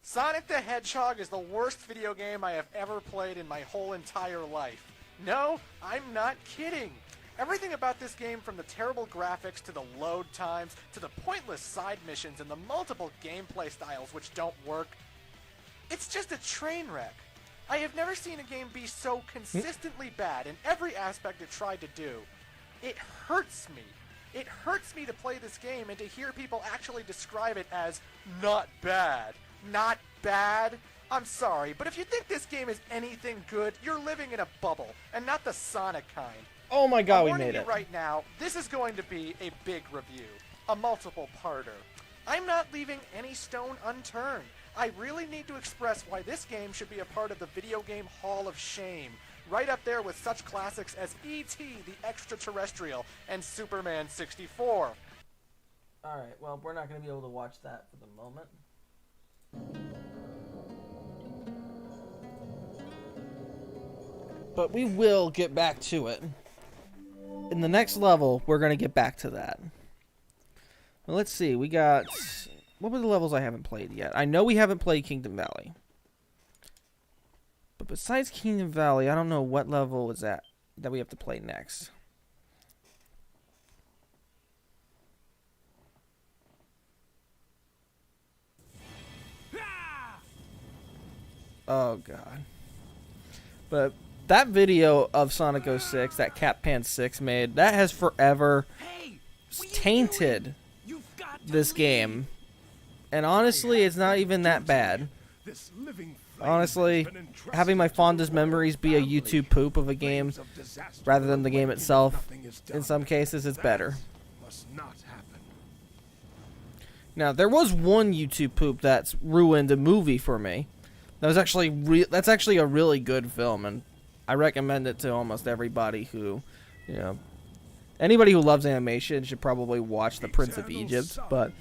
Sonic the Hedgehog is the worst video game I have ever played in my whole entire life. No, I'm not kidding. Everything about this game, from the terrible graphics to the load times to the pointless side missions and the multiple gameplay styles which don't work, it's just a train wreck. I have never seen a game be so consistently bad in every aspect it tried to do. It hurts me. It hurts me to play this game and to hear people actually describe it as not bad. Not bad? I'm sorry, but if you think this game is anything good, you're living in a bubble, and not the Sonic kind. Oh my god, I'm we warning made you it. right now, this is going to be a big review. A multiple-parter. I'm not leaving any stone unturned. I really need to express why this game should be a part of the Video Game Hall of Shame. Right up there with such classics as E.T. the Extraterrestrial and Superman 64. Alright, well, we're not going to be able to watch that for the moment. But we will get back to it. In the next level, we're going to get back to that. Well, let's see. We got... What were the levels I haven't played yet? I know we haven't played Kingdom Valley. But besides Kingdom Valley, I don't know what level is that we have to play next. Oh, God. But that video of Sonic 06 that Cappan 6 made, that has forever tainted this game. And honestly, it's not even that bad. Honestly, having my fondest memories be a YouTube poop of a game rather than the game itself, in some cases, it's better. Now, there was one YouTube poop that's ruined a movie for me. That was actually that's actually a really good film, and I recommend it to almost everybody who, you know, anybody who loves animation should probably watch The Prince of Egypt. But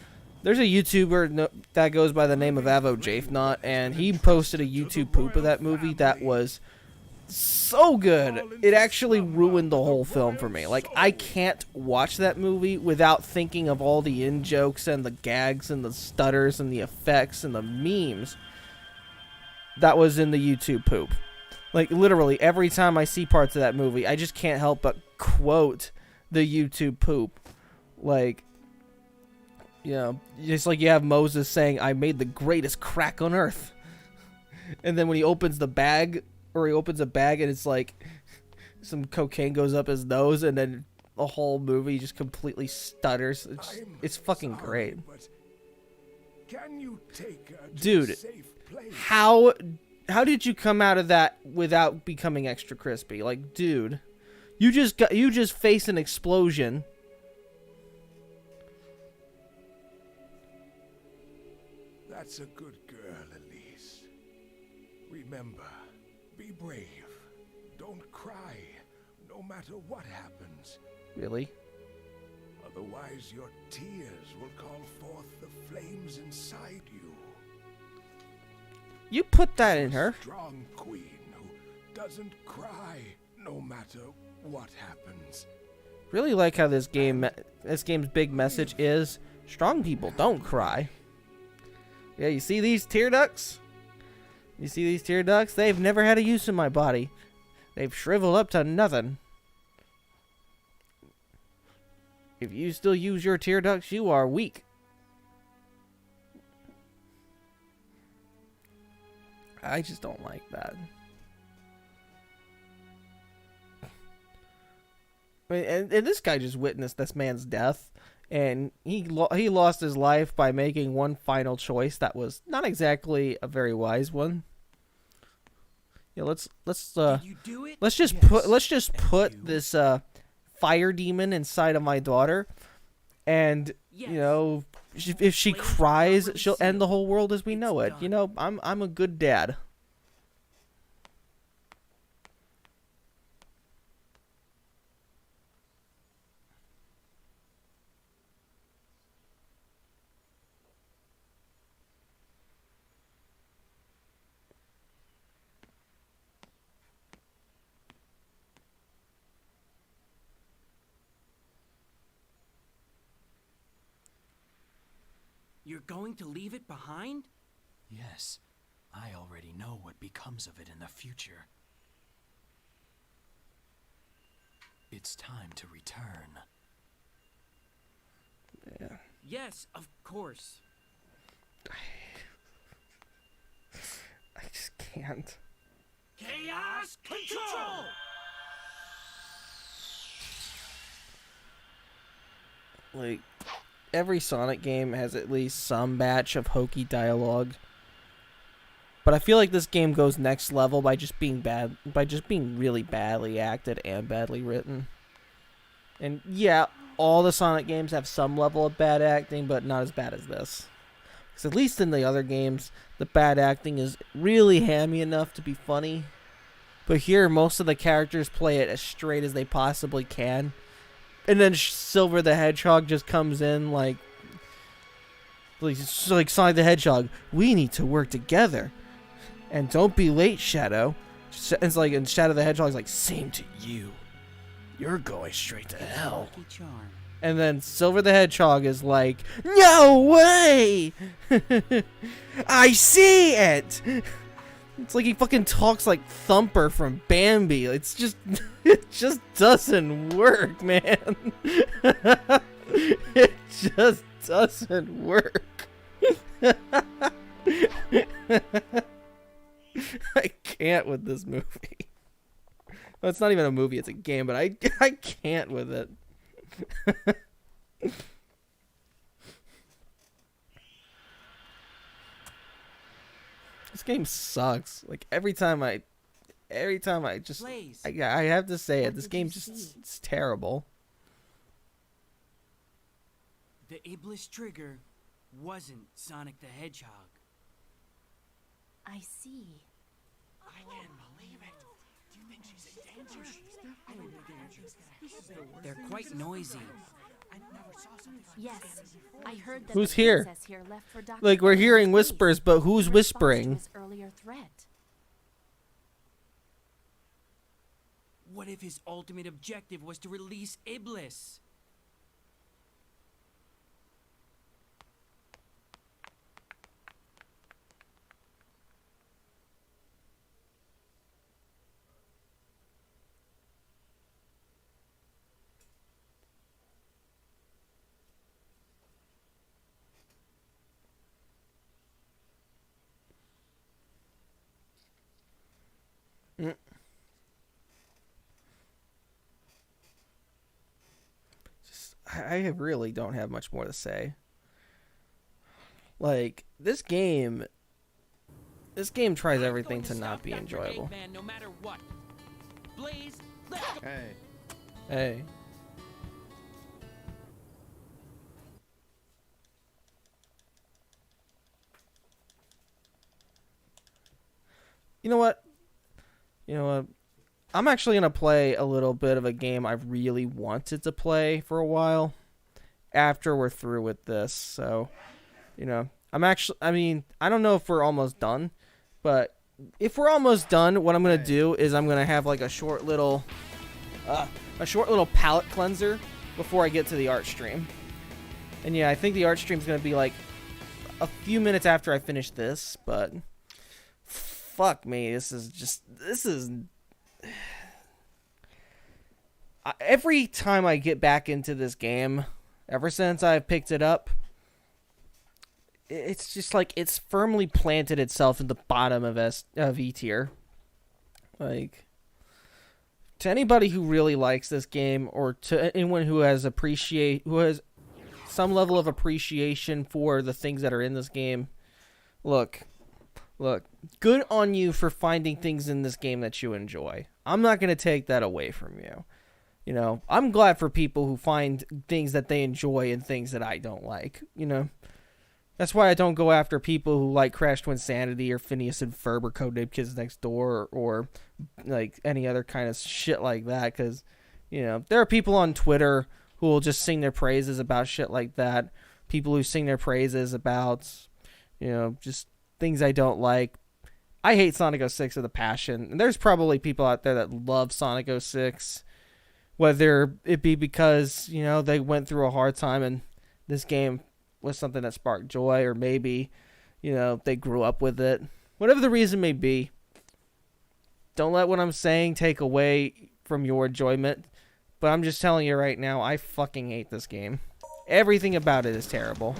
there's a YouTuber that goes by the name of Avo Jafnot, and he posted a YouTube poop of that movie that was so good. It actually ruined the whole film for me. Like, I can't watch that movie without thinking of all the in-jokes and the gags and the stutters and the effects and the memes that was in the YouTube poop. Like, literally, every time I see parts of that movie, I just can't help but quote the YouTube poop. Like, you know, just like you have Moses saying, "I made the greatest crack on earth." And then when he opens the bag, or he opens a bag and it's like some cocaine goes up his nose, and then the whole movie just completely stutters. It's fucking great. Can you take her to Dude, a safe place? how did you come out of that without becoming extra crispy? Like, dude, you just face an explosion That's a good girl, Elise. Remember, be brave. Don't cry, no matter what happens. Really? Otherwise, your tears will call forth the flames inside you. You put that in her. Strong queen who doesn't cry, no matter what happens. Really like how this game's big message is strong people don't cry. Yeah, you see these tear ducts? You see these tear ducts? They've never had a use in my body. They've shriveled up to nothing. If you still use your tear ducts, you are weak. I just don't like that. I mean, and this guy just witnessed this man's death, and he lost his life by making one final choice that was not exactly a very wise one. Yeah, let's just put this fire demon inside of my daughter, and you know, if she cries, she'll end the whole world as we know it. You know, I'm a good dad. You're going to leave it behind? Yes, I already know what becomes of it in the future. It's time to return. Yeah. Yes, of course. I just can't. Chaos Control! Like, every Sonic game has at least some batch of hokey dialogue. But I feel like this game goes next level by just being really badly acted and badly written. And yeah, all the Sonic games have some level of bad acting, but not as bad as this. Because at least in the other games, the bad acting is really hammy enough to be funny. But here, most of the characters play it as straight as they possibly can. And then Silver the Hedgehog just comes in like Sonic the Hedgehog. We need to work together. And don't be late, Shadow. It's like, and Shadow the Hedgehog's like, same to you. You're going straight to hell. And then Silver the Hedgehog is like, no way! I see it! It's like he fucking talks like Thumper from Bambi. It's just, it just doesn't work, man. It just doesn't work. I can't with this movie. Well, it's not even a movie, it's a game, but I can't with it. This game sucks. Like every time I just I have to say it. This game just it's terrible. The Iblis trigger wasn't Sonic the Hedgehog. I see. I can't believe it. Do you think she's in danger? I don't think They're quite noisy. I never saw something like Yes, I heard that Who's the here? princess here left for Dr. Like we're hearing Oakley's whispers, but who's in response to whispering? his earlier threat. What if his ultimate objective was to release Iblis? I really don't have much more to say. Like this game tries everything to not be enjoyable. Man, no matter what. Blaze, let's go. Hey. You know what? I'm actually going to play a little bit of a game I've really wanted to play for a while after we're through with this. So, I don't know if we're almost done, but if we're almost done, what I'm going to do is I'm going to have like a short little palate cleanser before I get to the art stream. And yeah, I think the art stream is going to be like a few minutes after I finish this, but fuck me, this is every time I get back into this game, ever since I've picked it up, it's just like it's firmly planted itself in the bottom of E tier. Like, to anybody who really likes this game, or to anyone who has some level of appreciation for the things that are in this game, look, good on you for finding things in this game that you enjoy. I'm not going to take that away from you. I'm glad for people who find things that they enjoy and things that I don't like, That's why I don't go after people who like Crash to Insanity or Phineas and Ferb or Codename Kids Next Door or like any other kind of shit like that, because, there are people on Twitter who will just sing their praises about shit like that. People who sing their praises about, just things I don't like. I hate Sonic 06 with a passion. And there's probably people out there that love Sonic 06. Whether it be because, they went through a hard time and this game was something that sparked joy, or maybe, they grew up with it. Whatever the reason may be, don't let what I'm saying take away from your enjoyment. But I'm just telling you right now, I fucking hate this game. Everything about it is terrible.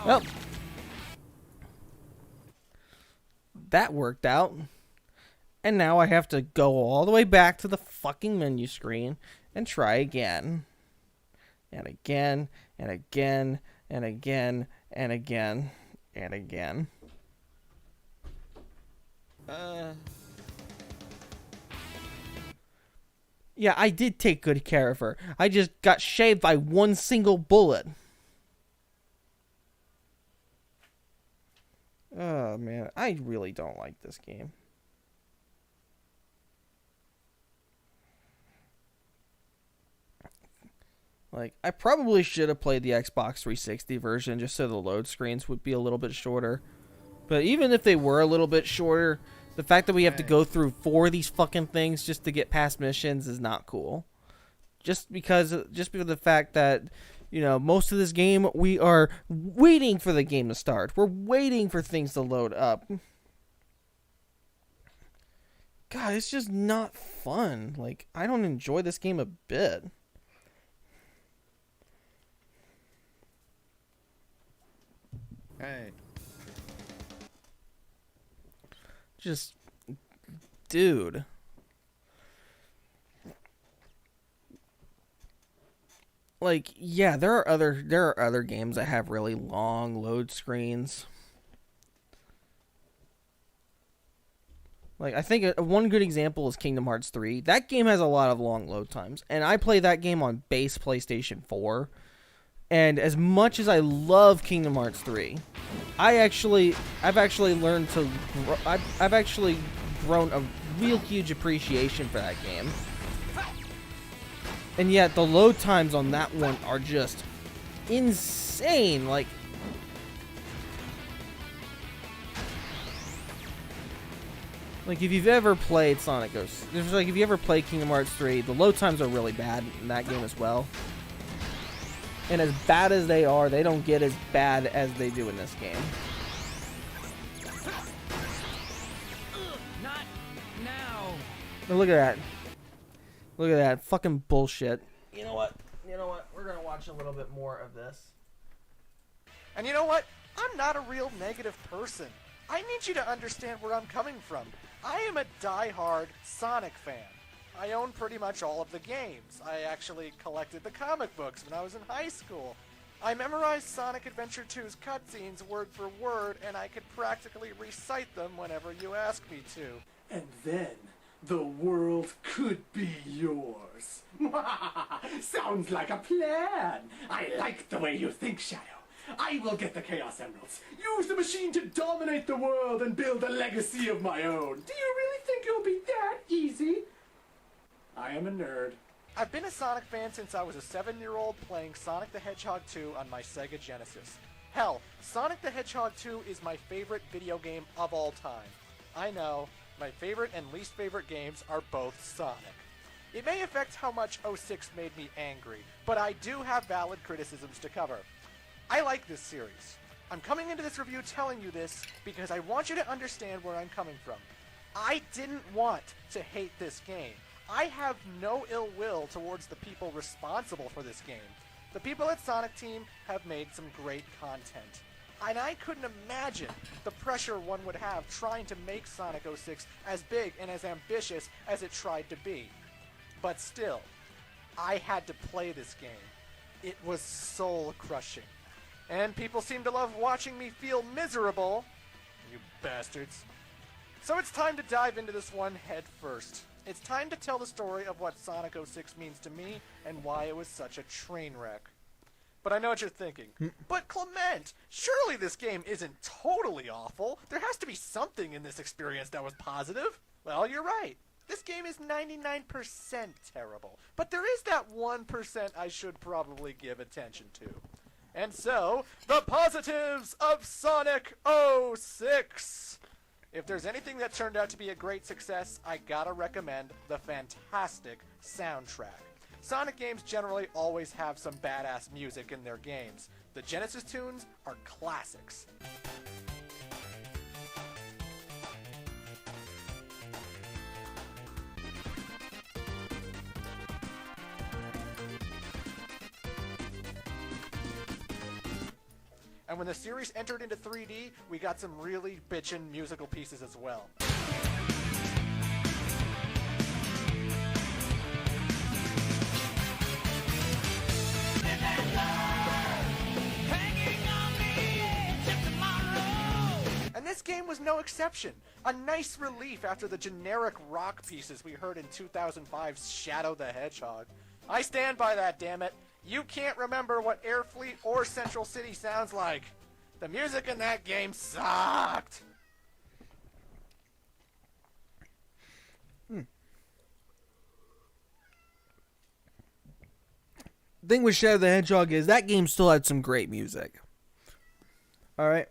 Well, that worked out. And now I have to go all the way back to the fucking menu screen and try again. And again, and again, and again, and again, and again. Yeah, I did take good care of her. I just got shaved by one single bullet. Oh, man. I really don't like this game. Like, I probably should have played the Xbox 360 version just so the load screens would be a little bit shorter. But even if they were a little bit shorter, the fact that we have to go through 4 of these fucking things just to get past missions is not cool. Just because of the fact that, most of this game, we are waiting for the game to start. We're waiting for things to load up. God, it's just not fun. Like, I don't enjoy this game a bit. Hey. Just, dude. Like, yeah, there are other games that have really long load screens. Like, I think one good example is Kingdom Hearts 3. That game has a lot of long load times, and I play that game on base PlayStation 4. And as much as I love Kingdom Hearts 3, I've actually grown a real huge appreciation for that game. And yet the load times on that one are just insane. Like, if you've ever played Sonic Ghost, if you ever played Kingdom Hearts 3, the load times are really bad in that game as well. And as bad as they are, they don't get as bad as they do in this game. Not now. Now look at that. Look at that. Fucking bullshit. You know what? You know what? We're gonna watch a little bit more of this. And you know what? I'm not a real negative person. I need you to understand where I'm coming from. I am a die-hard Sonic fan. I own pretty much all of the games. I actually collected the comic books when I was in high school. I memorized Sonic Adventure 2's cutscenes word for word, and I could practically recite them whenever you ask me to. And then, the world could be yours. Sounds like a plan. I like the way you think, Shadow. I will get the Chaos Emeralds, use the machine to dominate the world, and build a legacy of my own. Do you really think it'll be that easy? I am a nerd. I've been a Sonic fan since I was a 7-year-old playing Sonic the Hedgehog 2 on my Sega Genesis. Hell, Sonic the Hedgehog 2 is my favorite video game of all time. I know, my favorite and least favorite games are both Sonic. It may affect how much 06 made me angry, but I do have valid criticisms to cover. I like this series. I'm coming into this review telling you this because I want you to understand where I'm coming from. I didn't want to hate this game. I have no ill will towards the people responsible for this game. The people at Sonic Team have made some great content. And I couldn't imagine the pressure one would have trying to make Sonic 06 as big and as ambitious as it tried to be. But still, I had to play this game. It was soul-crushing. And people seem to love watching me feel miserable. You bastards. So it's time to dive into this one head first. It's time to tell the story of what Sonic 06 means to me and why it was such a train wreck. But I know what you're thinking. But Clement, surely this game isn't totally awful. There has to be something in this experience that was positive. Well, you're right. This game is 99% terrible. But there is that 1% I should probably give attention to. And so, the positives of Sonic 06! If there's anything that turned out to be a great success, I gotta recommend the fantastic soundtrack. Sonic games generally always have some badass music in their games. The Genesis tunes are classics. And when the series entered into 3D, we got some really bitchin' musical pieces as well. And this game was no exception. A nice relief after the generic rock pieces we heard in 2005's Shadow the Hedgehog. I stand by that, damn it. You can't remember what Airfleet or Central City sounds like. The music in that game sucked. The thing with Shadow the Hedgehog is that game still had some great music. Alright?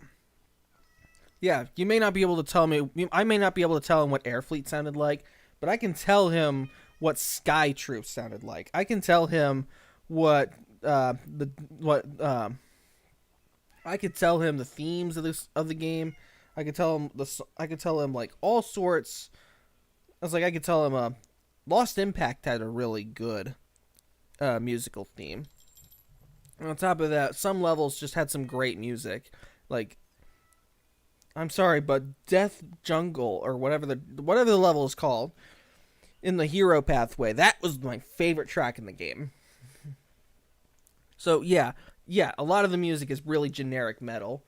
Yeah, you may not be able to tell me, I may not be able to tell him what Airfleet sounded like, but I can tell him what Sky Troop sounded like. I can tell him I could tell him the themes of the game. I could tell him like all sorts. I could tell him Lost Impact had a really good musical theme. And on top of that, some levels just had some great music. Like, I'm sorry, but Death Jungle or whatever the level is called in the hero pathway, that was my favorite track in the game. So yeah, a lot of the music is really generic metal,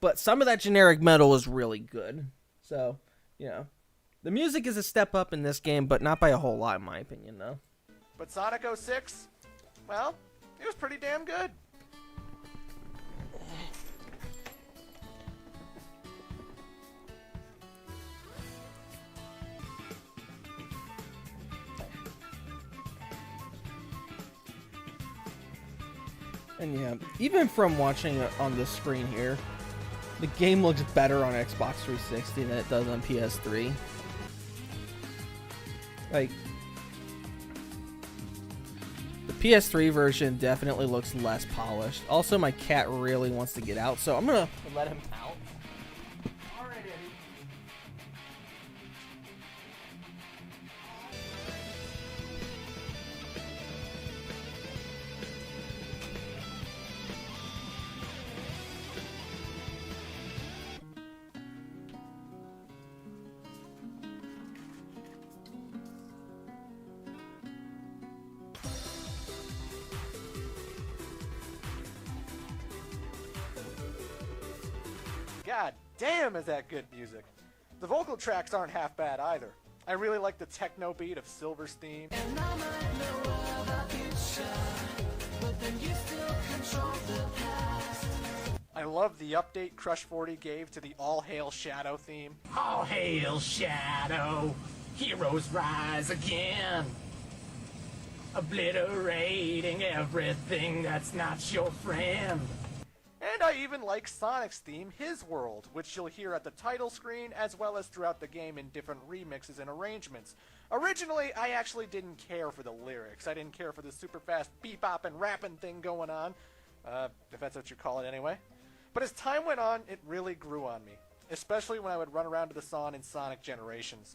but some of that generic metal is really good. So, the music is a step up in this game, but not by a whole lot in my opinion, though. But Sonic 06, well, it was pretty damn good. And yeah, even from watching it on this screen here, the game looks better on Xbox 360 than it does on PS3. Like, the PS3 version definitely looks less polished. Also, my cat really wants to get out, so I'm gonna let him out. Alright, Eddie. God damn, is that good music. The vocal tracks aren't half bad either. I really like the techno beat of Silver's theme. And I might know about future, but then you still control the past. I love the update Crush 40 gave to the All Hail Shadow theme. All hail Shadow, heroes rise again, obliterating everything that's not your friend. And I even like Sonic's theme, His World, which you'll hear at the title screen as well as throughout the game in different remixes and arrangements. Originally, I actually didn't care for the lyrics. I didn't care for the super fast bebop and rapping thing going on, if that's what you call it anyway. But as time went on, it really grew on me, especially when I would run around to the song in Sonic Generations.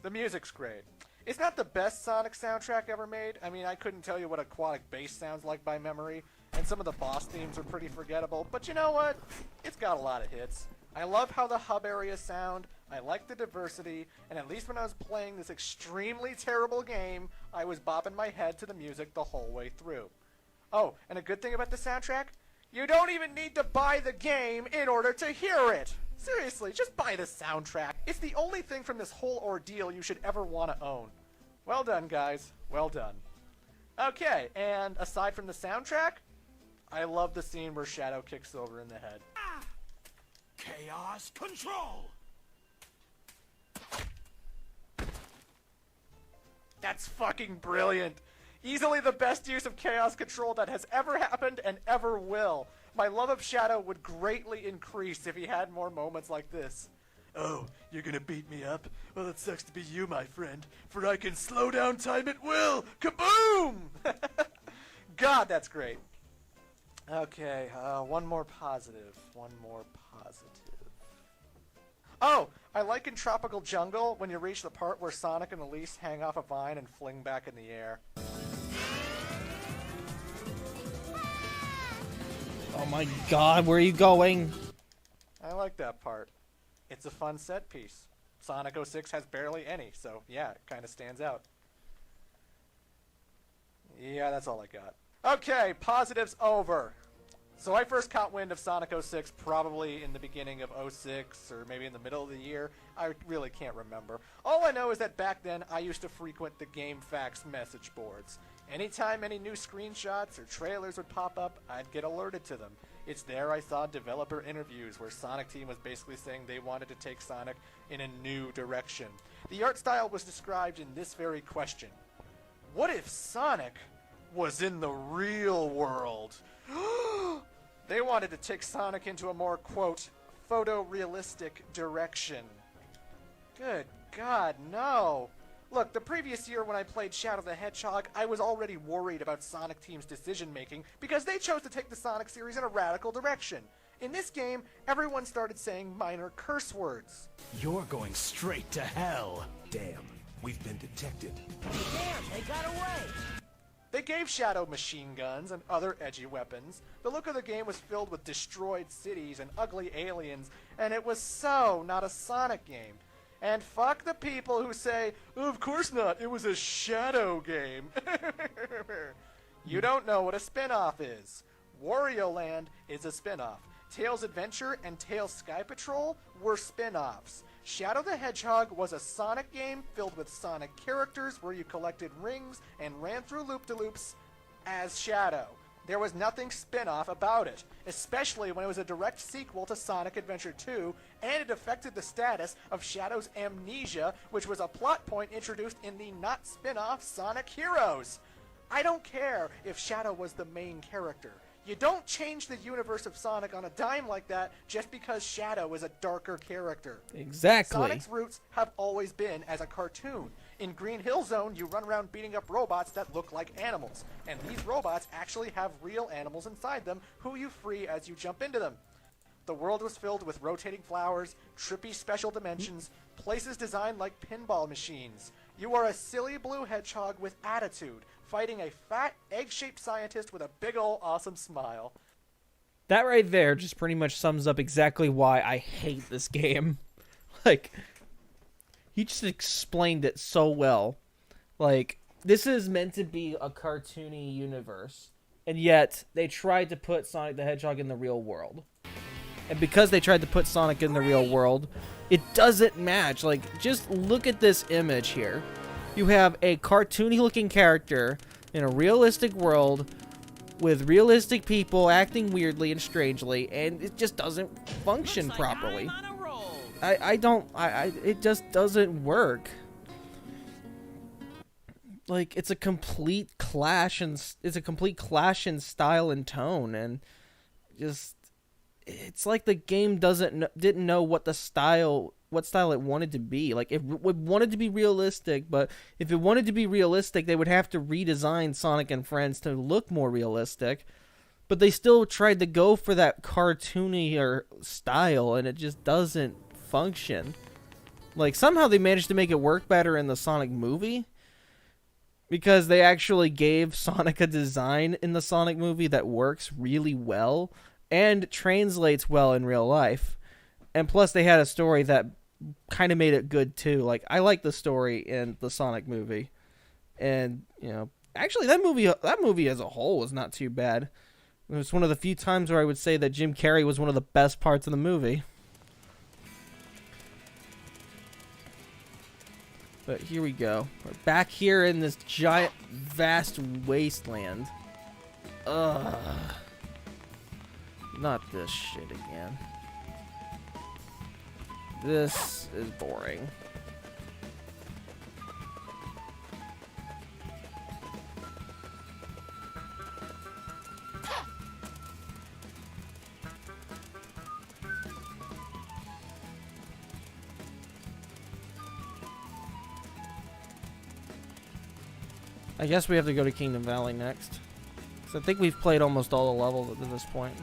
The music's great. It's not the best Sonic soundtrack ever made. I mean, I couldn't tell you what Aquatic Bass sounds like by memory, and some of the boss themes are pretty forgettable, but you know what? It's got a lot of hits. I love how the hub areas sound, I like the diversity, and at least when I was playing this extremely terrible game, I was bobbing my head to the music the whole way through. Oh, and a good thing about the soundtrack? You don't even need to buy the game in order to hear it! Seriously, just buy the soundtrack. It's the only thing from this whole ordeal you should ever want to own. Well done, guys. Well done. Okay, and aside from the soundtrack, I love the scene where Shadow kicks Silver in the head. Chaos control! That's fucking brilliant. Easily the best use of chaos control that has ever happened and ever will. My love of Shadow would greatly increase if he had more moments like this. Oh, you're gonna beat me up? Well, it sucks to be you, my friend, for I can slow down time at will! Kaboom! God, that's great. Okay, one more positive. Oh, I like in Tropical Jungle when you reach the part where Sonic and Elise hang off a vine and fling back in the air. Oh my god, where are you going? I like that part. It's a fun set piece. Sonic 06 has barely any, so yeah, it kind of stands out. Yeah, that's all I got. Okay, positives over. So I first caught wind of Sonic 06 probably in the beginning of 06 or maybe in the middle of the year. I really can't remember. All I know is that back then I used to frequent the GameFAQs message boards. Anytime any new screenshots or trailers would pop up, I'd get alerted to them. It's there I saw developer interviews where Sonic Team was basically saying they wanted to take Sonic in a new direction. The art style was described in this very question. What if Sonic was in the real world? They wanted to take Sonic into a more, quote, photorealistic direction. Good God, no. Look, the previous year when I played Shadow the Hedgehog, I was already worried about Sonic Team's decision-making because they chose to take the Sonic series in a radical direction. In this game, everyone started saying minor curse words. You're going straight to hell. Damn, we've been detected. Damn, they got away! They gave Shadow machine guns and other edgy weapons. The look of the game was filled with destroyed cities and ugly aliens, and it was so not a Sonic game. And fuck the people who say, oh, of course not, it was a Shadow game. You don't know what a spin-off is. Wario Land is a spin-off. Tails Adventure and Tails Sky Patrol were spin-offs. Shadow the Hedgehog was a Sonic game filled with Sonic characters where you collected rings and ran through loop-de-loops as Shadow. There was nothing spin-off about it, especially when it was a direct sequel to Sonic Adventure 2, and it affected the status of Shadow's amnesia, which was a plot point introduced in the not spin-off Sonic Heroes. I don't care if Shadow was the main character. You don't change the universe of Sonic on a dime like that just because Shadow is a darker character. Exactly. Sonic's roots have always been as a cartoon. In Green Hill Zone, you run around beating up robots that look like animals. And these robots actually have real animals inside them who you free as you jump into them. The world was filled with rotating flowers, trippy special dimensions, places designed like pinball machines. You are a silly blue hedgehog with attitude, fighting a fat, egg-shaped scientist with a big ol' awesome smile. That right there just pretty much sums up exactly why I hate this game. Like, he just explained it so well. Like, this is meant to be a cartoony universe, and yet they tried to put Sonic the Hedgehog in the real world. And because they tried to put Sonic in the real world, it doesn't match. Like, just look at this image here. You have a cartoony-looking character in a realistic world with realistic people acting weirdly and strangely, and it just doesn't function properly. It just doesn't work. Like, it's a complete clash in style and tone, and just, it's like the game didn't know what style it wanted to be. Like, it wanted to be realistic, but if it wanted to be realistic, they would have to redesign Sonic and Friends to look more realistic. But they still tried to go for that cartoonier style, and it just doesn't function. Like, somehow they managed to make it work better in the Sonic movie, because they actually gave Sonic a design in the Sonic movie that works really well and translates well in real life. And plus, they had a story that kind of made it good, too. Like, I like the story in the Sonic movie. And, you know, actually, that movie as a whole was not too bad. It was one of the few times where I would say that Jim Carrey was one of the best parts of the movie. But here we go. We're back here in this giant, vast wasteland. Ugh. Not this shit again. This is boring. I guess we have to go to Kingdom Valley next. So I think we've played almost all the levels at this point.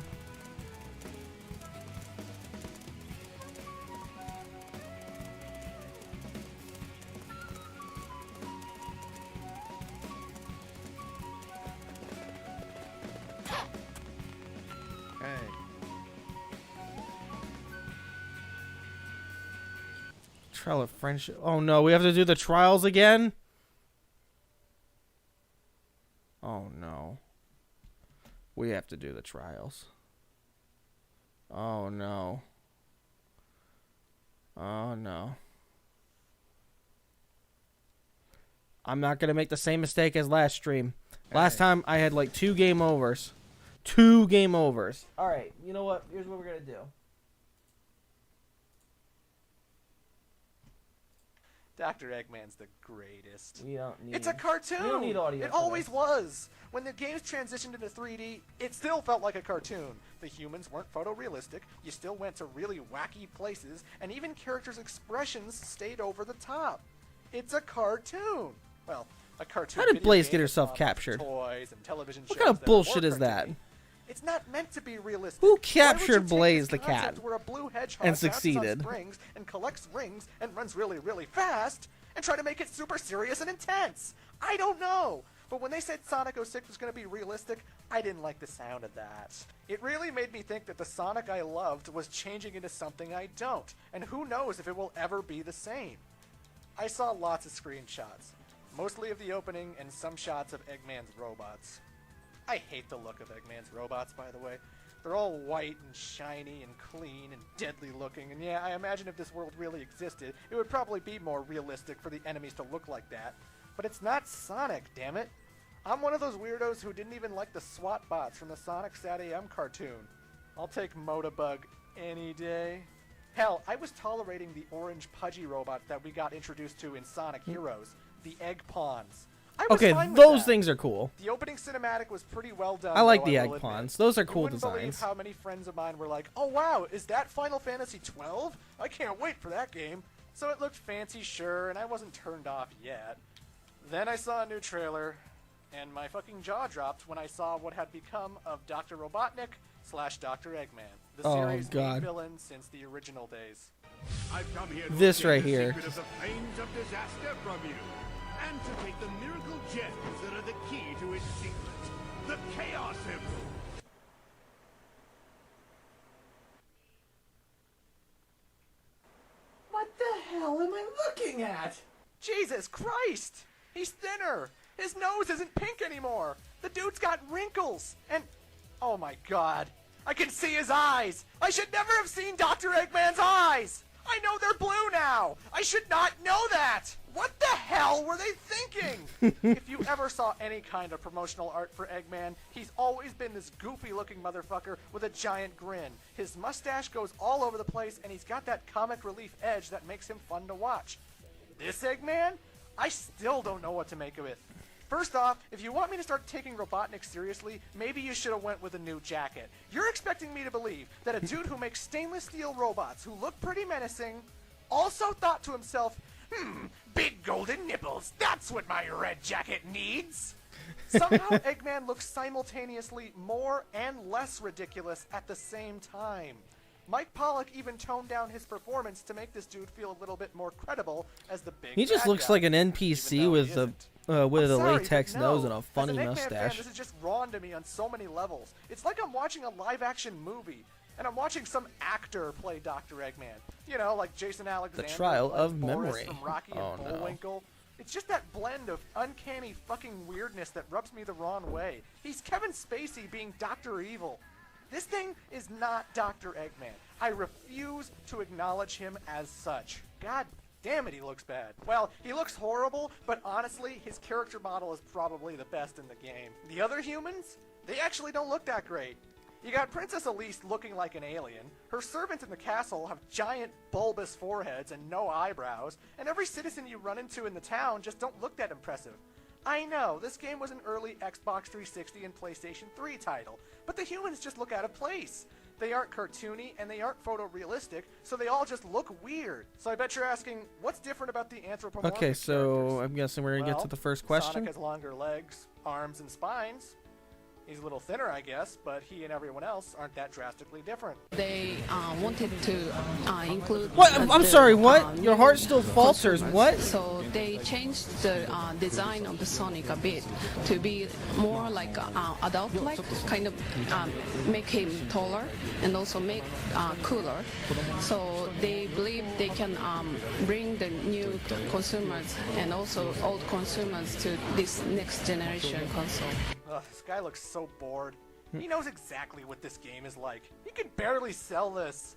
Trial of Friendship. Oh no, we have to do the trials again? Oh no. We have to do the trials. Oh no. Oh no. I'm not going to make the same mistake as last stream. Last time I had like 2 game overs. 2 game overs. Alright, you know what? Here's what we're going to do. Dr. Eggman's the greatest. We don't need... It's a cartoon! We don't need audio. It always was! When the games transitioned into 3D, it still felt like a cartoon. The humans weren't photorealistic, you still went to really wacky places, and even characters' expressions stayed over the top. It's a cartoon! Well, a cartoon. How did Blaze get herself captured? Toys and television what shows kind of bullshit is that? It's not meant to be realistic. Who captured Blaze the cat where a blue hedgehog and succeeded? On springs and collects rings and runs really, really fast and try to make it super serious and intense? I don't know. But when they said Sonic 06 was going to be realistic, I didn't like the sound of that. It really made me think that the Sonic I loved was changing into something I don't. And who knows if it will ever be the same. I saw lots of screenshots, mostly of the opening and some shots of Eggman's robots. I hate the look of Eggman's robots, by the way. They're all white and shiny and clean and deadly looking, and yeah, I imagine if this world really existed, it would probably be more realistic for the enemies to look like that. But it's not Sonic, damn it. I'm one of those weirdos who didn't even like the SWAT bots from the Sonic SatAM cartoon. I'll take Motobug any day. Hell, I was tolerating the orange pudgy robots that we got introduced to in Sonic Heroes, the Egg Pawns. I was Okay, fine with those that. things are cool. The opening cinematic was pretty well done. I like though, the I egg will admit. pawns. Those are cool You wouldn't believe designs. how many friends of mine were like, "Oh wow, is that Final Fantasy 12? I can't wait for that game." So it looked fancy, sure, and I wasn't turned off yet. Then I saw a new trailer, and my fucking jaw dropped when I saw what had become of Dr. Robotnik / Dr. Eggman, the series' main villain since the original days. I've come here to This obtain right the here. secret of the flames of disaster from you, and to take the miracle gems that are the key to its secret, the Chaos Emerald. What the hell am I looking at? Jesus Christ! He's thinner! His nose isn't pink anymore! The dude's got wrinkles! And... oh my god! I can see his eyes! I should never have seen Dr. Eggman's eyes! I know they're blue now! I should not know that! What the hell were they thinking? If you ever saw any kind of promotional art for Eggman, he's always been this goofy-looking motherfucker with a giant grin. His mustache goes all over the place, and he's got that comic relief edge that makes him fun to watch. This Eggman? I still don't know what to make of it. First off, if you want me to start taking Robotnik seriously, maybe you should have went with a new jacket. You're expecting me to believe that a dude who makes stainless steel robots who look pretty menacing also thought to himself, big golden nipples, that's what my red jacket needs. Somehow Eggman looks simultaneously more and less ridiculous at the same time. Mike Pollock even toned down his performance to make this dude feel a little bit more credible as the big He just bad looks guy, like an NPC with a sorry, latex but nose no. and a funny As an Eggman mustache. Fan, this is just wrong to me on so many levels. It's like I'm watching a live-action movie, and I'm watching some actor play Dr. Eggman. You know, like Jason Alexander. Trial plays of Boris Memory. From Rocky Oh, and no. Bullwinkle. It's just that blend of uncanny fucking weirdness that rubs me the wrong way. He's Kevin Spacey being Dr. Evil. This thing is not Dr. Eggman. I refuse to acknowledge him as such. God damn it, he looks bad. Well, he looks horrible, but honestly, his character model is probably the best in the game. The other humans? They actually don't look that great. You got Princess Elise looking like an alien, her servants in the castle have giant bulbous foreheads and no eyebrows, and every citizen you run into in the town just don't look that impressive. I know, this game was an early Xbox 360 and PlayStation 3 title, but the humans just look out of place. They aren't cartoony, and they aren't photorealistic, so they all just look weird. So I bet you're asking, what's different about the anthropomorphic Okay, so characters? I'm guessing we're gonna get to the first Sonic question. has longer legs, arms, and spines. He's a little thinner, I guess, but he and everyone else aren't that drastically different. They wanted to include... What? I'm sorry, what? Your heart still falters, what? So they changed the design of the Sonic a bit to be more like adult-like, kind of make him taller and also make cooler. So they believe they can bring the new consumers and also old consumers to this next generation console. Ugh, this guy looks so bored. He knows exactly what this game is like. He can barely sell this.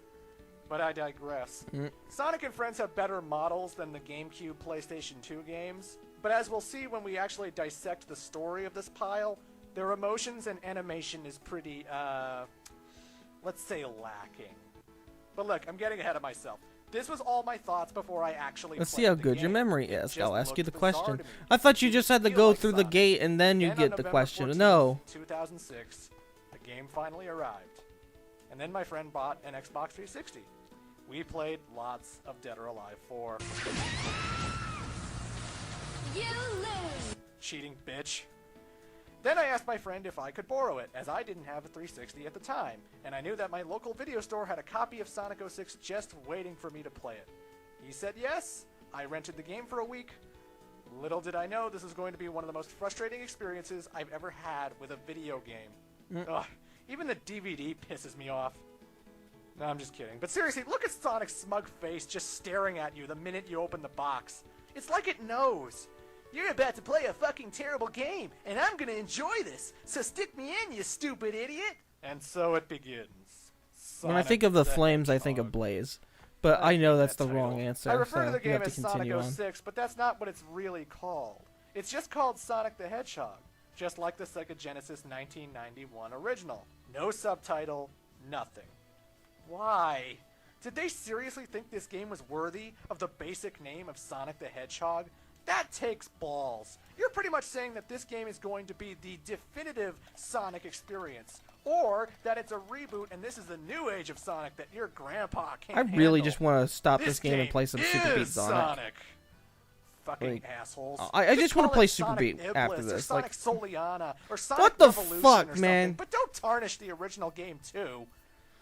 But I digress. Sonic and Friends have better models than the GameCube PlayStation 2 games, but as we'll see when we actually dissect the story of this pile, their emotions and animation is pretty, let's say lacking. But look, I'm getting ahead of myself. This was all my thoughts before I actually Let's see played how the good game. your memory It is. just I'll ask you the looked bizarre question. to me. I thought you just had to Feel go like through the Sonic. gate and then you Then on get the November question. 14th, No. 2006, the game finally arrived. And then my friend bought an Xbox 360. We played lots of Dead or Alive 4. You lose! Cheating bitch. Then I asked my friend if I could borrow it, as I didn't have a 360 at the time, and I knew that my local video store had a copy of Sonic 06 just waiting for me to play it. He said yes. I rented the game for a week. Little did I know this was going to be one of the most frustrating experiences I've ever had with a video game. Ugh, even the DVD pisses me off. No, I'm just kidding. But seriously, look at Sonic's smug face just staring at you the minute you open the box. It's like it knows. You're about to play a fucking terrible game, and I'm gonna enjoy this, so stick me in, you stupid idiot! And so it begins. When I think of the flames, I think of Blaze. But I know that's the wrong answer, I refer so to the you game have to as continue Sonic on. 06, but that's not what it's really called. It's just called Sonic the Hedgehog, just like the Sega Genesis 1991 original. No subtitle, nothing. Why? Did they seriously think this game was worthy of the basic name of Sonic the Hedgehog? That takes balls. You're pretty much saying that this game is going to be the definitive Sonic experience. Or that it's a reboot and this is the new age of Sonic that your grandpa can't I really handle. just want to stop this game and play some Super Beat is Sonic. Fucking Like, assholes. I just want to play Super Sonic Beat Iblis after or this. Sonic Like, Soliana or Sonic what the Revolution fuck, or something, man? But don't tarnish the original game too.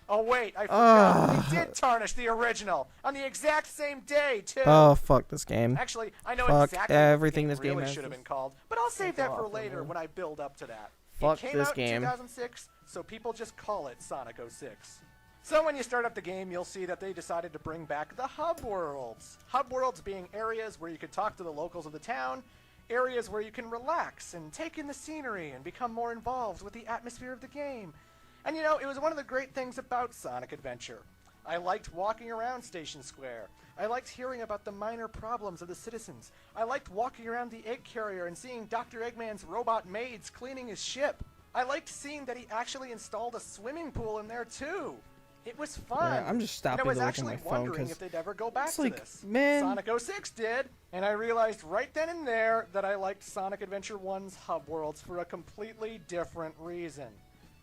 Oh wait, I forgot. They did tarnish the original on the exact same day too. oh, fuck this game. Actually, I know Fuck exactly everything what this game really has. should have been called, but I'll save that for later when I build up to that. Fuck it came this out game. in 2006, so people just call it Sonic 06. So when you start up the game, you'll see that they decided to bring back the hub worlds. Hub worlds being areas where you can talk to the locals of the town, areas where you can relax and take in the scenery and become more involved with the atmosphere of the game. And you know, it was one of the great things about Sonic Adventure. I liked walking around Station Square. I liked hearing about the minor problems of the citizens. I liked walking around the egg carrier and seeing Dr. Eggman's robot maids cleaning his ship. I liked seeing that he actually installed a swimming pool in there too. It was fun. Yeah, I'm just stopping and I was to look at actually my phone wondering 'cause if they'd ever go back it's to like, this. man. Sonic 06 did, and I realized right then and there that I liked Sonic Adventure 1's hub worlds for a completely different reason.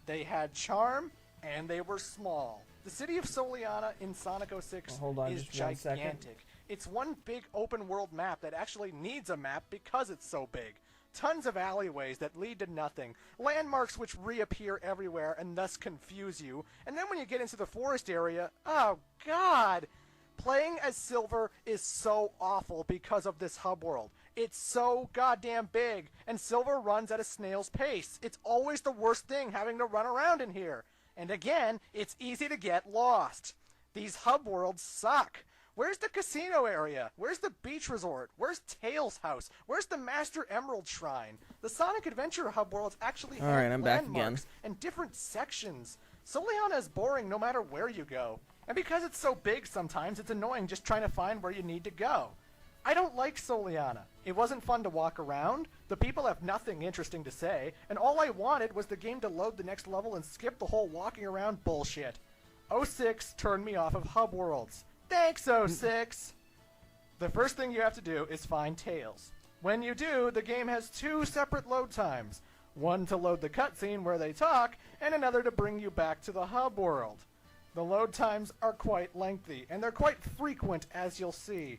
They had charm, and they were small. The city of Soliana in Sonic 06 hold on is just 1 second. gigantic. It's one big open world map that actually needs a map because it's so big. Tons of alleyways that lead to nothing, landmarks which reappear everywhere and thus confuse you, and then when you get into the forest area, oh god! Playing as Silver is so awful because of this hub world. It's so goddamn big, and Silver runs at a snail's pace. It's always the worst thing having to run around in here. And again, it's easy to get lost. These hub worlds suck. Where's the casino area? Where's the beach resort? Where's Tails' house? Where's the Master Emerald Shrine? The Sonic Adventure hub worlds actually have Alright, I'm back again. landmarks and different sections. Soliana is boring no matter where you go. And because it's so big sometimes, it's annoying just trying to find where you need to go. I don't like Soliana. It wasn't fun to walk around, the people have nothing interesting to say, and all I wanted was the game to load the next level and skip the whole walking around bullshit. 06 turned me off of hub worlds. Thanks, 06! The first thing you have to do is find Tails. When you do, the game has 2 separate load times. One to load the cutscene where they talk, and another to bring you back to the hub world. The load times are quite lengthy, and they're quite frequent, as you'll see.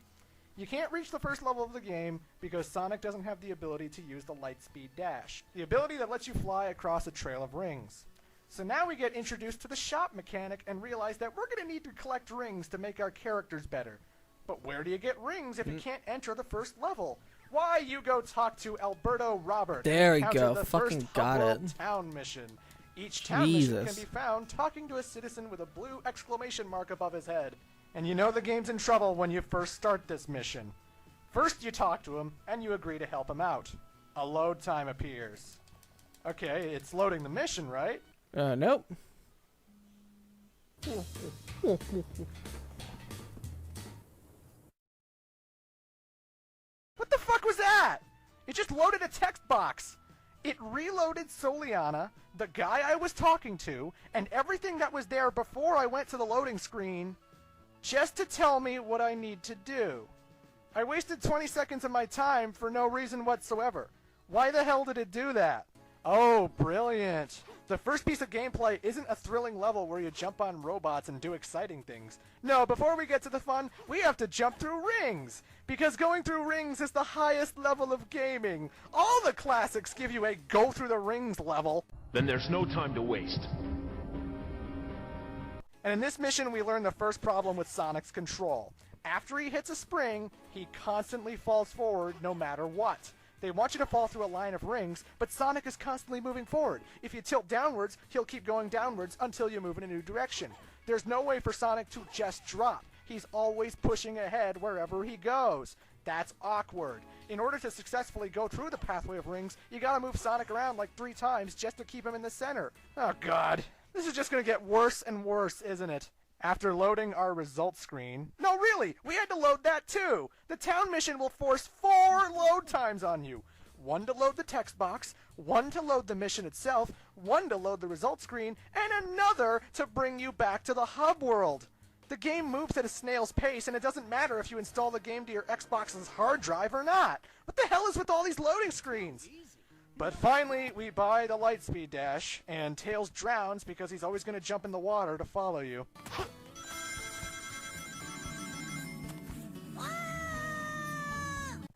You can't reach the first level of the game because Sonic doesn't have the ability to use the Lightspeed Dash, the ability that lets you fly across a trail of rings. So now we get introduced to the shop mechanic and realize that we're going to need to collect rings to make our characters better. But where do you get rings if you can't enter the first level? Why, you go talk to Alberto Robert. There and we go. encounter the Fucking first got Hub World it. Town mission. Each town mission can Jesus. be found talking to a citizen with a blue exclamation mark above his head. And you know the game's in trouble when you first start this mission. First you talk to him, and you agree to help him out. A load time appears. Okay, it's loading the mission, right? Nope. What the fuck was that? It just loaded a text box. It reloaded Soliana, the guy I was talking to, and everything that was there before I went to the loading screen, just to tell me what I need to do. I wasted 20 seconds of my time for no reason whatsoever. Why the hell did it do that? Oh, brilliant. The first piece of gameplay isn't a thrilling level where you jump on robots and do exciting things. No, before we get to the fun, we have to jump through rings. Because going through rings is the highest level of gaming. All the classics give you a go through the rings level. Then there's no time to waste. And in this mission, we learn the first problem with Sonic's control. After he hits a spring, he constantly falls forward no matter what. They want you to fall through a line of rings, but Sonic is constantly moving forward. If you tilt downwards, he'll keep going downwards until you move in a new direction. There's no way for Sonic to just drop. He's always pushing ahead wherever he goes. That's awkward. In order to successfully go through the pathway of rings, you gotta move Sonic around like 3 times just to keep him in the center. Oh god. This is just gonna get worse and worse, isn't it? After loading our results screen... No, really! We had to load that too! The town mission will force 4 load times on you. 1 to load the text box, 1 to load the mission itself, 1 to load the results screen, and another to bring you back to the hub world. The game moves at a snail's pace, and it doesn't matter if you install the game to your Xbox's hard drive or not. What the hell is with all these loading screens? But finally, we buy the Lightspeed Dash, and Tails drowns because he's always going to jump in the water to follow you.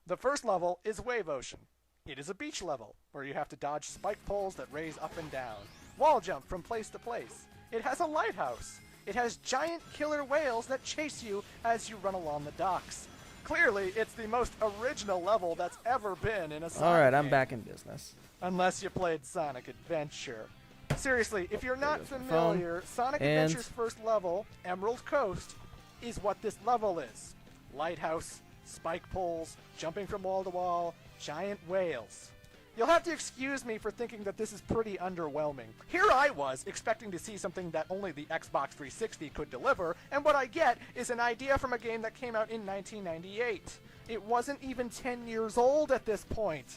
The first level is Wave Ocean. It is a beach level, where you have to dodge spike poles that raise up and down, wall jump from place to place. It has a lighthouse. It has giant killer whales that chase you as you run along the docks. Clearly, it's the most original level that's ever been in a Sonic Alright, I'm game. back in business. Unless you played Sonic Adventure. Seriously, if you're not familiar, Sonic Adventure's first level, Emerald Coast, is what this level is. Lighthouse, spike poles, jumping from wall to wall, giant whales. You'll have to excuse me for thinking that this is pretty underwhelming. Here I was, expecting to see something that only the Xbox 360 could deliver, and what I get is an idea from a game that came out in 1998. It wasn't even 10 years old at this point.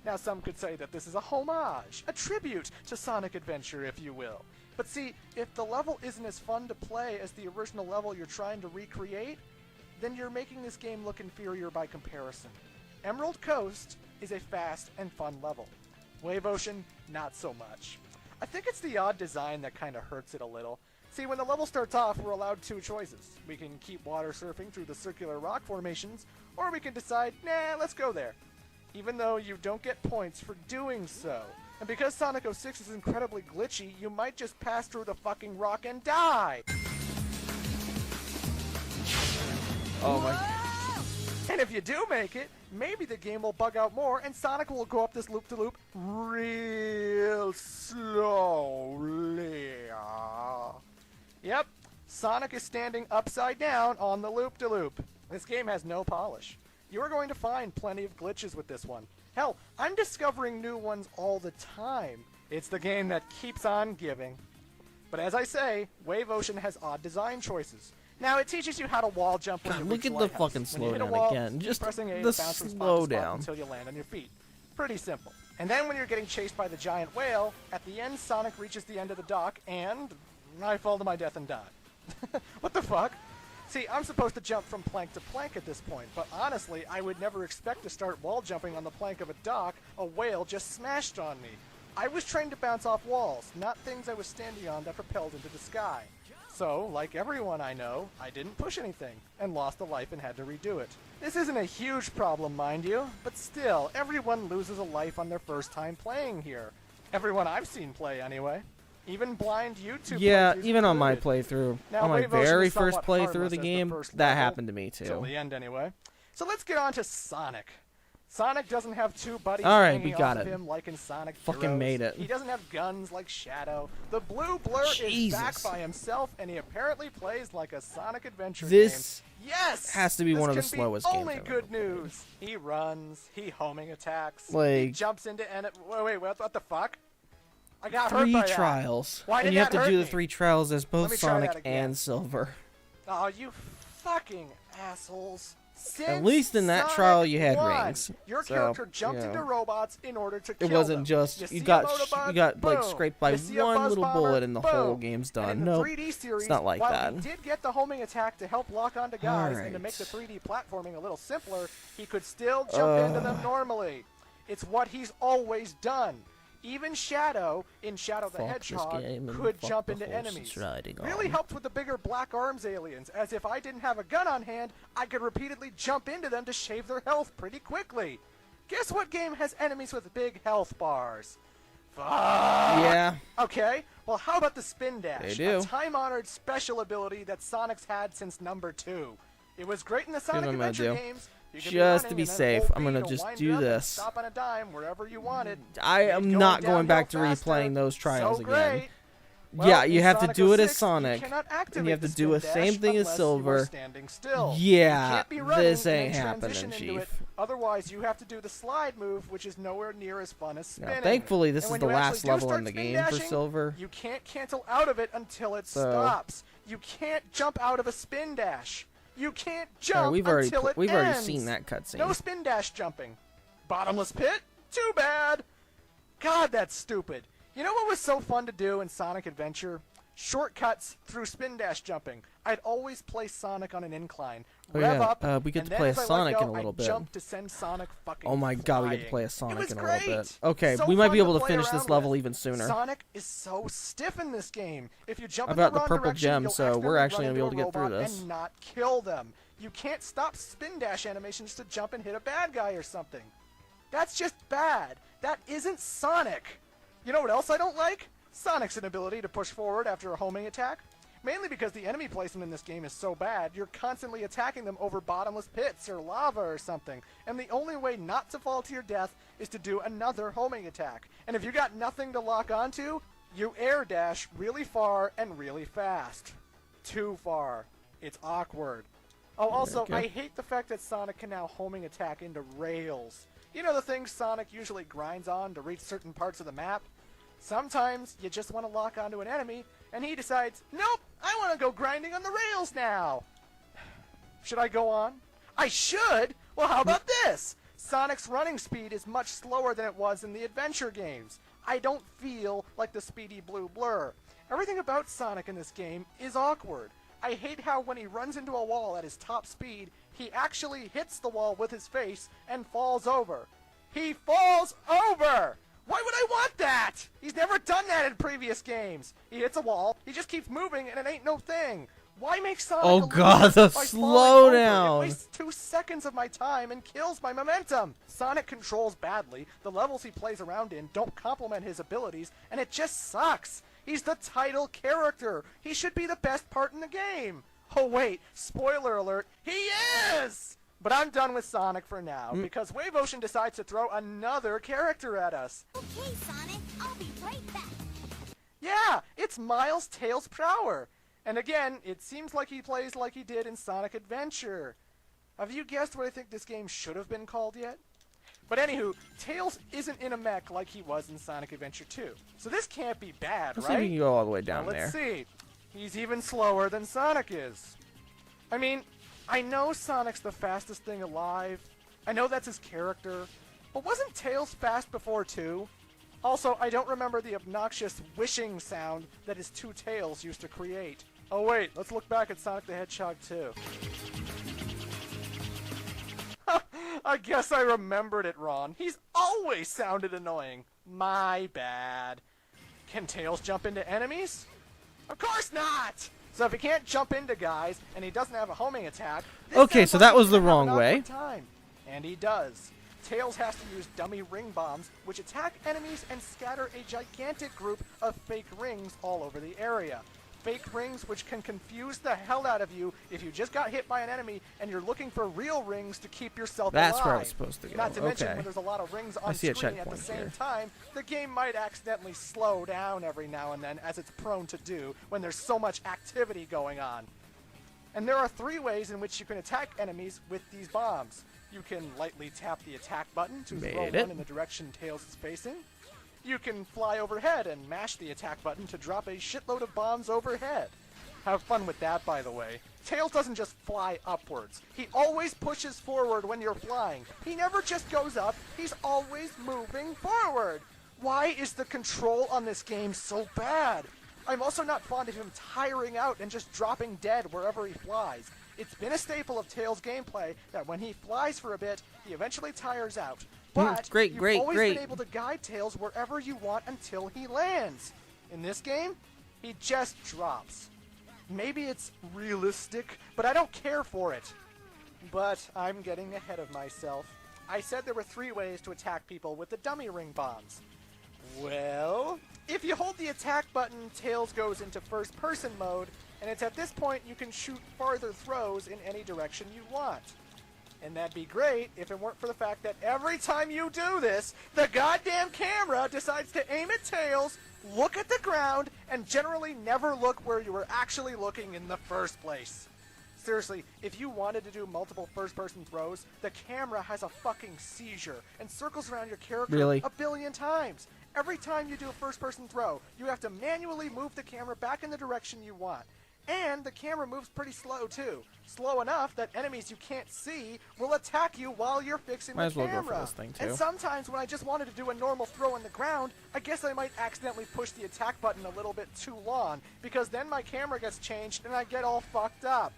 Now some could say that this is a homage, a tribute to Sonic Adventure, if you will. But see, if the level isn't as fun to play as the original level you're trying to recreate, then you're making this game look inferior by comparison. Emerald Coast is a fast and fun level. Wave Ocean, not so much. I think it's the odd design that kind of hurts it a little. See, when the level starts off, we're allowed two choices. We can keep water surfing through the circular rock formations, or we can decide, nah, let's go there. Even though you don't get points for doing so. And because Sonic 06 is incredibly glitchy, you might just pass through the fucking rock and die! Oh my... And if you do make it, maybe the game will bug out more and Sonic will go up this loop-de-loop real slowly. Yep, Sonic is standing upside down on the loop-de-loop. This game has no polish. You are going to find plenty of glitches with this one. Hell, I'm discovering new ones all the time. It's the game that keeps on giving. But as I say, Wave Ocean has odd design choices. Now, it teaches you how to wall jump when you look reach at the lighthouse. fucking When you hit a slowdown wall, again. Just pressing A the to bounce from spot to slow spot down. until you land on your feet. Pretty simple. And then when you're getting chased by the giant whale, at the end Sonic reaches the end of the dock and I fall to my death and die. What the fuck? See, I'm supposed to jump from plank to plank at this point, but honestly, I would never expect to start wall jumping on the plank of a dock a whale just smashed on me. I was trained to bounce off walls, not things I was standing on that propelled into the sky. So, like everyone I know, I didn't push anything, and lost a life and had to redo it. This isn't a huge problem, mind you, but still, everyone loses a life on their first time playing here. Everyone I've seen play, anyway. Even blind YouTube Yeah, playthroughs even on my included. playthrough, Now, on my Wave Ocean very is first somewhat playthrough of harmless the as game, first that level, happened to me till too. the end, anyway. So let's get on to Sonic. Sonic doesn't have two buddies Alright, hanging we got off of it. him like in Sonic Fucking Heroes. made it. He doesn't have guns like Shadow. The Blue Blur is back by himself, and he apparently plays like a Sonic Adventure This game. Yes! has to be This one of the can be slowest games only I've good news. He runs. He homing attacks. he Like- jumps into wait, what the fuck? I got hurt 3 by that. trials. Why and did you have that to hurt do the me? 3 trials as Let both me try that Sonic again. and Silver. Oh, you fucking assholes. At least in that Since trial you had Sonic rings. Your So, character jumped you know. into robots in order to kill It wasn't them. just You you see got a Motobug? you got like Boom. scraped by You see a one Buzz little Bomber? bullet and the whole Boom. game's And done. in the Nope, 3D series, it's not like while that. he did get the homing attack to help lock onto guys and to Alright. make the 3D platforming a little simpler, he could still jump into them normally. It's what he's always done. Even Shadow, in Shadow the Fuck this Hedgehog, game and could fuck jump the into horse enemies. it's riding Really on. helped with the bigger black arms aliens, as if I didn't have a gun on hand, I could repeatedly jump into them to shave their health pretty quickly. Guess what game has enemies with big health bars? Fuck! Yeah. Okay, well how about the Spin Dash? They do. A time-honored special ability that Sonic's had since number 2. It was great in the Here's Sonic what I'm gonna Adventure do. games. You could be Just to running be and then safe, hold I'm B gonna to just wind do you up and this. Stop on a dime wherever you wanted. I am Going not going back to downhill faster. replaying those trials So again. great. Well, Yeah, you in have to Sonic do it as 06, Sonic, you cannot and activate you have to the do the spin same dash thing as unless you are Silver. standing still. Yeah, you can't be running this and then ain't happening, transition into it. Chief. Otherwise, you have to do the slide move, which is nowhere near as fun as Now, spinning. thankfully, this And is when the you last actually do level start in the spin game for dashing, Silver. You can't cancel out of it until it So- stops. You can't jump out of a spin dash. You can't jump we've already until it we've already ends. seen that cutscene. No spin dash jumping. Bottomless pit? Too bad. God, that's stupid. You know what was so fun to do in Sonic Adventure? Shortcuts through spin dash jumping. I'd always play Sonic on an incline. Oh, Rev yeah. up, We get and to then play as a I let Sonic go, in a little I'd bit. jump to send Sonic fucking Oh my god, we get to flying. play a Sonic It was in a great. little bit. Okay, So we might be fun able to play finish this around level with. even sooner. Sonic is so stiff in this game. If you jump I've in the got the wrong purple direction, gem, you'll so we're actually accidentally gonna be able run to get through into a robot this. and not kill them. You can't stop spin dash animations to jump and hit a bad guy or something. That's just bad. That isn't Sonic. You know what else I don't like? Sonic's inability to push forward after a homing attack. Mainly because the enemy placement in this game is so bad, you're constantly attacking them over bottomless pits or lava or something, and the only way not to fall to your death is to do another homing attack. And if you got nothing to lock onto, you air dash really far and really fast. Too far. It's awkward. Oh, also, Okay. I hate the fact that Sonic can now homing attack into rails. You know the things Sonic usually grinds on to reach certain parts of the map? Sometimes you just want to lock onto an enemy, and he decides, nope, I want to go grinding on the rails now. Should I go on? I should? Well, how about this? Sonic's running speed is much slower than it was in the adventure games. I don't feel like the speedy blue blur. Everything about Sonic in this game is awkward. I hate how when he runs into a wall at his top speed, he actually hits the wall with his face and falls over. He falls over! Why would I want that? He's never done that in previous games. He hits a wall, he just keeps moving, and it ain't no thing. Why make Sonic Oh a god, loser the by falling over? slowdown! It wastes 2 seconds of my time and kills my momentum. Sonic controls badly, the levels he plays around in don't complement his abilities, and it just sucks. He's the title character. He should be the best part in the game. Oh wait, spoiler alert, he is! But I'm done with Sonic for now, because Wave Ocean decides to throw another character at us. Okay, Sonic, I'll be right back. Yeah, it's Miles Tails Prower. And again, it seems like he plays like he did in Sonic Adventure. Have you guessed what I think this game should have been called yet? But anywho, Tails isn't in a mech like he was in Sonic Adventure 2. So this can't be bad, Let's right? see if we can go all the way down Now, there. let's see. He's even slower than Sonic is. I mean, I know Sonic's the fastest thing alive. I know that's his character. But wasn't Tails fast before too? Also, I don't remember the obnoxious wishing sound that his 2 tails used to create. Oh wait, let's look back at Sonic the Hedgehog 2. I guess I remembered it wrong. He's always sounded annoying. My bad. Can Tails jump into enemies? Of course not! So if he can't jump into guys, and he doesn't have a homing attack... Okay, so that was the wrong way. Time. And he does. Tails has to use dummy ring bombs, which attack enemies and scatter a gigantic group of fake rings all over the area. Fake rings which can confuse the hell out of you if you just got hit by an enemy and you're looking for real rings to keep yourself alive. That's where I was supposed to go. Not to mention, Okay. when there's a lot of rings I on see a screen at the checkpoint same here. time, the game might accidentally slow down every now and then, as it's prone to do when there's so much activity going on. And there are 3 ways in which you can attack enemies with these bombs. You can lightly tap the attack button to throw Made it. one in the direction Tails is facing. You can fly overhead and mash the attack button to drop a shitload of bombs overhead. Have fun with that, by the way. Tails doesn't just fly upwards. He always pushes forward when you're flying. He never just goes up, he's always moving forward. Why is the control on this game so bad? I'm also not fond of him tiring out and just dropping dead wherever he flies. It's been a staple of Tails' gameplay that when he flies for a bit, he eventually tires out. But Great, you've always been able to guide Tails wherever you want until he lands. In this game, he just drops. Maybe it's realistic, but I don't care for it. But I'm getting ahead of myself. I said there were 3 ways to attack people with the dummy ring bombs. Well, if you hold the attack button, Tails goes into first-person mode, and it's at this point you can shoot farther throws in any direction you want. And that'd be great if it weren't for the fact that every time you do this, the goddamn camera decides to aim at Tails, look at the ground, and generally never look where you were actually looking in the first place. Seriously, if you wanted to do multiple first-person throws, the camera has a fucking seizure and circles around your character Really? a billion times. Every time you do a first-person throw, you have to manually move the camera back in the direction you want. And the camera moves pretty slow too. Slow enough that enemies you can't see will attack you while you're fixing Might the as well camera. go for this thing too. And sometimes when I just wanted to do a normal throw in the ground, I guess I might accidentally push the attack button a little bit too long, because then my camera gets changed and I get all fucked up.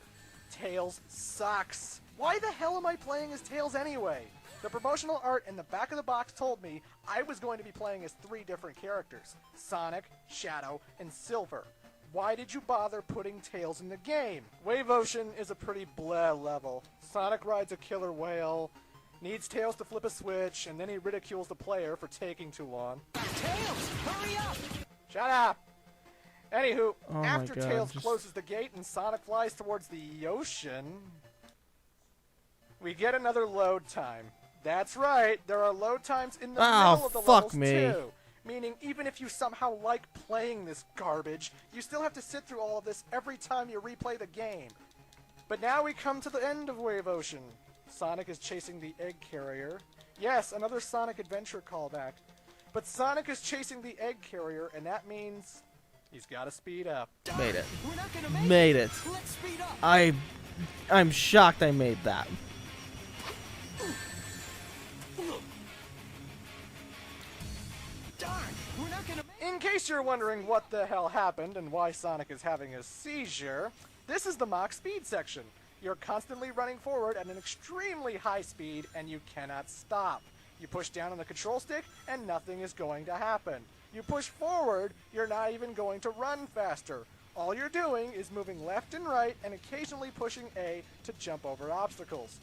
Tails sucks. Why the hell am I playing as Tails anyway? The promotional art in the back of the box told me I was going to be playing as 3 different characters: Sonic, Shadow, and Silver. Why did you bother putting Tails in the game? Wave Ocean is a pretty bleh level. Sonic rides a killer whale, needs Tails to flip a switch, and then he ridicules the player for taking too long. Tails, hurry up! Shut up! Anywho, Oh my after God, Tails just- closes the gate and Sonic flies towards the ocean, we get another load time. That's right, there are load times in the middle of the fuck levels me. too. Meaning, even if you somehow like playing this garbage, you still have to sit through all of this every time you replay the game. But now we come to the end of Wave Ocean. Sonic is chasing the egg carrier. Yes, another Sonic Adventure callback. But Sonic is chasing the egg carrier, and that means he's got to speed up. Made it. We're not gonna make Made it. Let's speed up. I'm shocked I made that. Darn, we're not gonna make In case you're wondering what the hell happened and why Sonic is having a seizure, this is the Mach speed section. You're constantly running forward at an extremely high speed and you cannot stop. You push down on the control stick and nothing is going to happen. You push forward, you're not even going to run faster. All you're doing is moving left and right and occasionally pushing A to jump over obstacles.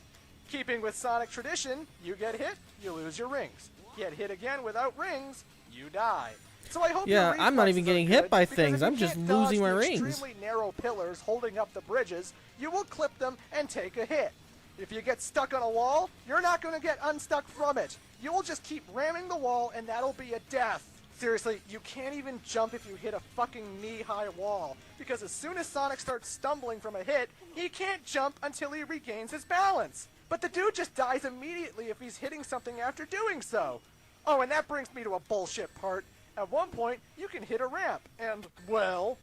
Keeping with Sonic tradition, you get hit, you lose your rings. Get hit again without rings, you die. So I hope Yeah, your I'm not reflexes even getting are hit good, by because things, if you I'm just can't losing dodge my the rings. extremely narrow pillars holding up the bridges, you will clip them and take a hit. If you get stuck on a wall, you're not going to get unstuck from it. You will just keep ramming the wall and that'll be a death. Seriously, you can't even jump if you hit a fucking knee-high wall, because as soon as Sonic starts stumbling from a hit, he can't jump until he regains his balance. But the dude just dies immediately if he's hitting something after doing so. Oh, and that brings me to a bullshit part. At one point, you can hit a ramp, and, well...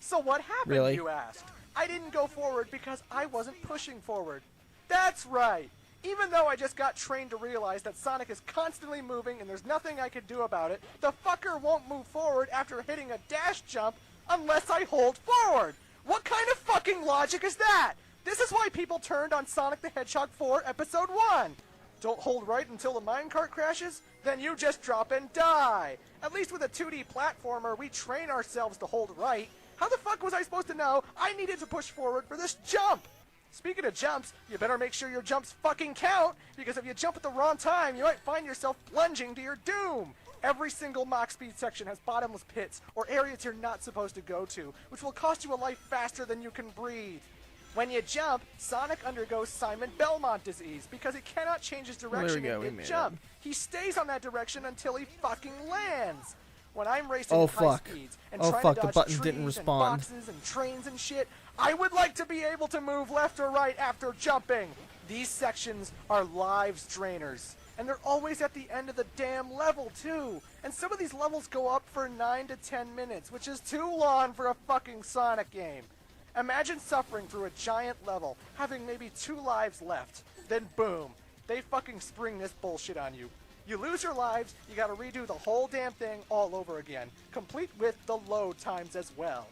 So what happened, Really? you asked? I didn't go forward because I wasn't pushing forward. That's right! Even though I just got trained to realize that Sonic is constantly moving and there's nothing I can do about it, the fucker won't move forward after hitting a dash jump unless I hold forward! What kind of fucking logic is that? This is why people turned on Sonic the Hedgehog 4 Episode 1! Don't hold right until the minecart crashes? Then you just drop and die! At least with a 2D platformer, we train ourselves to hold right. How the fuck was I supposed to know I needed to push forward for this jump? Speaking of jumps, you better make sure your jumps fucking count, because if you jump at the wrong time, you might find yourself plunging to your doom. Every single Mach speed section has bottomless pits, or areas you're not supposed to go to, which will cost you a life faster than you can breathe. When you jump, Sonic undergoes Simon Belmont disease, because he cannot change his direction go, we in made mid-jump. He stays on that direction until he fucking lands. When I'm racing Oh, at high fuck. speeds and Oh, trying fuck, to the dodge button trees didn't and respond. boxes and trains and shit, I would like to be able to move left or right after jumping. These sections are lives drainers, and they're always at the end of the damn level too. And some of these levels go up for 9 to 10 minutes, which is too long for a fucking Sonic game. Imagine suffering through a giant level, having maybe 2 lives left, then boom, they fucking spring this bullshit on you. You lose your lives, you gotta redo the whole damn thing all over again, complete with the load times as well.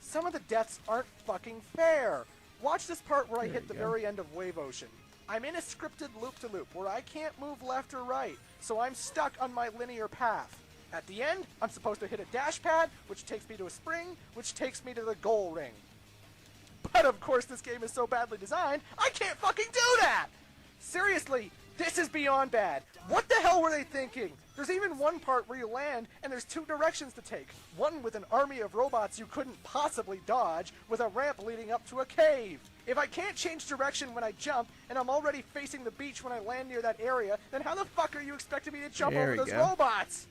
Some of the deaths aren't fucking fair. Watch this part where I hit the very end of Wave Ocean. I'm in a scripted loop-to-loop where I can't move left or right, so I'm stuck on my linear path. At the end, I'm supposed to hit a dash pad, which takes me to a spring, which takes me to the goal ring. But of course this game is so badly designed, I can't fucking do that! Seriously, this is beyond bad. What the hell were they thinking? There's even one part where you land and there's 2 directions to take. One with an army of robots you couldn't possibly dodge, with a ramp leading up to a cave. If I can't change direction when I jump, and I'm already facing the beach when I land near that area, then how the fuck are you expecting me to jump There over we those go. robots?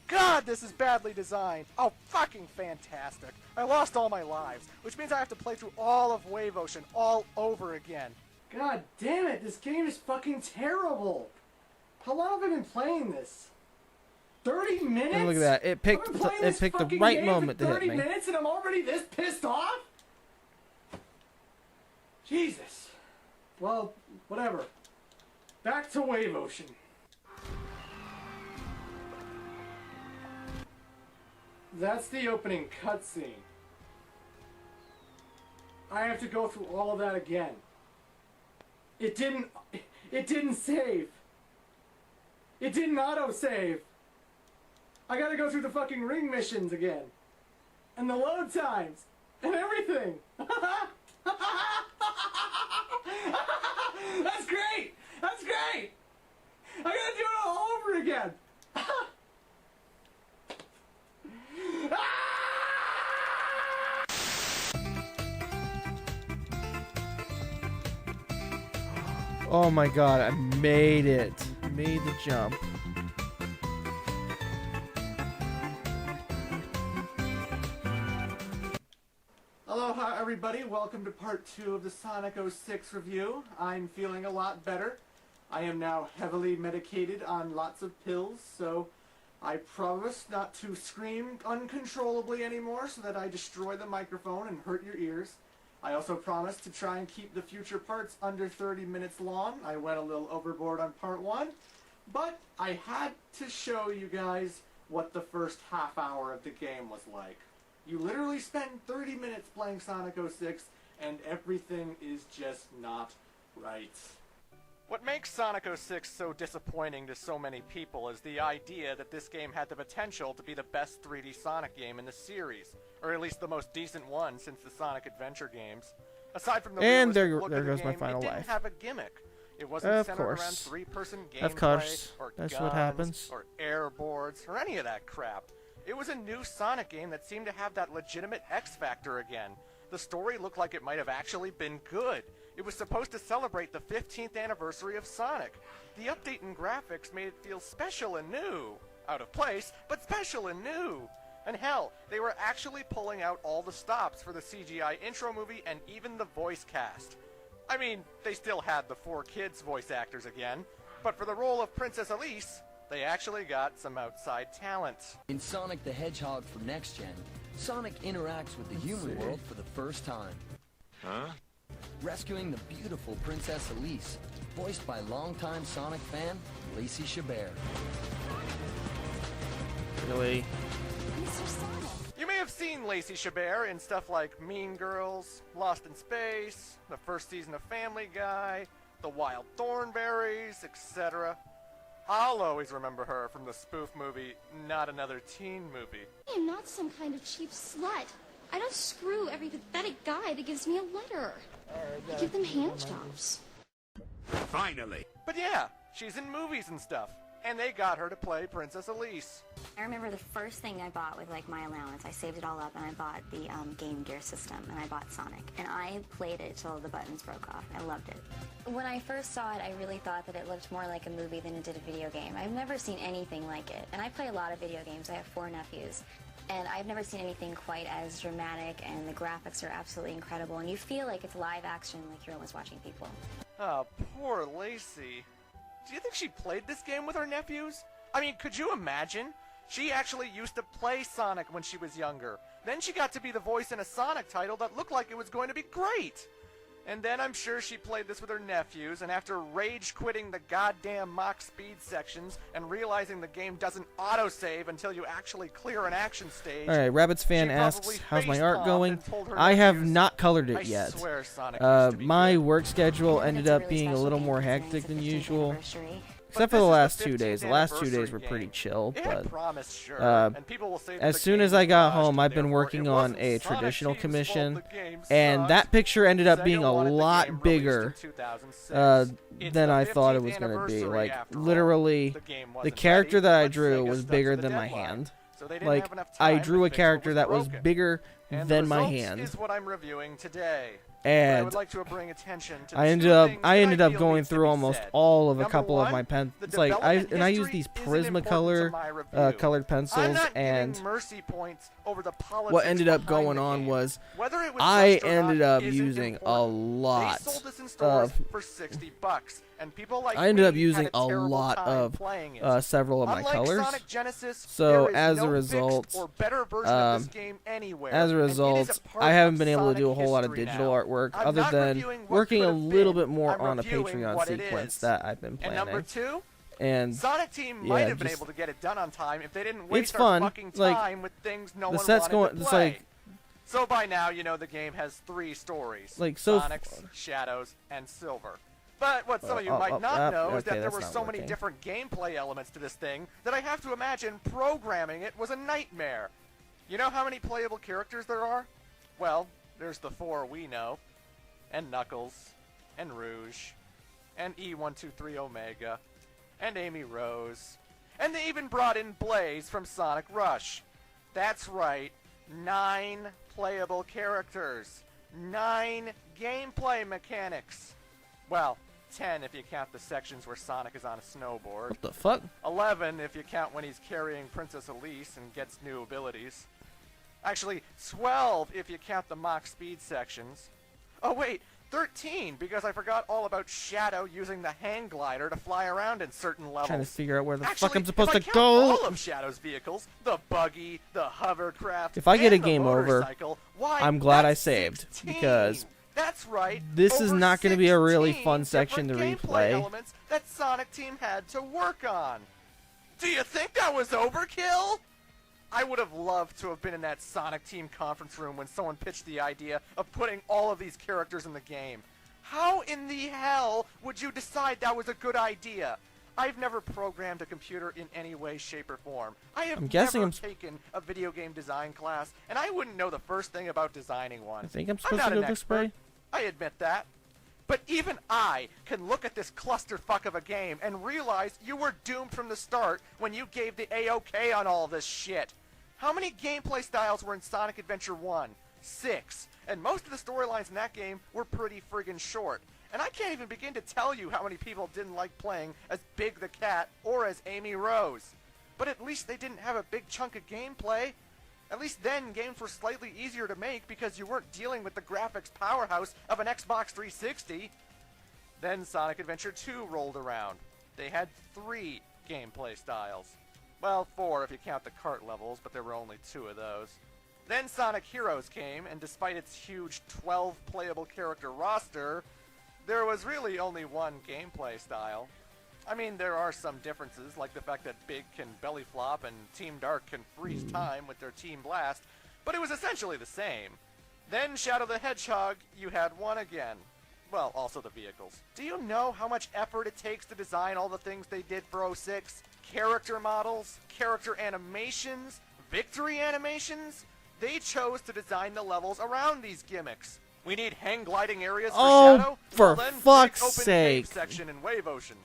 God, this is badly designed. Oh, fucking fantastic. I lost all my lives, which means I have to play through all of Wave Ocean all over again. God damn it, this game is fucking terrible. How long have I been playing this? 30 minutes? And look at that. It picked the right moment to hit 30 me. minutes and I'm already this pissed off? Jesus. Well, whatever. Back to Wave Ocean. That's the opening cutscene. I have to go through all of that again. It didn't save. It didn't auto-save. I gotta go through the fucking ring missions again. And the load times. And everything. That's great! That's great! I gotta do it all over again. Oh my god, I made it. Made the jump. Aloha everybody, welcome to part 2 of the Sonic 06 review. I'm feeling a lot better. I am now heavily medicated on lots of pills, so I promise not to scream uncontrollably anymore so that I destroy the microphone and hurt your ears. I also promise to try and keep the future parts under 30 minutes long. I went a little overboard on part 1, but I had to show you guys what the first half hour of the game was like. You literally spend 30 minutes playing Sonic 06, and everything is just not right. What makes Sonic 06 so disappointing to so many people is the idea that this game had the potential to be the best 3D Sonic game in the series, or at least the most decent one since the Sonic Adventure games. Aside from the and there look of the goes game, my final it didn't life. have a gimmick. It wasn't Of centered around course. 3-person gameplay, Of course. or That's guns, what happens. or air boards, or any of that crap. It was a new Sonic game that seemed to have that legitimate X factor again. The story looked like it might have actually been good. It was supposed to celebrate the 15th anniversary of Sonic. The update in graphics made it feel special and new. Out of place, but special and new. And hell, they were actually pulling out all the stops for the CGI intro movie and even the voice cast. I mean, they still had the 4 kids voice actors again, but for the role of Princess Elise, they actually got some outside talent. In Sonic the Hedgehog for Next Gen, Sonic interacts with the human world for the first time. Huh? Rescuing the beautiful Princess Elise, voiced by longtime Sonic fan, Lacey Chabert. Really? Mr. Sonic. You may have seen Lacey Chabert in stuff like Mean Girls, Lost in Space, the first season of Family Guy, The Wild Thornberrys, etc. I'll always remember her from the spoof movie, Not Another Teen Movie. I am not some kind of cheap slut. I don't screw every pathetic guy that gives me a letter. I give them hand jobs. Finally. But yeah, she's in movies and stuff, and they got her to play Princess Elise. I remember the first thing I bought with like my allowance. I saved it all up and I bought the Game Gear system and I bought Sonic. And I played it till the buttons broke off. I loved it. When I first saw it, I really thought that it looked more like a movie than it did a video game. I've never seen anything like it. And I play a lot of video games. I have 4 nephews. And I've never seen anything quite as dramatic, and the graphics are absolutely incredible. And you feel like it's live action, like you're almost watching people. Oh, poor Lacey. Do you think she played this game with her nephews? I mean, could you imagine? She actually used to play Sonic when she was younger. Then she got to be the voice in a Sonic title that looked like it was going to be great. And then I'm sure she played this with her nephews, and after rage quitting the goddamn Mach speed sections and realizing the game doesn't autosave until you actually clear an action stage. Alright, Rabbit's fan asks, how's my art going? I have not colored it yet. My work schedule ended up being a little more hectic than usual. Except for the last 2 days. The last 2 days were pretty chill, but as soon as I got home, I've been working on a traditional commission, and that picture ended up being a lot bigger than I thought it was going to be. Like, literally, the character that I drew was bigger than my hand. Like, I drew a character that was bigger than my hand. And I ended up going through almost all of a couple of my pens. It's like I use these Prismacolor colored pencils, and what ended up going on was I ended up using a lot of and people like I ended up me using had a terrible lot time of playing it. several of my Unlike colors. Sonic Genesis, So there is as no a result, fixed or better version of this game anywhere, as a and it is result, part I haven't of been able to do a Sonic whole lot of history digital now. artwork, I'm other not than reviewing what working could a have little been, bit more I'm on a reviewing Patreon what it sequence is. that I've been And planning. number 2, and Sonic Team yeah, might have been just- able to get it done on time if they didn't it's waste fun. their fucking Like, time with things no the one set's wanted going. to It's play. like So by now, you know the game has 3 stories. Like, so Sonic's, Shadows, and Silver. But what some of you might not know is that there were so many different gameplay elements to this thing that I have to imagine programming it was a nightmare. You know how many playable characters there are? Well, there's the 4 we know. And Knuckles. And Rouge. And E123 Omega. And Amy Rose. And they even brought in Blaze from Sonic Rush. That's right. 9 playable characters. 9 gameplay mechanics. Well, 10 if you count the sections where Sonic is on a snowboard. What the fuck? 11 if you count when he's carrying Princess Elise and gets new abilities. Actually, 12 if you count the Mach Speed sections. Oh wait, 13 because I forgot all about Shadow using the hang glider to fly around in certain levels. Trying to figure out where the fuck Actually, I'm supposed if I to count go. all of Shadow's vehicles, the buggy, the hovercraft, If I get a and the game over, motorcycle, why, I'm glad I that's saved 16. because That's right. this is over not going to be a really 16 fun section to different gameplay replay. elements that Sonic Team had to work on. Do you think that was overkill? I would have loved to have been in that Sonic Team conference room when someone pitched the idea of putting all of these characters in the game. How in the hell would you decide that was a good idea? I've never programmed a computer in any way, shape, or form. I have never taken a video game design class, and I wouldn't know the first thing about designing one. I think I'm supposed not to go an this expert. way. I admit that. But even I can look at this clusterfuck of a game and realize you were doomed from the start when you gave the A-OK on all this shit. How many gameplay styles were in Sonic Adventure 1? 6. And most of the storylines in that game were pretty friggin' short. And I can't even begin to tell you how many people didn't like playing as Big the Cat or as Amy Rose. But at least they didn't have a big chunk of gameplay. At least then, games were slightly easier to make because you weren't dealing with the graphics powerhouse of an Xbox 360. Then Sonic Adventure 2 rolled around. They had 3 gameplay styles. Well, 4 if you count the kart levels, but there were only 2 of those. Then Sonic Heroes came, and despite its huge 12 playable character roster, there was really only 1 gameplay style. I mean, there are some differences, like the fact that Big can belly flop and Team Dark can freeze time with their Team Blast, but it was essentially the same. Then Shadow the Hedgehog, you had 1 again. Well, also the vehicles. Do you know how much effort it takes to design all the things they did for 06? Character models, character animations, victory animations? They chose to design the levels around these gimmicks. We need hang gliding areas for Shadow? For Well, then, fuck's big open sake. cave section in Wave Ocean.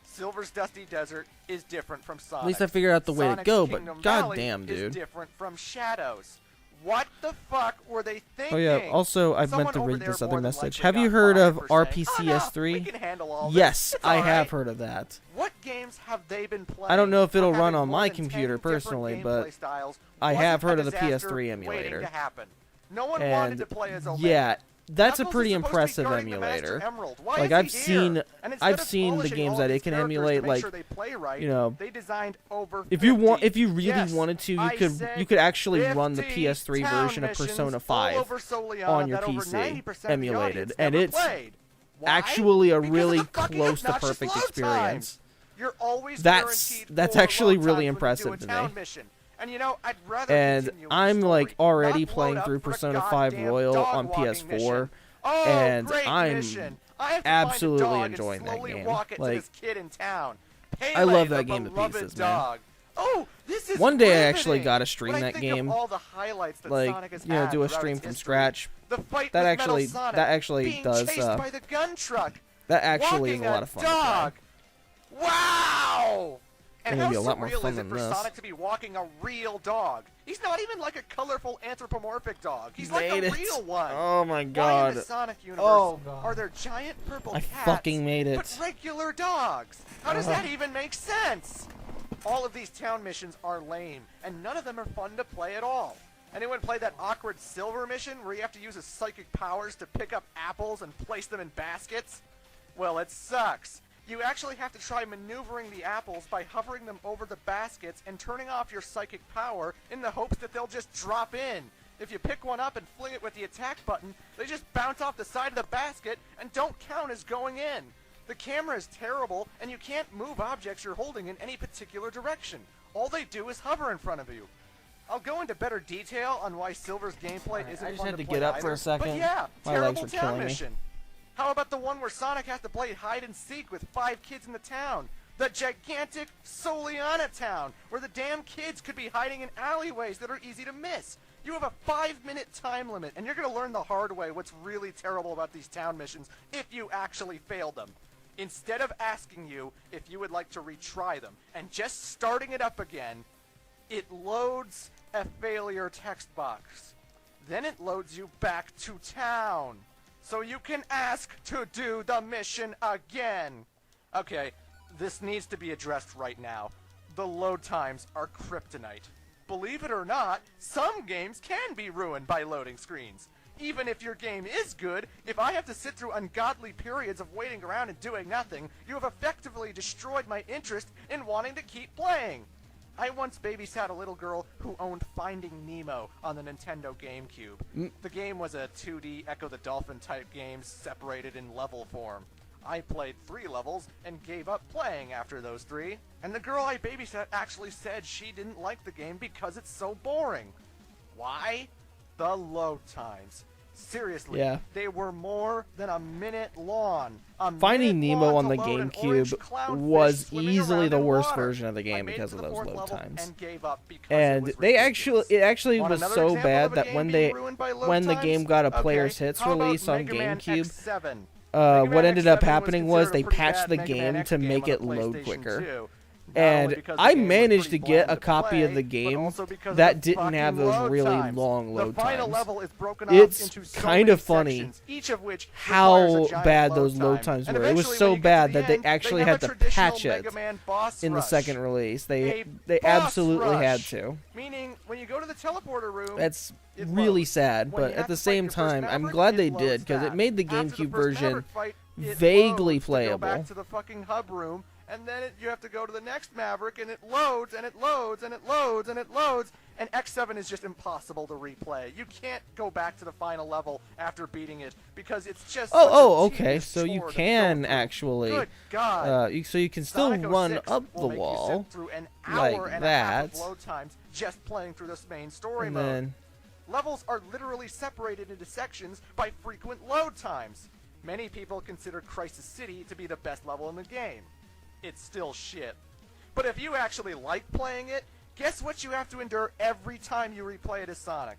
Silver's Dusty Desert is different from Sonic. At least I figured out the way to Sonic's go, but Kingdom Valley goddamn, dude. is different from Shadows. What the fuck were they thinking? Oh yeah, also I Someone meant to over read there this other more than message. likely Have you got heard of fired for saying, RPCS3? we can handle all this. Yes, It's I all have right. heard of that. What games have they been playing? I don't know if it'll for run having on more my than computer 10 different personally, gameplay but styles I wasn't have a heard of the disaster PS3 waiting emulator. to happen. No one wanted And to play as Omega. yeah, that's a Knuckles pretty is supposed to be impressive guarding the Master emulator. Emerald. Why Like is I've he seen here? And instead I've of seen the polishing games all that these it can characters to emulate, make like sure they play right, you know, they designed over if 50. you really Yes, wanted to, I you could actually said run the 50 PS3 town version of missions Persona all 5 over Soliana on your that over PC 90% of the emulated, audience and never it's played. Why? actually a Because really of the fucking close to obnoxious perfect load experience. times. You're always That's guaranteed actually full really load times when you do impressive a to town me. mission. And you know, I'd rather And continue with the I'm like story, already not playing load up through for a Persona 5 goddamn Royal dog on walking PS4, mission. Oh, and great I'm mission. I have to absolutely find a dog enjoying and that slowly game. Walk it Like, to this kid in town. Pele, I love that the game to beloved pieces, man. dog. Oh, this is One day I riveting. actually got to stream When I that think of game, all the highlights that like Sonic has you know, had do a throughout stream its from history. scratch. The fight That with actually Metal Sonic, that actually being does chased by the gun truck, that actually is walking a lot of fun. dog. Wow! And Gonna how be a lot more surreal fun is it than for this. Sonic to be walking a real dog? He's not even like a colorful anthropomorphic dog. He's like Made a it. real one. Oh my Why in god. the Sonic universe Oh, God. are there giant purple I cats fucking made it. but regular dogs? How does that even make sense? All of these town missions are lame, and none of them are fun to play at all. Anyone play that awkward Silver mission where you have to use his psychic powers to pick up apples and place them in baskets? Well, it sucks. You actually have to try maneuvering the apples by hovering them over the baskets and turning off your psychic power in the hopes that they'll just drop in. If you pick one up and fling it with the attack button, they just bounce off the side of the basket and don't count as going in. The camera is terrible, and you can't move objects you're holding in any particular direction. All they do is hover in front of you. I'll go into better detail on why Silver's gameplay isn't I just fun had to play get up either, for a second. But yeah, My legs terrible were town killing me. mission. How about the one where Sonic has to play hide and seek with 5 kids in the town? The gigantic Soliana town, where the damn kids could be hiding in alleyways that are easy to miss. You have a 5-minute time limit, and you're going to learn the hard way what's really terrible about these town missions if you actually fail them. Instead of asking you if you would like to retry them and just starting it up again, it loads a failure text box. Then it loads you back to town, so you can ask to do the mission again. Okay, this needs to be addressed right now. The load times are kryptonite. Believe it or not, some games can be ruined by loading screens. Even if your game is good, if I have to sit through ungodly periods of waiting around and doing nothing, you have effectively destroyed my interest in wanting to keep playing. I once babysat a little girl who owned Finding Nemo on the Nintendo GameCube. The game was a 2D Echo the Dolphin type game separated in level form. I played 3 levels and gave up playing after those 3, and the girl I babysat actually said she didn't like the game because it's so boring. Why? The load times. Seriously, Yeah. they were more than a minute long. Finding Nemo on the GameCube GameCube was easily the worst version of the game because of those load times. And it actually was so bad that when the game got a player's hits release on GameCube, what ended up happening was they patched the game to make it load quicker. And I managed to get a copy of the game that didn't have those really long load times. It's kind of funny how bad those load times were. It was so bad that they actually had to patch it in the second release. They absolutely had to. Meaning, when you go to the teleporter room, that's really sad, but at the same time, I'm glad they did because it made the GameCube version vaguely playable. Back to the fucking hub room. And then you have to go to the next Maverick, and it loads, and it loads, and it loads, and it loads, and X7 is just impossible to replay. You can't go back to the final level after beating it, because it's just okay, so you can actually, Good God. so you can still run up the wall, like that, load times just playing through this main story and mode. then... Levels are literally separated into sections by frequent load times. Many people consider Crisis City to be the best level in the game. It's still shit. But if you actually like playing it, guess what you have to endure every time you replay it as Sonic?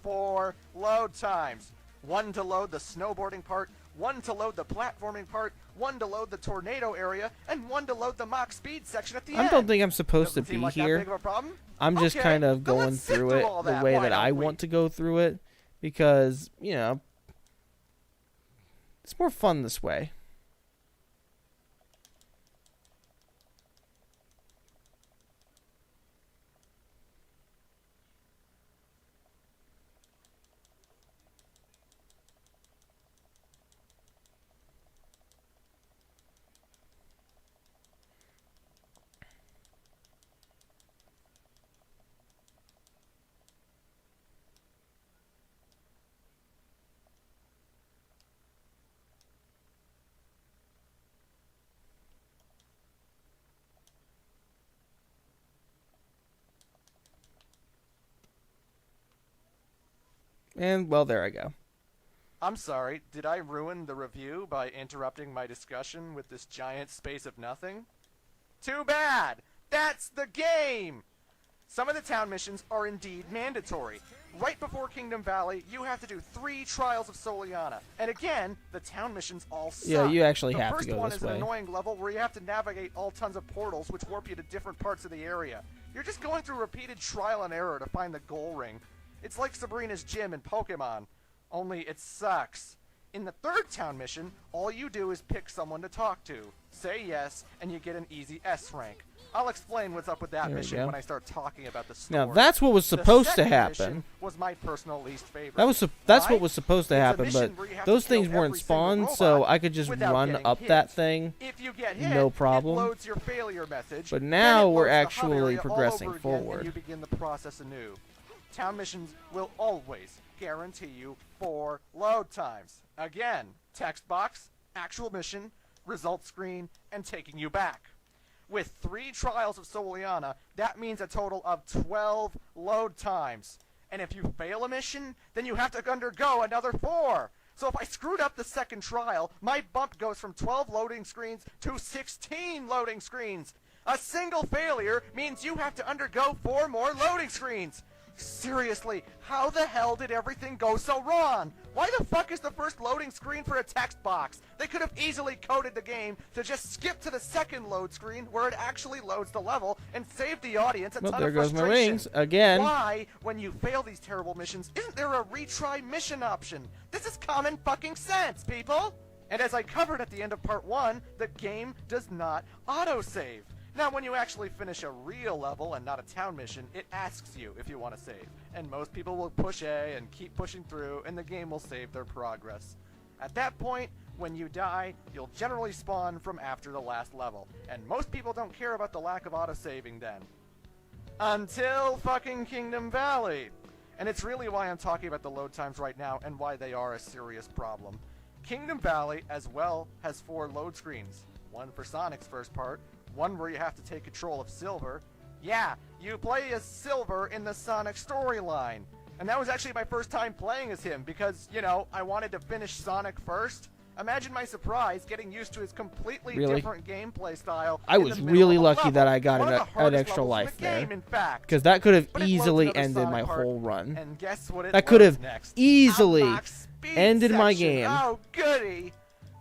4 load times. 1 to load the snowboarding part, 1 to load the platforming part, 1 to load the tornado area, and 1 to load the Mach Speed section at the end. I don't think I'm supposed to be here. I'm just kind of going through it the way that I want to go through it because, you know, it's more fun this way. And, well, there I go. I'm sorry, did I ruin the review by interrupting my discussion with this giant space of nothing? Too bad! That's the game! Some of the town missions are indeed mandatory. Right before Kingdom Valley, you have to do 3 trials of Soliana. And again, the town missions all suck. Yeah, you actually have to go this way. The first one is an annoying level where you have to navigate all tons of portals which warp you to different parts of the area. You're just going through repeated trial and error to find the goal ring. It's like Sabrina's gym in Pokemon, only it sucks. In the 3rd town mission, all you do is pick someone to talk to. Say yes, and you get an easy S rank. I'll explain what's up with that There we mission go. when I start talking about the story. Now that's what was The supposed to second happen. mission was my personal least favorite. That's Why? what was supposed to It's a happen, but mission where you have to those kill things weren't every single spawned, robot so I could just without run getting up hit. that thing. If you get hit, No it problem. loads your failure message. But then now it we're loads the hub actually area all progressing over again, forward. And you begin the process anew. Town missions will always guarantee you 4 load times. Again, text box, actual mission, result screen, and taking you back. With 3 trials of Soliana, that means a total of 12 load times. And if you fail a mission, then you have to undergo another 4. So if I screwed up the second trial, my bump goes from 12 loading screens to 16 loading screens. A single failure means you have to undergo 4 more loading screens. Seriously, how the hell did everything go so wrong? Why the fuck is the first loading screen for a text box? They could have easily coded the game to just skip to the second load screen where it actually loads the level and save the audience a ton there of goes my frustration. wings again. Why, when you fail these terrible missions, isn't there a retry mission option? This is common fucking sense, people! And as I covered at the end of part 1, the game does not autosave. Now, when you actually finish a real level and not a town mission, it asks you if you want to save. And most people will push A and keep pushing through, and the game will save their progress. At that point, when you die, you'll generally spawn from after the last level. And most people don't care about the lack of autosaving then. Until fucking Kingdom Valley. And it's really why I'm talking about the load times right now and why they are a serious problem. Kingdom Valley, as well, has 4 load screens. One for Sonic's first part, one where you have to take control of Silver. Yeah, you play as Silver in the Sonic storyline. And that was actually my first time playing as him because, you know, I wanted to finish Sonic first. Imagine my surprise getting used to his completely different gameplay style. I was really lucky that I got an extra life there. Because that could have easily ended my whole run. And guess what it that could have next? easily Speed ended my section. game. Oh, goody!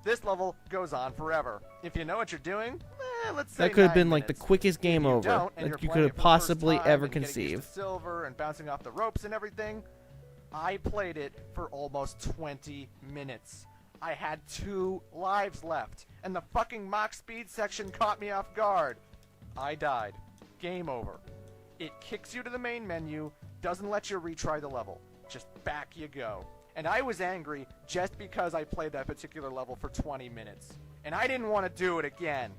This level goes on forever. If you know what you're doing, let's say that could have 9 been like the minutes. quickest game over Don't, and that you're you playing could it have for the first possibly time ever and getting used to conceived. Silver and bouncing off the ropes and everything. I played it for almost 20 minutes. I had 2 lives left, and the fucking Mach speed section caught me off guard. I died. Game over. It kicks you to the main menu, doesn't let you retry the level. Just back you go. And I was angry just because I played that particular level for 20 minutes. And I didn't want to do it again.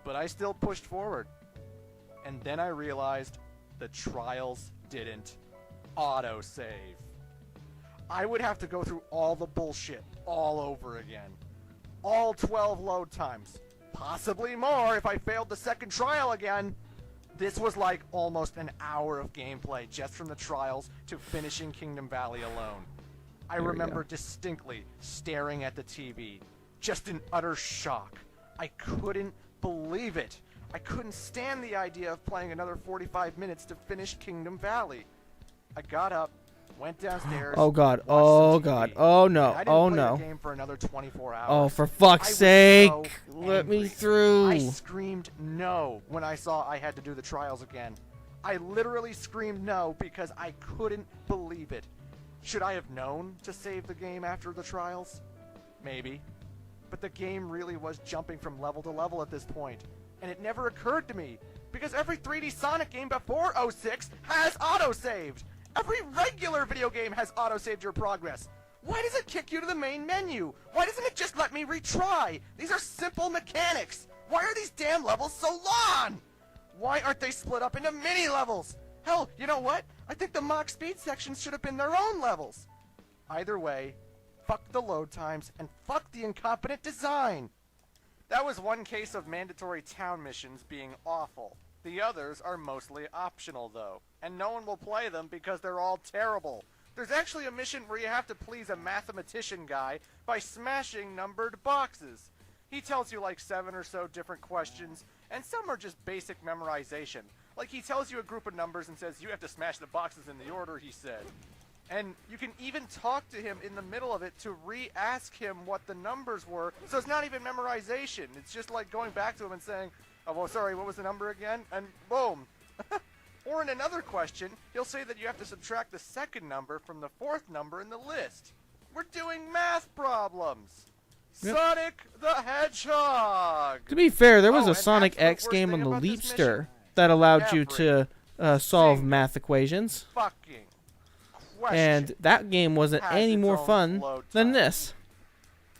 But I still pushed forward. And then I realized the trials didn't autosave. I would have to go through all the bullshit all over again. All 12 load times. Possibly more if I failed the second trial again. This was like almost an hour of gameplay just from the trials to finishing Kingdom Valley alone. I remember distinctly staring at the TV, just in utter shock. I couldn't believe it. I couldn't stand the idea of playing another 45 minutes to finish Kingdom Valley. I got up, went downstairs. Oh god, oh god, oh no, I didn't oh play no. The game for another 24 hours. Oh, for fuck's I was sake, so let me angry. through. I screamed no when I saw I had to do the trials again. I literally screamed no because I couldn't believe it. Should I have known to save the game after the trials? Maybe. But the game really was jumping from level to level at this point. And it never occurred to me. Because every 3D Sonic game before 06 has autosaved. Every regular video game has autosaved your progress. Why does it kick you to the main menu? Why doesn't it just let me retry? These are simple mechanics. Why are these damn levels so long? Why aren't they split up into mini levels? Hell, you know what? I think the Mach speed sections should have been their own levels. Either way, fuck the load times and fuck the incompetent design. That was one case of mandatory town missions being awful. The others are mostly optional though, and no one will play them because they're all terrible. There's actually a mission where you have to please a mathematician guy by smashing numbered boxes. He tells you like 7 or so different questions, and some are just basic memorization. Like he tells you a group of numbers and says you have to smash the boxes in the order he said. And you can even talk to him in the middle of it to re-ask him what the numbers were, so it's not even memorization. It's just like going back to him and saying, oh, well, sorry, what was the number again? And boom. Or in another question, he'll say that you have to subtract the second number from the fourth number in the list. We're doing math problems. Yep. Sonic the Hedgehog! To be fair, there was Oh, a and Sonic absolute X worst game thing on the about this Leapster mission? that allowed you Every to solve math equations. Fucking question And that game wasn't has any its more own fun float than time. this.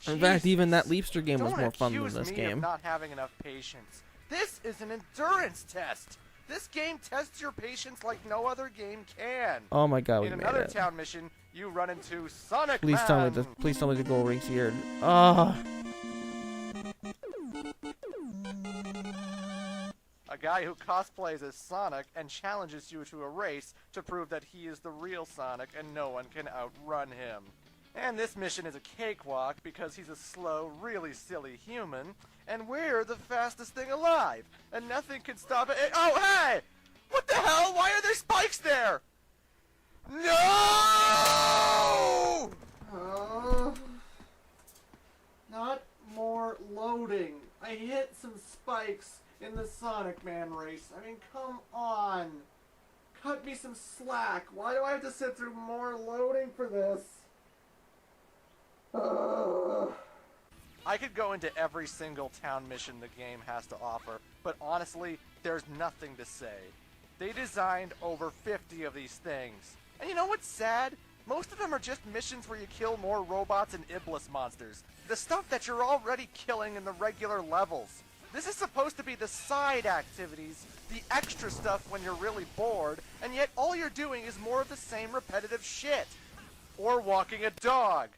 In fact, even that Leapster game was Don't more fun than accuse this me game. Of not having enough patience. This is an endurance test. This game tests your patience like no other game can. Oh my god, we In made another it. town mission, you run into Sonic Please Man. please tell me the goal ring's here. Ah. A guy who cosplays as Sonic and challenges you to a race to prove that he is the real Sonic and no one can outrun him. And this mission is a cakewalk because he's a slow, really silly human, and we're the fastest thing alive, and nothing can stop it. Oh, hey! What the hell? Why are there spikes there? No! Not more loading. I hit some spikes in the Sonic Man race. I mean, come on. Cut me some slack. Why do I have to sit through more loading for this? I could go into every single town mission the game has to offer, but honestly, there's nothing to say. They designed over 50 of these things. And you know what's sad? Most of them are just missions where you kill more robots and Iblis monsters. The stuff that you're already killing in the regular levels. This is supposed to be the side activities, the extra stuff when you're really bored, and yet all you're doing is more of the same repetitive shit. Or walking a dog.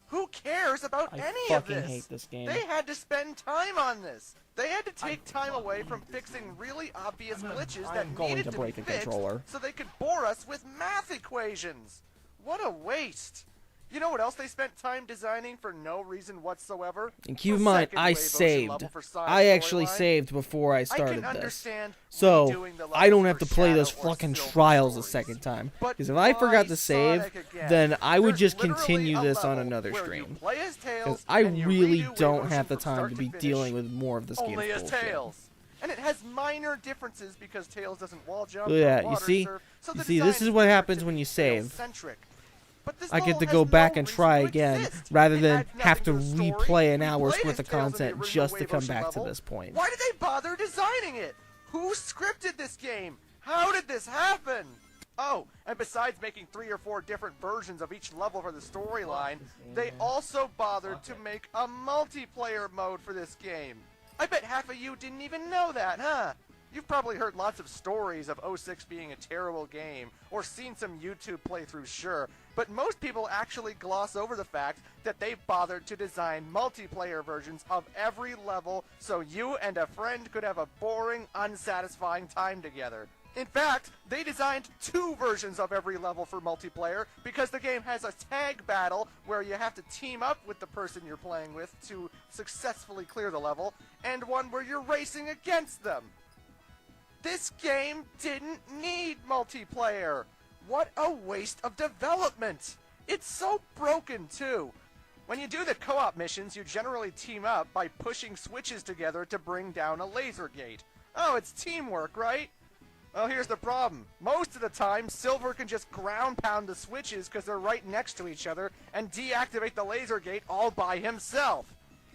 Who cares about any of this? I fucking hate this game. They had to spend time on this. They had to take time away from fixing really obvious glitches that needed to be fixed so they could bore us with math equations. What a waste. You know what else they spent time designing for no reason whatsoever? And keep in mind, I saved. I actually saved before I started this. So, I don't have to play those fucking trials a second time. Because if I forgot to save, then I would just continue this on another stream. Because I really don't have the time to be dealing with more of this game's bullshit. And it has minor differences because Tails doesn't wall jump. Yeah, you see? You see, this is what happens when you save. I get to go back and try again, rather than have to replay an hour's worth of content just to come back to this point. Why did they bother designing it? Who scripted this game? How did this happen? Oh, and besides making 3 or 4 different versions of each level for the storyline, they also bothered to make a multiplayer mode for this game. I bet half of you didn't even know that, huh? You've probably heard lots of stories of 06 being a terrible game, or seen some YouTube playthroughs, sure, but most people actually gloss over the fact that they bothered to design multiplayer versions of every level so you and a friend could have a boring, unsatisfying time together. In fact, they designed 2 versions of every level for multiplayer because the game has a tag battle where you have to team up with the person you're playing with to successfully clear the level, and one where you're racing against them. This game didn't need multiplayer. What a waste of development. It's so broken, too. When you do the co-op missions, you generally team up by pushing switches together to bring down a laser gate. Oh, it's teamwork, right? Well, here's the problem. Most of the time, Silver can just ground pound the switches because they're right next to each other and deactivate the laser gate all by himself.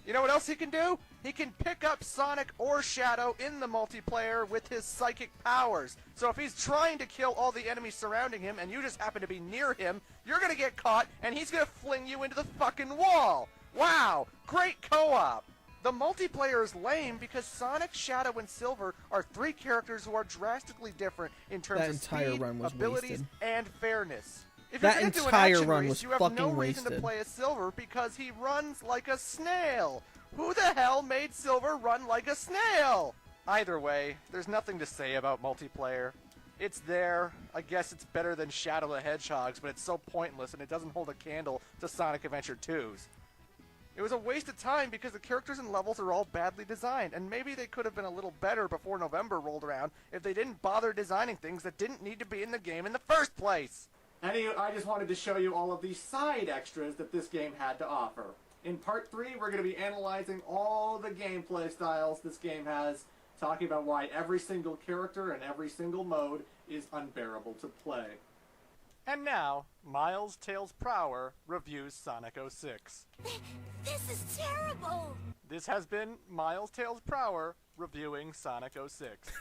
You know what else he can do? He can pick up Sonic or Shadow in the multiplayer with his psychic powers. So if he's trying to kill all the enemies surrounding him and you just happen to be near him, you're gonna get caught and he's gonna fling you into the fucking wall. Wow, great co-op. The multiplayer is lame because Sonic, Shadow, and Silver are 3 characters who are drastically different in terms of speed, abilities, and fairness. If That you're gonna entire do an action run race, was you have fucking no reason to wasted. play as Silver because he runs like a snail. Who the hell made Silver run like a snail? Either way, there's nothing to say about multiplayer. It's there. I guess it's better than Shadow the Hedgehog's, but it's so pointless and it doesn't hold a candle to Sonic Adventure 2's. It was a waste of time because the characters and levels are all badly designed, and maybe they could have been a little better before November rolled around if they didn't bother designing things that didn't need to be in the game in the first place. Anyway, I just wanted to show you all of the side extras that this game had to offer. In Part 3, we're going to be analyzing all the gameplay styles this game has, talking about why every single character and every single mode is unbearable to play. And now, Miles Tails Prower reviews Sonic 06. This is terrible! This has been Miles Tails Prower reviewing Sonic 06.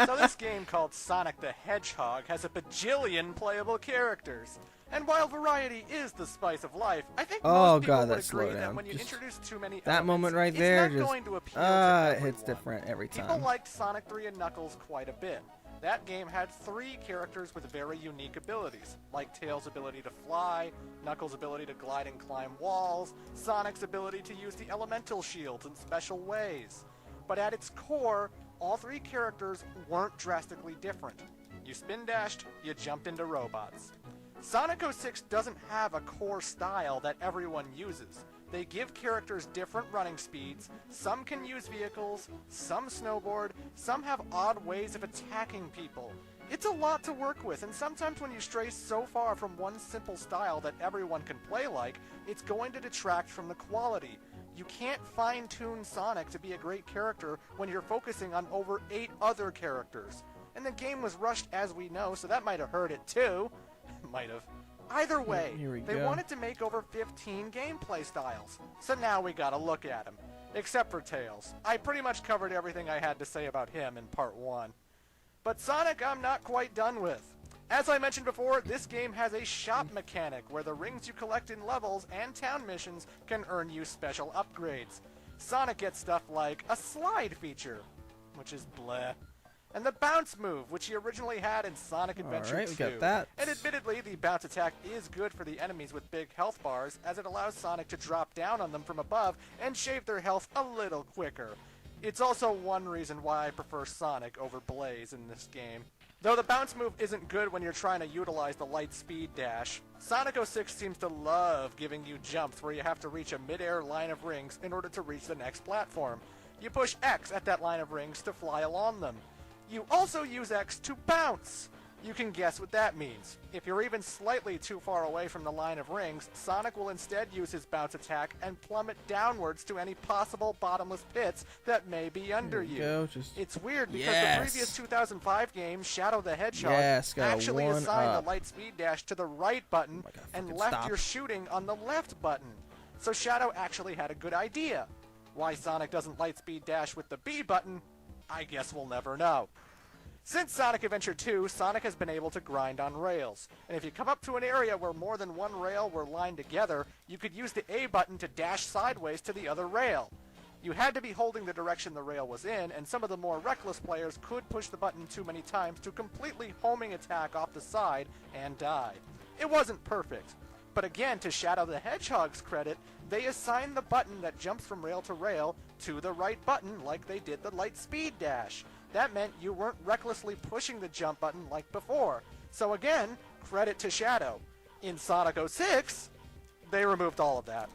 So this game called Sonic the Hedgehog has a bajillion playable characters. And while variety is the spice of life, I think most people would agree that when you introduce too many that elements, moment right it's there not just going to appeal to everyone. it hits different every time. People liked Sonic 3 and Knuckles quite a bit. That game had 3 characters with very unique abilities, like Tails' ability to fly, Knuckles' ability to glide and climb walls, Sonic's ability to use the elemental shields in special ways. But at its core, all 3 characters weren't drastically different. You spin dashed, you jumped into robots. Sonic 06 doesn't have a core style that everyone uses. They give characters different running speeds, some can use vehicles, some snowboard, some have odd ways of attacking people. It's a lot to work with, and sometimes when you stray so far from one simple style that everyone can play like, it's going to detract from the quality. You can't fine-tune Sonic to be a great character when you're focusing on over 8 other characters. And the game was rushed, as we know, so that might have hurt it too. Might have. Either way, they wanted to make over 15 gameplay styles, so now we gotta look at them. Except for Tails. I pretty much covered everything I had to say about him in part 1. But Sonic I'm not quite done with. As I mentioned before, this game has a shop mechanic where the rings you collect in levels and town missions can earn you special upgrades. Sonic gets stuff like a slide feature, which is bleh, and the bounce move, which he originally had in Sonic Adventure 2. Alright, we got that. And admittedly, the bounce attack is good for the enemies with big health bars, as it allows Sonic to drop down on them from above and shave their health a little quicker. It's also one reason why I prefer Sonic over Blaze in this game. Though the bounce move isn't good when you're trying to utilize the light speed dash, Sonic 06 seems to love giving you jumps where you have to reach a mid-air line of rings in order to reach the next platform. You push X at that line of rings to fly along them. You also use X to bounce. You can guess what that means. If you're even slightly too far away from the line of rings, Sonic will instead use his bounce attack and plummet downwards to any possible bottomless pits that may be under you. It's weird because the previous 2005 game, Shadow the Hedgehog, actually assigned the light speed dash to the right button and left your shooting on the left button. So Shadow actually had a good idea. Why Sonic doesn't light speed dash with the B button, I guess we'll never know. Since Sonic Adventure 2, Sonic has been able to grind on rails, and if you come up to an area where more than one rail were lined together, you could use the A button to dash sideways to the other rail. You had to be holding the direction the rail was in, and some of the more reckless players could push the button too many times to completely homing attack off the side and die. It wasn't perfect, but again, to Shadow the Hedgehog's credit, they assigned the button that jumps from rail to rail to the right button like they did the light speed dash. That meant you weren't recklessly pushing the jump button like before. So again, credit to Shadow. In Sonic 06, they removed all of that.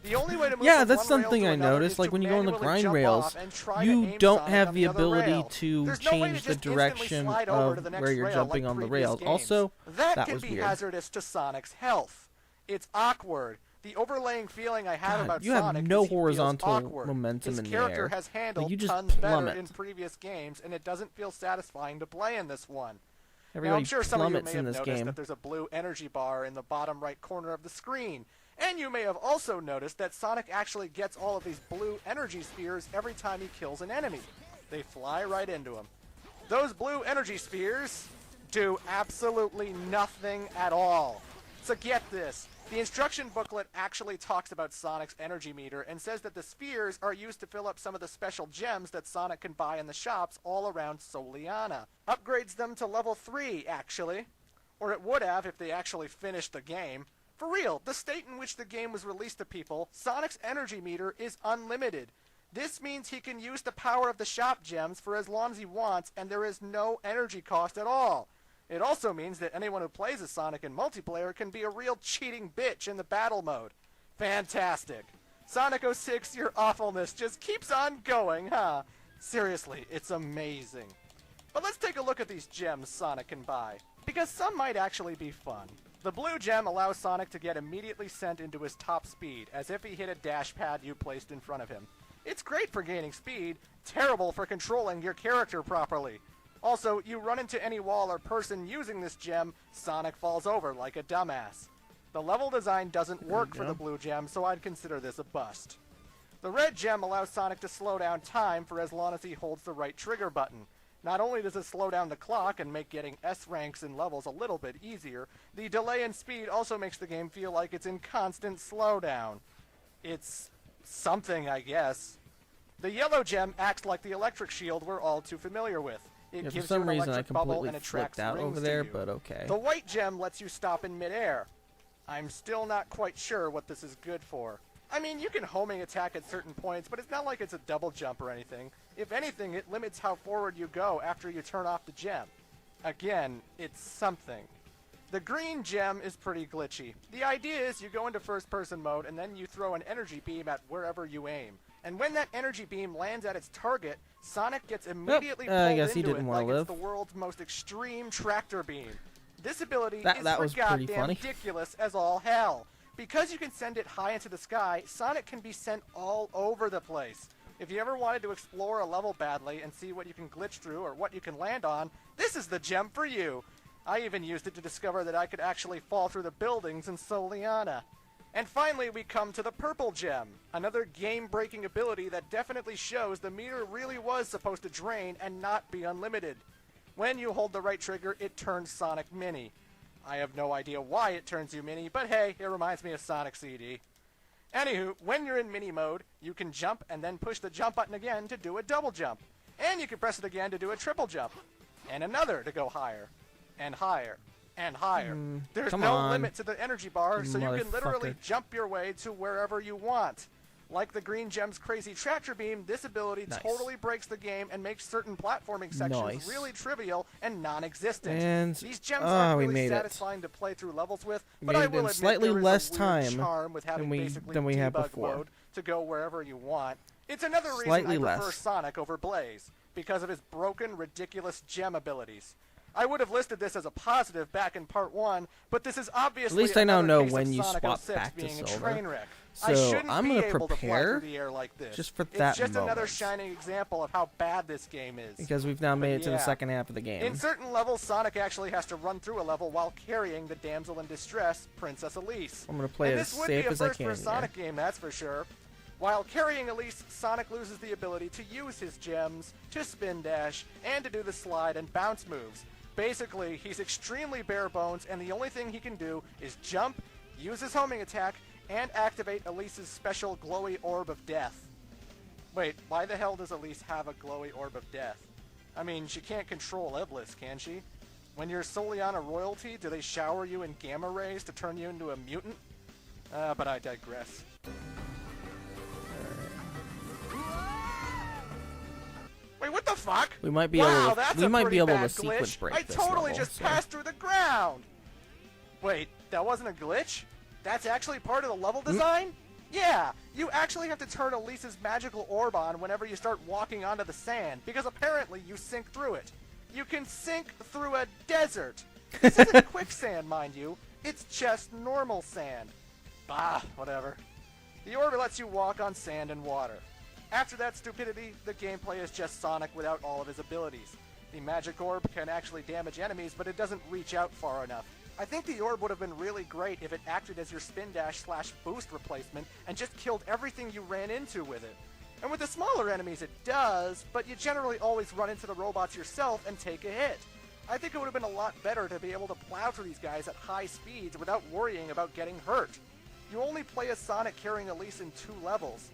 The only way to move from that's one rail something to I another noticed. is Like to when you go on the manually grind jump rails, off and try to you aim don't Sonic have on the other ability rail. to There's no way to change the just instantly direction slide over to of the next where you're rail jumping like on the previous rails. games. Also, that that can was be weird. hazardous to Sonic's health. It's awkward. The overlaying feeling I have about you Sonic have no is he feels horizontal awkward. momentum His in the character air. has handled You just tons better plummet. in previous games, and it doesn't feel satisfying to play in this one. Now, Everybody I'm sure some of you plummets may in have this noticed game. that there's a blue energy bar in the bottom right corner of the screen. And you may have also noticed that Sonic actually gets all of these blue energy spheres every time he kills an enemy. They fly right into him. Those blue energy spheres do absolutely nothing at all. So get this. The instruction booklet actually talks about Sonic's energy meter and says that the spheres are used to fill up some of the special gems that Sonic can buy in the shops all around Soliana. Upgrades them to level 3, actually. Or it would have if they actually finished the game. For real, the state in which the game was released to people, Sonic's energy meter is unlimited. This means he can use the power of the shop gems for as long as he wants, and there is no energy cost at all. It also means that anyone who plays as Sonic in multiplayer can be a real cheating bitch in the battle mode. Fantastic. Sonic 06, your awfulness just keeps on going, huh? Seriously, it's amazing. But let's take a look at these gems Sonic can buy, because some might actually be fun. The blue gem allows Sonic to get immediately sent into his top speed, as if he hit a dash pad you placed in front of him. It's great for gaining speed, terrible for controlling your character properly. Also, you run into any wall or person using this gem, Sonic falls over like a dumbass. The level design doesn't work for the blue gem, so I'd consider this a bust. The red gem allows Sonic to slow down time for as long as he holds the right trigger button. Not only does it slow down the clock and make getting S ranks in levels a little bit easier, the delay in speed also makes the game feel like it's in constant slowdown. It's something, I guess. The yellow gem acts like the electric shield we're all too familiar with. It gives you an electric bubble and attracts rings over there, to you. but okay. The white gem lets you stop in midair. I'm still not quite sure what this is good for. I mean, you can homing attack at certain points, but it's not like it's a double jump or anything. If anything, it limits how forward you go after you turn off the gem. Again, it's something. The green gem is pretty glitchy. The idea is you go into first-person mode, and then you throw an energy beam at wherever you aim. And when that energy beam lands at its target, Sonic gets immediately pulled into it like it's the world's most extreme tractor beam. This ability is for goddamn ridiculous as all hell. Because you can send it high into the sky, Sonic can be sent all over the place. If you ever wanted to explore a level badly and see what you can glitch through or what you can land on, this is the gem for you. I even used it to discover that I could actually fall through the buildings in Soliana. And finally, we come to the purple gem, another game-breaking ability that definitely shows the meter really was supposed to drain and not be unlimited. When you hold the right trigger, it turns Sonic Mini. I have no idea why it turns you Mini, but hey, it reminds me of Sonic CD. Anywho, when you're in Mini mode, you can jump and then push the jump button again to do a double jump. And you can press it again to do a triple jump. And another to go higher. And higher. And higher. There's no limit to the energy bar, so you can literally jump your way to wherever you want. Like the green gem's crazy tractor beam, this ability totally breaks the game and makes certain platforming sections really trivial and non-existent. And these gems aren't really satisfying to play through levels with, but I will admit slightly there is less a weird time charm with having than we had debug before. mode to go wherever you want. It's another reason Slightly I prefer less. Sonic over Blaze, because of his broken, ridiculous gem abilities. I would have listed this as a positive back in part 1, but this is obviously At least I now know case when of you Sonic swap 06 back to being a silver. train wreck. So I shouldn't I'm be gonna able to fly prepare through the air like this. just for it's that just another moment. shining example of how bad this game is. Because we've now made it to the yeah. second half of the game. In certain levels, Sonic actually has to run through a level while carrying the damsel in distress, Princess Elise. I'm gonna play and as this would safe be a as I first can for a here. Sonic game, that's for sure. While carrying Elise, Sonic loses the ability to use his gems, to spin dash, and to do the slide and bounce moves. Basically, he's extremely bare bones, and the only thing he can do is jump, use his homing attack, and activate Elise's special glowy orb of death. Wait, why the hell does Elise have a glowy orb of death? I mean, she can't control Iblis, can she? When you're Soliana royalty, do they shower you in gamma rays to turn you into a mutant? But I digress. Wait, what the fuck? We might be wow, able to, that's we a might be pretty able to bad sequence glitch. break I this totally level, just so. passed through the ground. Wait, that wasn't a glitch? That's actually part of the level design? Yeah, you actually have to turn Elise's magical orb on whenever you start walking onto the sand, because apparently you sink through it. You can sink through a desert. This isn't quicksand, mind you. It's just normal sand. Bah, whatever. The orb lets you walk on sand and water. After that stupidity, the gameplay is just Sonic without all of his abilities. The magic orb can actually damage enemies, but it doesn't reach out far enough. I think the orb would have been really great if it acted as your spin dash / boost replacement and just killed everything you ran into with it. And with the smaller enemies it does, but you generally always run into the robots yourself and take a hit. I think it would have been a lot better to be able to plow through these guys at high speeds without worrying about getting hurt. You only play as Sonic carrying Elise in 2 levels.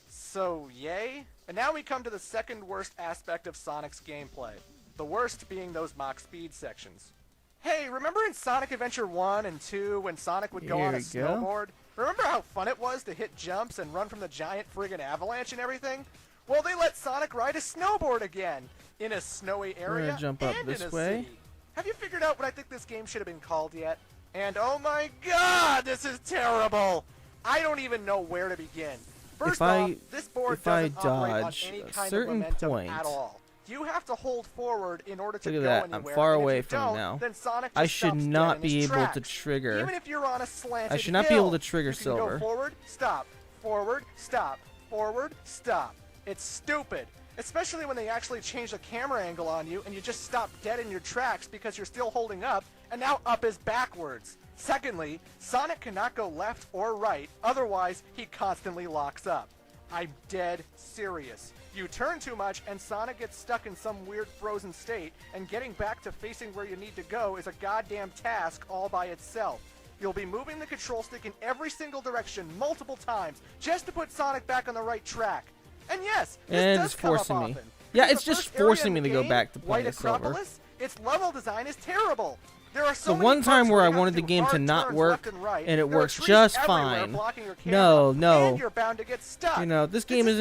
So, yay? And now we come to the second worst aspect of Sonic's gameplay. The worst being those Mach speed sections. Hey, remember in Sonic Adventure 1 and 2 when Sonic would go on a snowboard? Remember how fun it was to hit jumps and run from the giant friggin' avalanche and everything? Well, they let Sonic ride a snowboard again, in a snowy area We're gonna jump up and this in a way. city. Have you figured out what I think this game should have been called yet? And oh my god, this is terrible! I don't even know where to begin. First off, this board doesn't operate on any kind of momentum at all. You have to hold forward in order to Look go at that, anywhere. I'm far and if away you from don't, now. then Sonic I just should stops not dead in be his able tracks. to trigger. Even if you're on a slanted I should not be able to hill, trigger you can silver. Go forward, stop, forward, stop, forward, stop. It's stupid. Especially when they actually change the camera angle on you and you just stop dead in your tracks because you're still holding up, and now up is backwards. Secondly, Sonic cannot go left or right, otherwise he constantly locks up. I'm dead serious. You turn too much and Sonic gets stuck in some weird frozen state, and getting back to facing where you need to go is a goddamn task all by itself. You'll be moving the control stick in every single direction multiple times just to put Sonic back on the right track. And yes, this does come up often. Yeah, it's just forcing me to go back to play Silver. Its level design is terrible. There are so the one time where I wanted the game to not work, and it works just fine. No, you know, this game is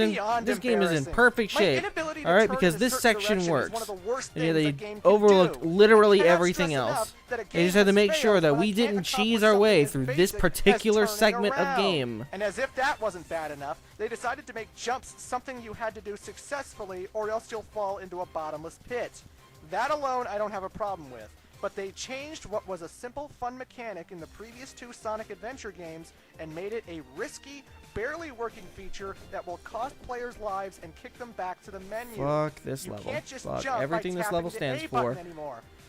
in perfect shape. All right, because this section works. And they overlooked literally everything else. They just had to make sure that we didn't cheese our way through this particular segment of game. And as if that wasn't bad enough, they decided to make jumps something you had to do successfully, or else you'll fall into a bottomless pit. That alone I don't have a problem with. But they changed what was a simple, fun mechanic in the previous 2 Sonic Adventure games and made it a risky, barely working feature that will cost players lives and kick them back to the menu. Fuck this level. Fuck everything this level stands for.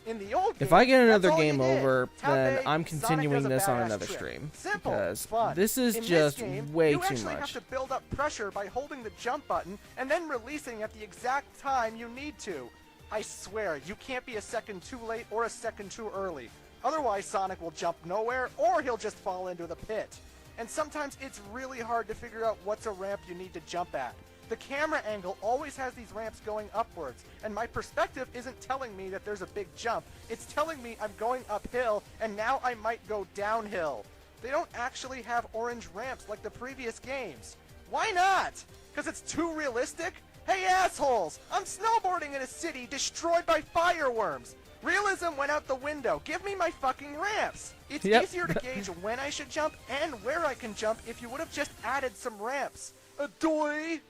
In the old if I get another game over, then I'm continuing this on another stream. Because this is just way too much. You actually have to build up pressure by holding the jump button and then releasing at the exact time you need to. I swear, you can't be a second too late or a second too early. Otherwise, Sonic will jump nowhere, or he'll just fall into the pit. And sometimes it's really hard to figure out what's a ramp you need to jump at. The camera angle always has these ramps going upwards, and my perspective isn't telling me that there's a big jump. It's telling me I'm going uphill, and now I might go downhill. They don't actually have orange ramps like the previous games. Why not? Because it's too realistic? Hey assholes! I'm snowboarding in a city destroyed by fireworms! Realism went out the window. Give me my fucking ramps! It's easier to gauge when I should jump and where I can jump if you would have just added some ramps. Adoy!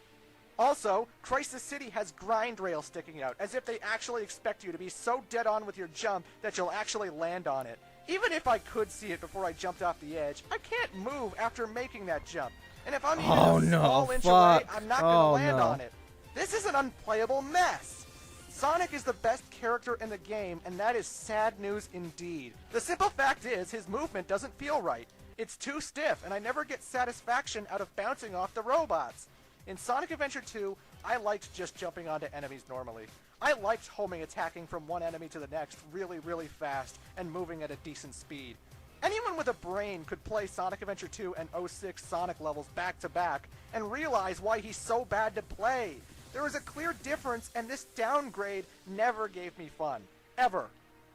Also, Crisis City has grind rails sticking out, as if they actually expect you to be so dead on with your jump that you'll actually land on it. Even if I could see it before I jumped off the edge, I can't move after making that jump. And if I'm even a small inch away, I'm not gonna land on it. This is an unplayable mess! Sonic is the best character in the game, and that is sad news indeed. The simple fact is, his movement doesn't feel right. It's too stiff, and I never get satisfaction out of bouncing off the robots. In Sonic Adventure 2, I liked just jumping onto enemies normally. I liked homing attacking from one enemy to the next really, really fast, and moving at a decent speed. Anyone with a brain could play Sonic Adventure 2 and 06 Sonic levels back to back, and realize why he's so bad to play. There was a clear difference, and this downgrade never gave me fun. Ever.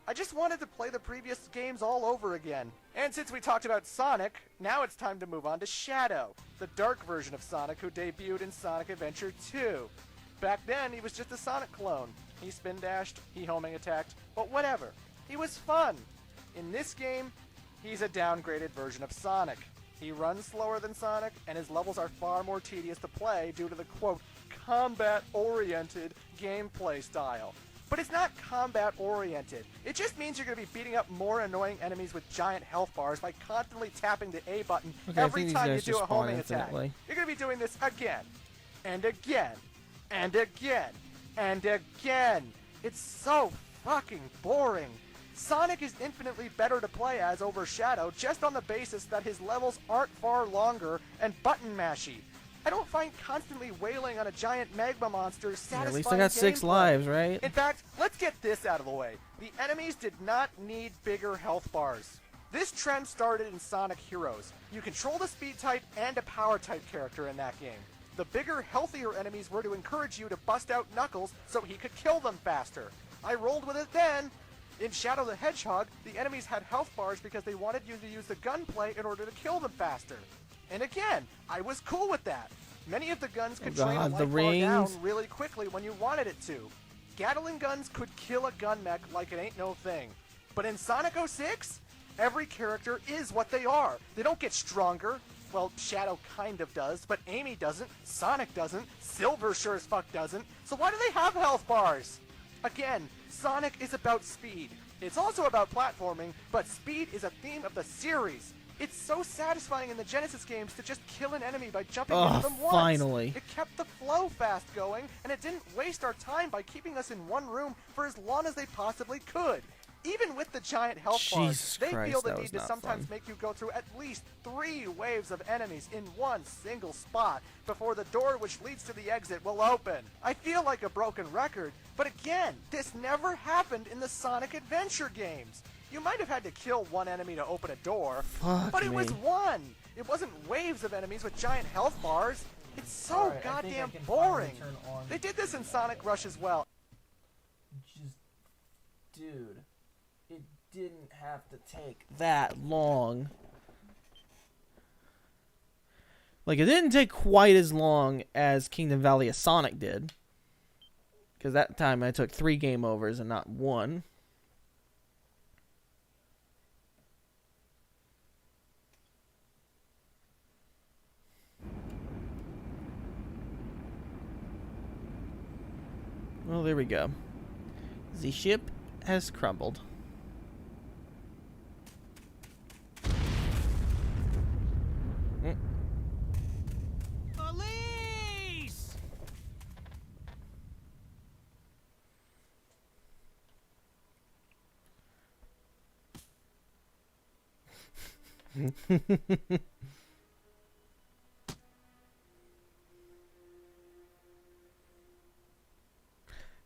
I just wanted to play the previous games all over again. And since we talked about Sonic, now it's time to move on to Shadow, the dark version of Sonic who debuted in Sonic Adventure 2. Back then, he was just a Sonic clone. He spin dashed, he homing attacked, but whatever. He was fun. In this game, he's a downgraded version of Sonic. He runs slower than Sonic, and his levels are far more tedious to play due to the, quote, combat-oriented gameplay style. But it's not combat-oriented. It just means you're going to be beating up more annoying enemies with giant health bars by constantly tapping the A button every time you do a homing attack. You're going to be doing this again, and again, and again, and again. It's so fucking boring. Sonic is infinitely better to play as over Shadow just on the basis that his levels aren't far longer and button mashy. I don't find constantly wailing on a giant magma monster satisfying. At least I got 6 lives, right? In fact, let's get this out of the way. The enemies did not need bigger health bars. This trend started in Sonic Heroes. You control the speed type and a power type character in that game. The bigger, healthier enemies were to encourage you to bust out Knuckles so he could kill them faster. I rolled with it then. In Shadow the Hedgehog, the enemies had health bars because they wanted you to use the gunplay in order to kill them faster. And again, I was cool with that. Many of the guns could drain a life bar down really quickly when you wanted it to. Gatling guns could kill a gun mech like it ain't no thing. But in Sonic 06, every character is what they are. They don't get stronger. Well, Shadow kind of does, but Amy doesn't, Sonic doesn't, Silver sure as fuck doesn't. So why do they have health bars? Again, Sonic is about speed. It's also about platforming, but speed is a theme of the series. It's so satisfying in the Genesis games to just kill an enemy by jumping Oh, into them once. finally. It kept the flow fast going, and it didn't waste our time by keeping us in one room for as long as they possibly could. Even with the giant health bars, they feel the need to sometimes make you go through at least 3 waves of enemies in one single spot before the door which leads to the exit will open. I feel like a broken record, but again, this never happened in the Sonic Adventure games. You might have had to kill one enemy to open a door, but it was one. It wasn't waves of enemies with giant health bars. It's so goddamn boring. They did this in Sonic Rush as well. Just, dude, it didn't have to take that long. Like, it didn't take quite as long as Kingdom Valley of Sonic did. Because that time I took 3 game overs and not 1. Well, there we go. The ship has crumbled. Elise!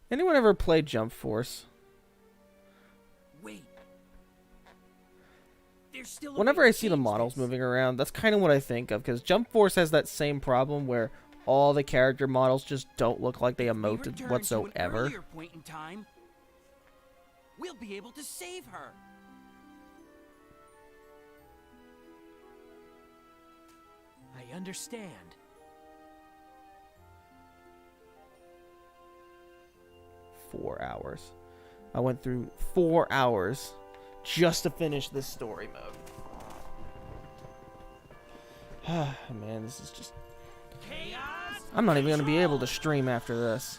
Anyone ever played Jump Force? Wait. There's still a Whenever way I to see the change models this. moving around, that's kind of what I think of, because Jump Force has that same problem where all the character models just don't look like they We emoted return to an whatsoever. earlier point in time, we'll be able to save her. I understand. Four hours. I went through 4 hours just to finish this story mode. Man, this is just... I'm not even gonna be able to stream after this.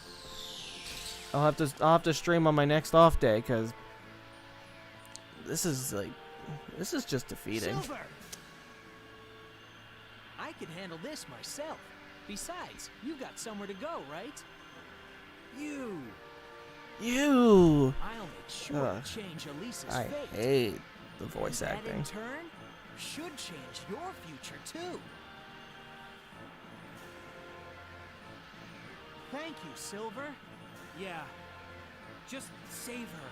I'll have to stream on my next off day, because this is just defeating. Silver! I can handle this myself. Besides, you got somewhere to go, right? You! I'll make sure to change Elisa's I fate. hate the voice That acting. in turn should change your future too. Thank you, Silver. Yeah. Just save her.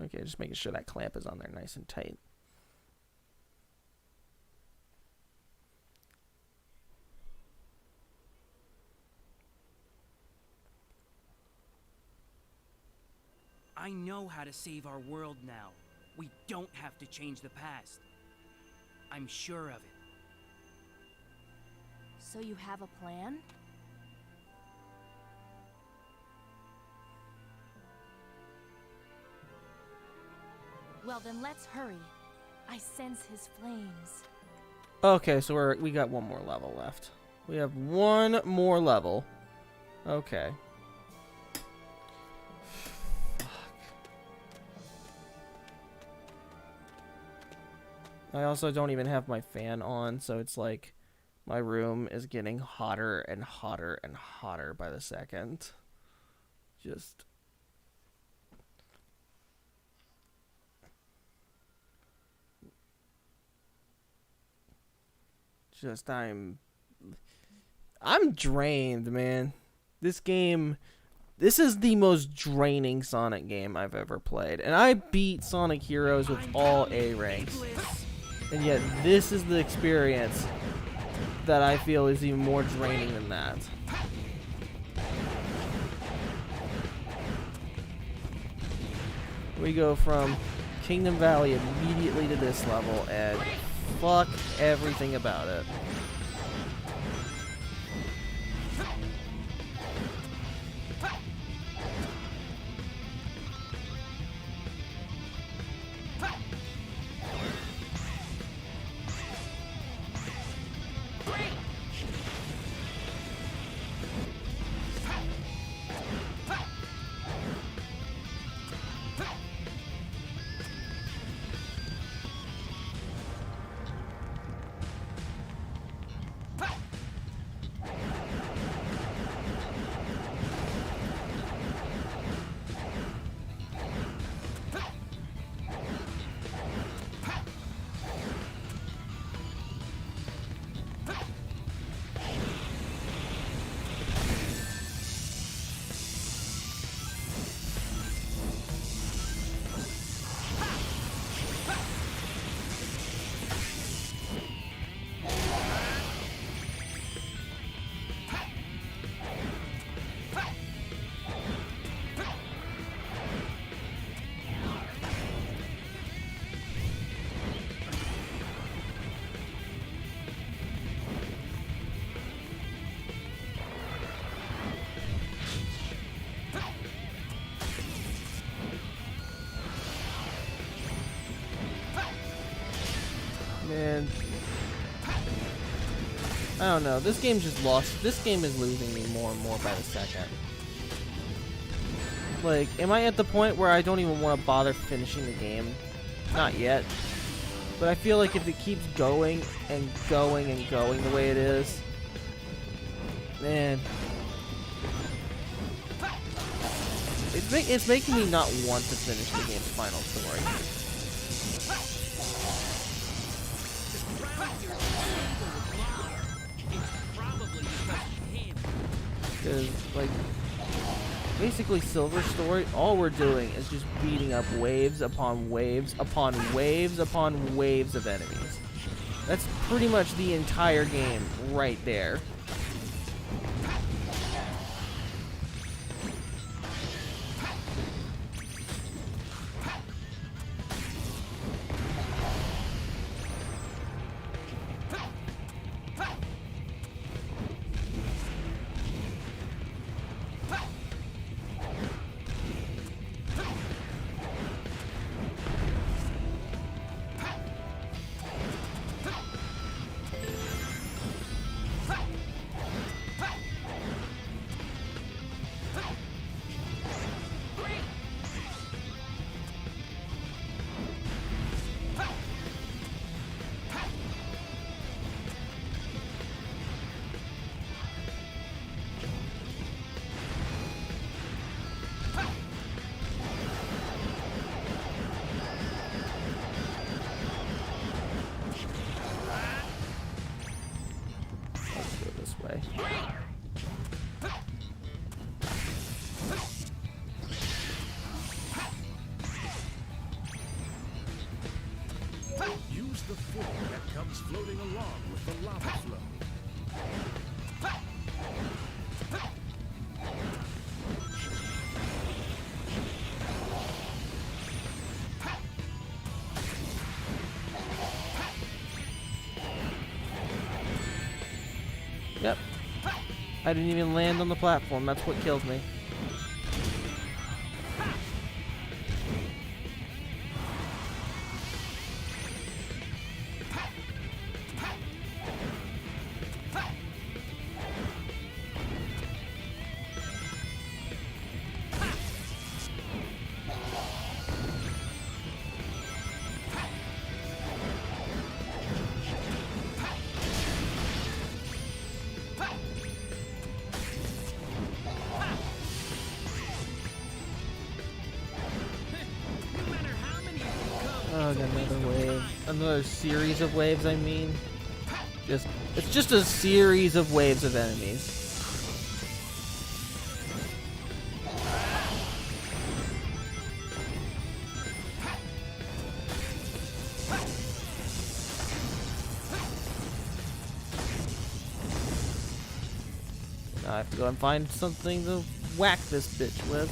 Okay, just making sure that clamp is on there nice and tight. I know how to save our world now. We don't have to change the past. I'm sure of it. So you have a plan? Well, then let's hurry. I sense his flames. Okay, so we got one more level left. We have one more level. Okay. I also don't even have my fan on, so it's like my room is getting hotter and hotter and hotter by the second. Just... I'm drained, man. This is the most draining Sonic game I've ever played. And I beat Sonic Heroes with all A ranks. And yet this is the experience that I feel is even more draining than that. We go from Kingdom Valley immediately to this level, and fuck everything about it. Man. I don't know. This game just lost. This game is losing me more and more by the second. Like, am I at the point where I don't even want to bother finishing the game? Not yet. But I feel like if it keeps going and going and going the way it is, man, it's making me not want to finish the game's final story. Because, like, basically Silver Story, all we're doing is just beating up waves upon waves upon waves upon waves of enemies. That's pretty much the entire game right there. Use the form that comes floating along with the lava flow. Yep. I didn't even land on the platform. That's what killed me. Oh, got another wave. Another series of waves, I mean. It's just a series of waves of enemies. Now I have to go and find something to whack this bitch with.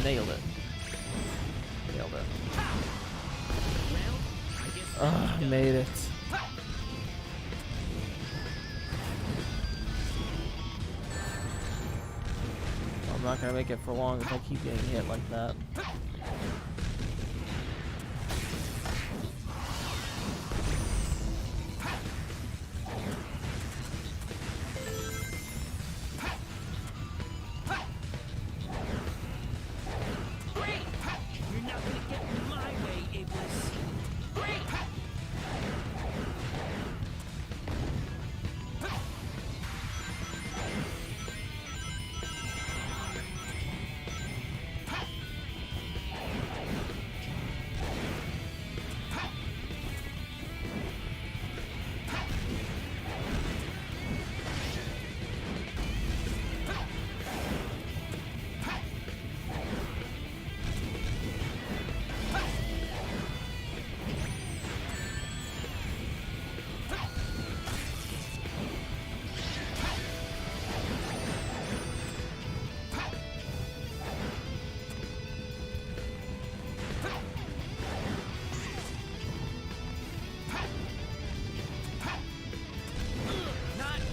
Nailed it. Nailed it. Ah, made it. I'm not gonna make it for long if I keep getting hit like that.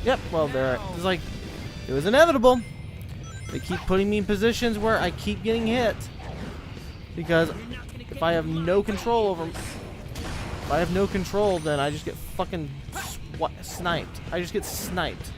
Yep, well, there. It's like, it was inevitable. They keep putting me in positions where I keep getting hit. Because if I have no control over... If I have no control, then I just get fucking sniped. I just get sniped.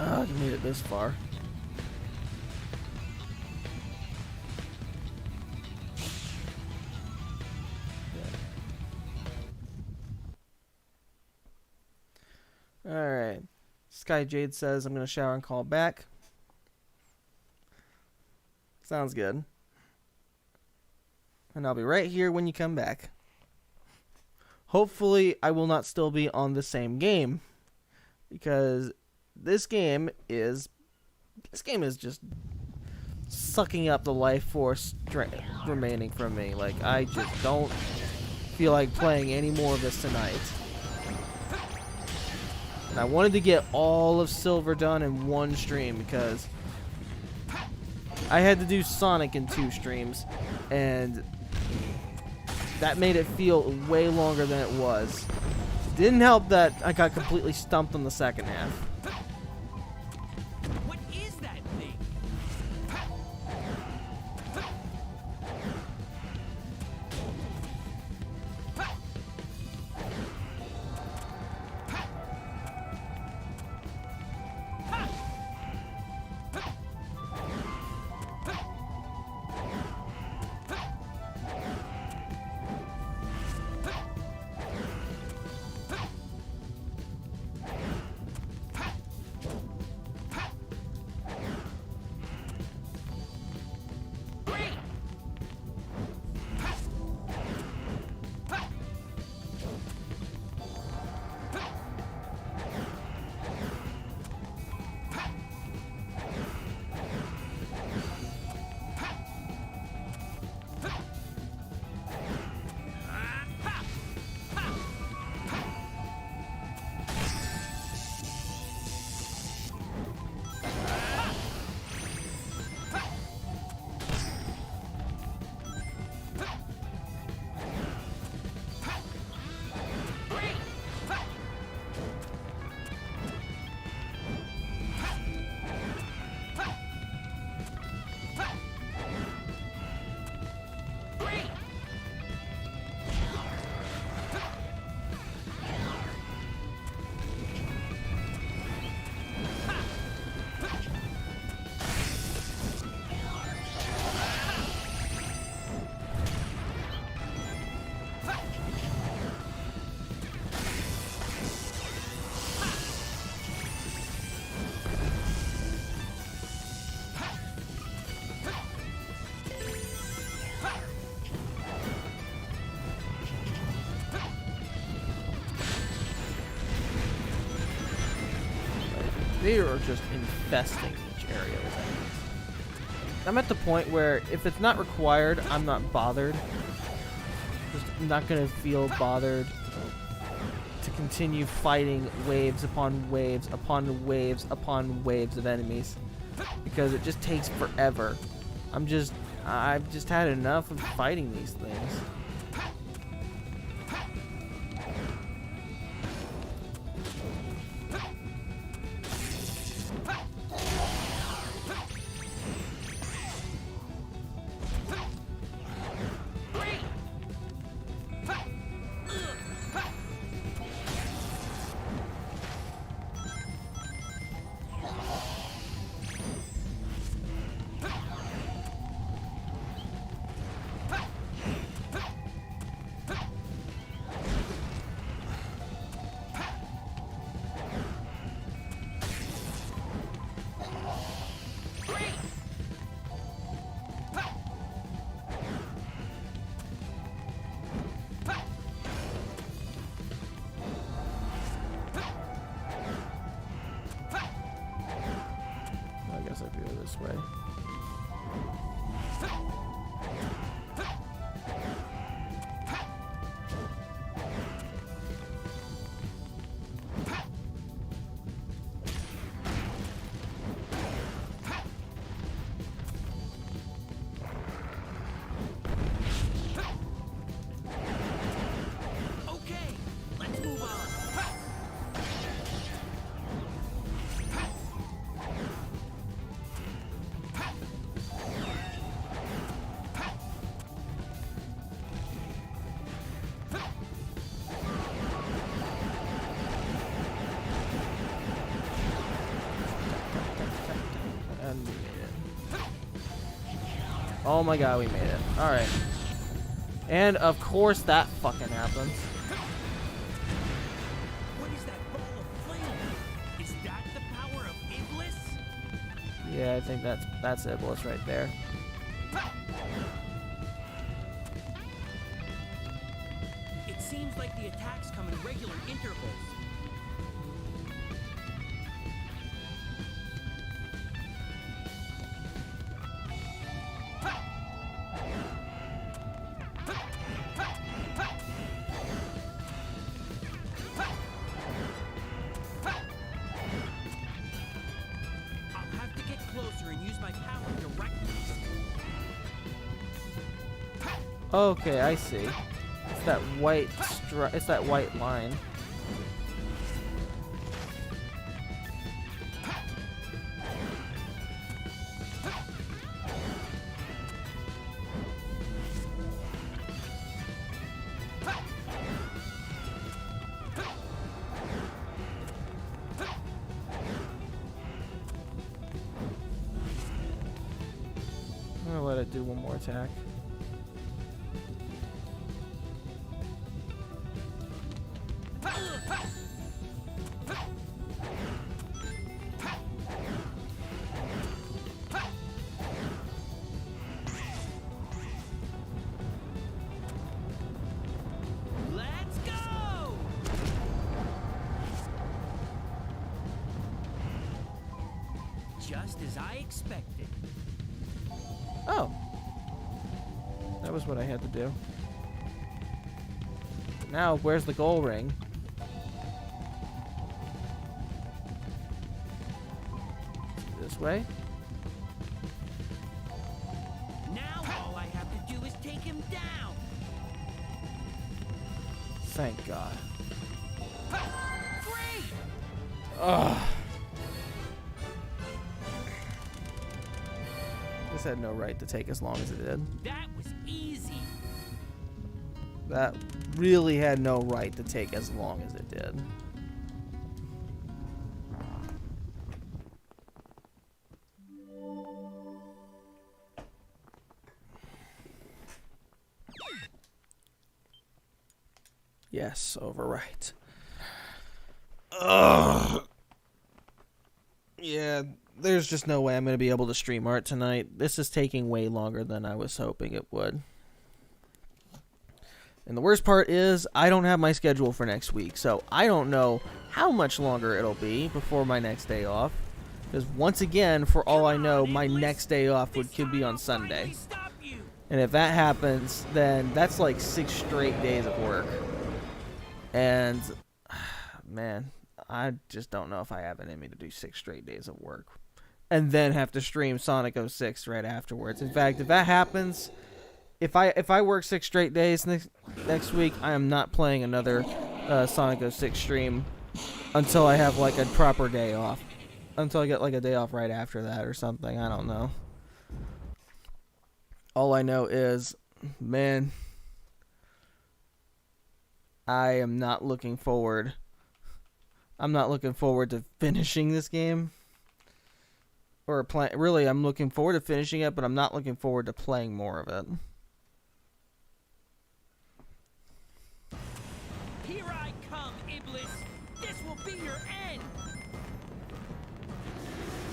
I made it this far. Alright. Sky Jade says I'm going to shower and call back. Sounds good. And I'll be right here when you come back. Hopefully I will not still be on the same game. Because this game is just sucking up the life force remaining from me. Like, I just don't feel like playing any more of this tonight. And I wanted to get all of Silver done in one stream because I had to do Sonic in 2 streams, and that made it feel way longer than it was. It didn't help that I got completely stumped on the second half. What is that thing? They are just infesting each area with enemies. I'm at the point where if it's not required, I'm not bothered. Just not gonna feel bothered to continue fighting waves upon waves upon waves upon waves of enemies, because it just takes forever. I've just had enough of fighting these things. Oh my god, we made it. Alright. And of course that fucking happens. What is that ball of flame? Is that the power of Iblis? Yeah, I think that's Iblis right there. It seems like the attacks come in regular intervals. Okay, I see. It's that white it's that white line. I'm gonna let it do one more attack. Let's go! Just as I expected. Oh. That was what I had to do. Now, where's the goal ring? This way? Now all I have to do is take him down. Thank God. Great! Ugh. This had no right to take as long as it did. That was easy. That really had no right to take as long as it did. Yes, overwrite. Ugh. Yeah, there's just no way I'm going to be able to stream art tonight. This is taking way longer than I was hoping it would. And the worst part is, I don't have my schedule for next week, so I don't know how much longer it'll be before my next day off. Because once again, for all I know, my next day off could be on Sunday. And if that happens, then that's like 6 straight days of work. And, man, I just don't know if I have it in me to do 6 straight days of work. And then have to stream Sonic 06 right afterwards. In fact, if that happens, if I work 6 straight days next week, I am not playing another Sonic 06 stream until I have like a proper day off. Until I get like a day off right after that or something. I don't know. All I know is, man, I am not looking forward. I'm not looking forward to finishing this game. Or really, I'm looking forward to finishing it, but I'm not looking forward to playing more of it. Here I come, Iblis. This will be your end.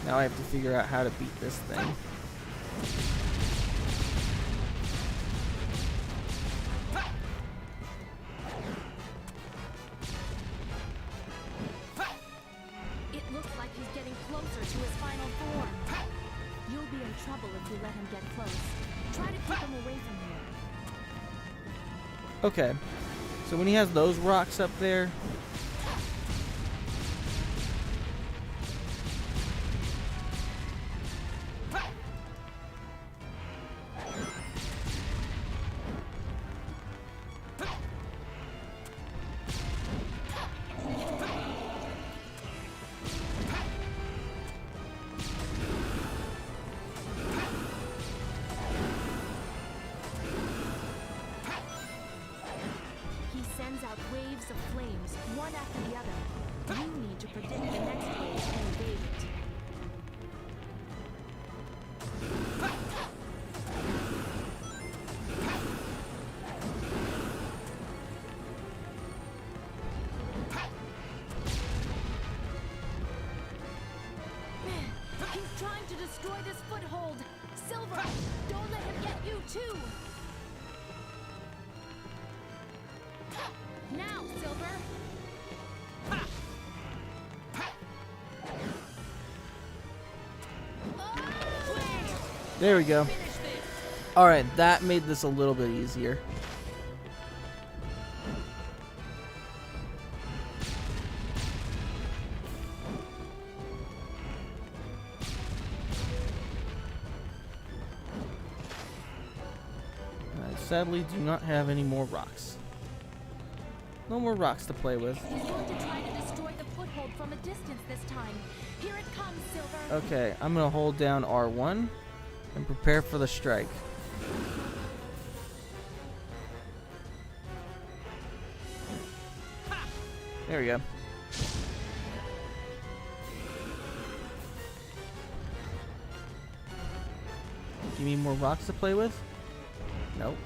Now I have to figure out how to beat this thing. It looks like he's getting closer to his final form. You'll be in trouble if you let him get close. Try to keep him away from here. Okay. So when he has those rocks up there... He sends out waves of flames, one after the other. You need to predict the next wave and evade it. destroy this foothold. Silver, don't let him get you too. Now, Silver. There we go. Alright, that made this a little bit easier. I sadly do not have any more rocks. No more rocks to play with. He's going to try to destroy the foothold from a distance this time. Here it comes, Silver. Okay, I'm gonna hold down R1 and prepare for the strike. There we go. Do you need more rocks to play with? Nope.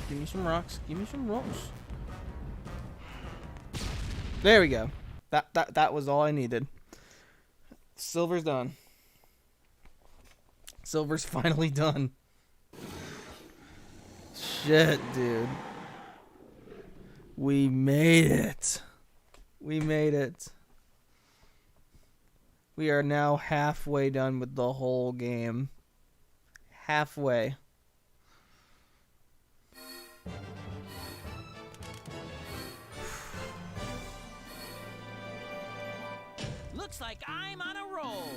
Give me some rocks. Give me some rocks. There we go. That was all I needed. Silver's done. Silver's finally done. Shit, dude. We made it. We made it. We are now halfway done with the whole game. Halfway. Looks like I'm on a roll.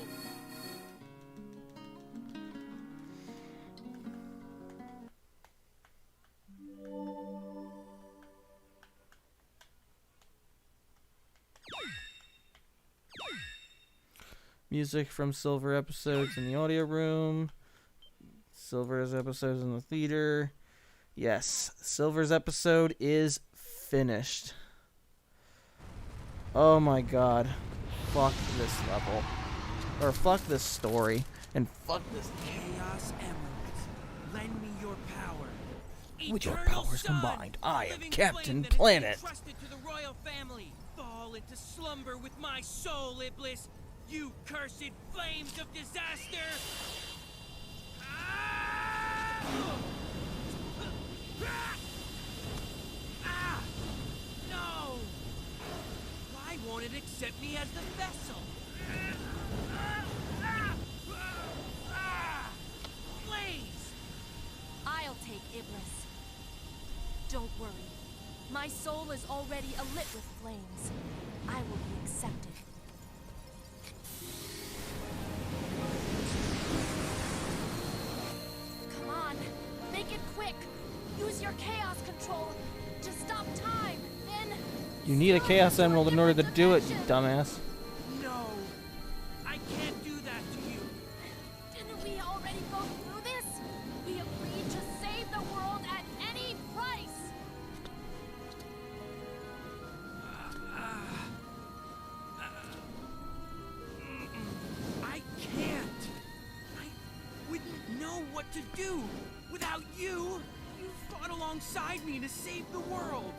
Music from Silver episodes in the audio room. Silver's episodes in the theater. Yes, Silver's episode is finished. Oh my god. Fuck this level. Or fuck this story. And fuck this Chaos Emeralds, lend me your power. With your Eternal powers sun, combined, I am living Captain flame that has been Planet. entrusted to the royal family. Fall into slumber with my soul, Iblis. You cursed flames of disaster. No! Why won't it accept me as the vessel? Flames! I'll take Iblis. Don't worry. My soul is already alit with flames. I will be accepted. Come on, make it quick. Use your chaos control to stop time. Then You need a Chaos Emerald in order to do it, you dumbass. No! I can't do that to you! didn't we already go through this? We agreed to save the world at any price. I can't! I wouldn't know what to do without you! You fought alongside me to save the world!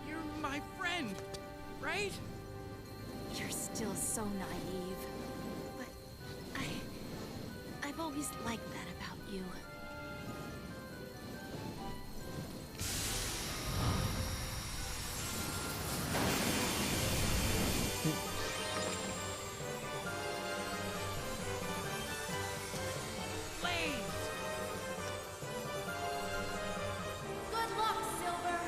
You're my friend, right? You're still so naive. But I've always liked that about you. Good luck, Silver.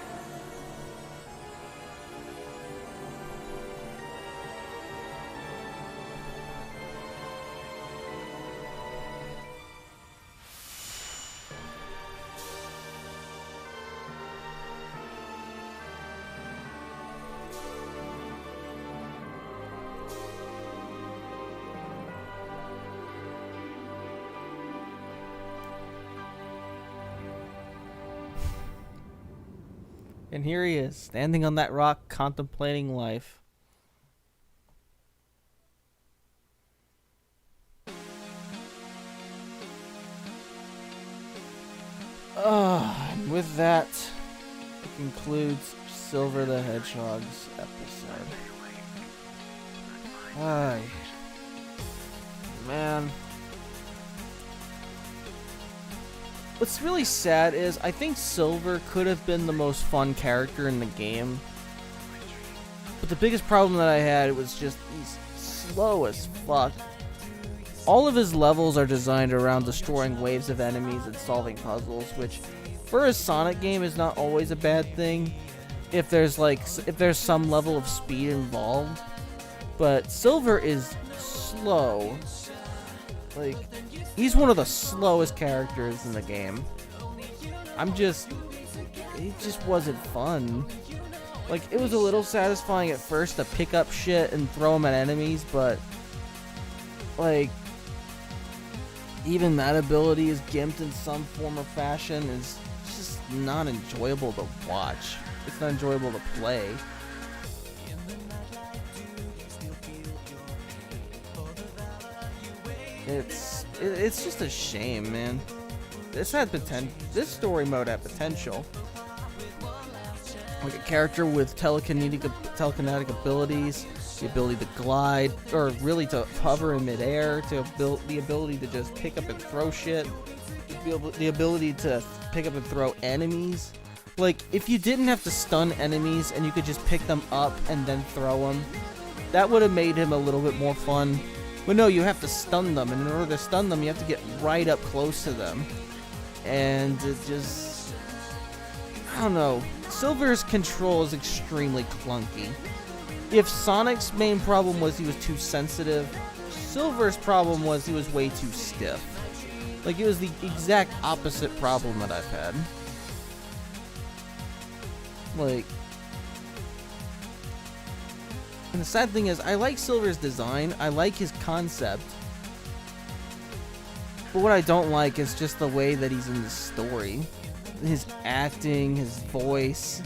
And here he is, standing on that rock, contemplating life. And with that, it concludes Silver the Hedgehog's episode. Ay. Man. What's really sad is I think Silver could have been the most fun character in the game. But the biggest problem that I had was just he's slow as fuck. All of his levels are designed around destroying waves of enemies and solving puzzles, which for a Sonic game is not always a bad thing if there's some level of speed involved. But Silver is slow. Like, he's one of the slowest characters in the game. It just wasn't fun. Like, it was a little satisfying at first to pick up shit and throw them at enemies, but like, even that ability is gimped in some form or fashion. Is just not enjoyable to watch. It's not enjoyable to play. It's just a shame, man. This story mode had potential. Like a character with telekinetic abilities, the ability to glide, or really to hover in midair, the ability to just pick up and throw shit, the ability to pick up and throw enemies. Like, if you didn't have to stun enemies and you could just pick them up and then throw them, that would have made him a little bit more fun. But no, you have to stun them, and in order to stun them, you have to get right up close to them. And it just... I don't know. Silver's control is extremely clunky. If Sonic's main problem was he was too sensitive, Silver's problem was he was way too stiff. Like, it was the exact opposite problem that I've had. Like... And the sad thing is, I like Silver's design, I like his concept, but what I don't like is just the way that he's in the story. His acting, his voice.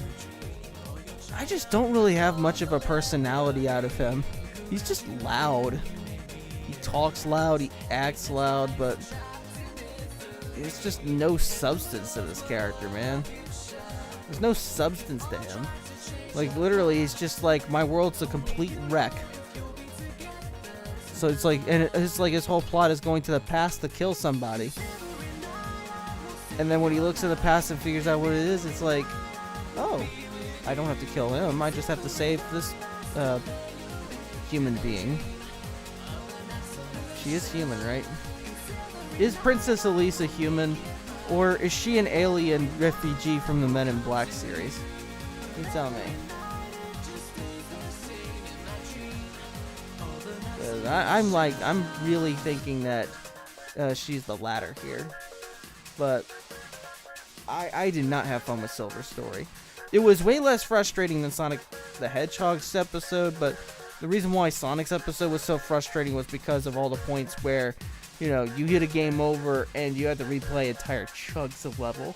I just don't really have much of a personality out of him. He's just loud. He talks loud, he acts loud, but there's just no substance to this character, man. There's no substance to him. Like, literally, he's just like, my world's a complete wreck. So it's like, and it's like his whole plot is going to the past to kill somebody. And then when he looks at the past and figures out what it is, it's like, oh, I don't have to kill him. I just have to save this human being. She is human, right? Is Princess Elise a human? Or is she an alien refugee from the Men in Black series? You tell me. I'm really thinking that she's the latter here. But I did not have fun with Silver's story. It was way less frustrating than Sonic the Hedgehog's episode, but the reason why Sonic's episode was so frustrating was because of all the points where, you know, you hit a game over and you had to replay entire chunks of level.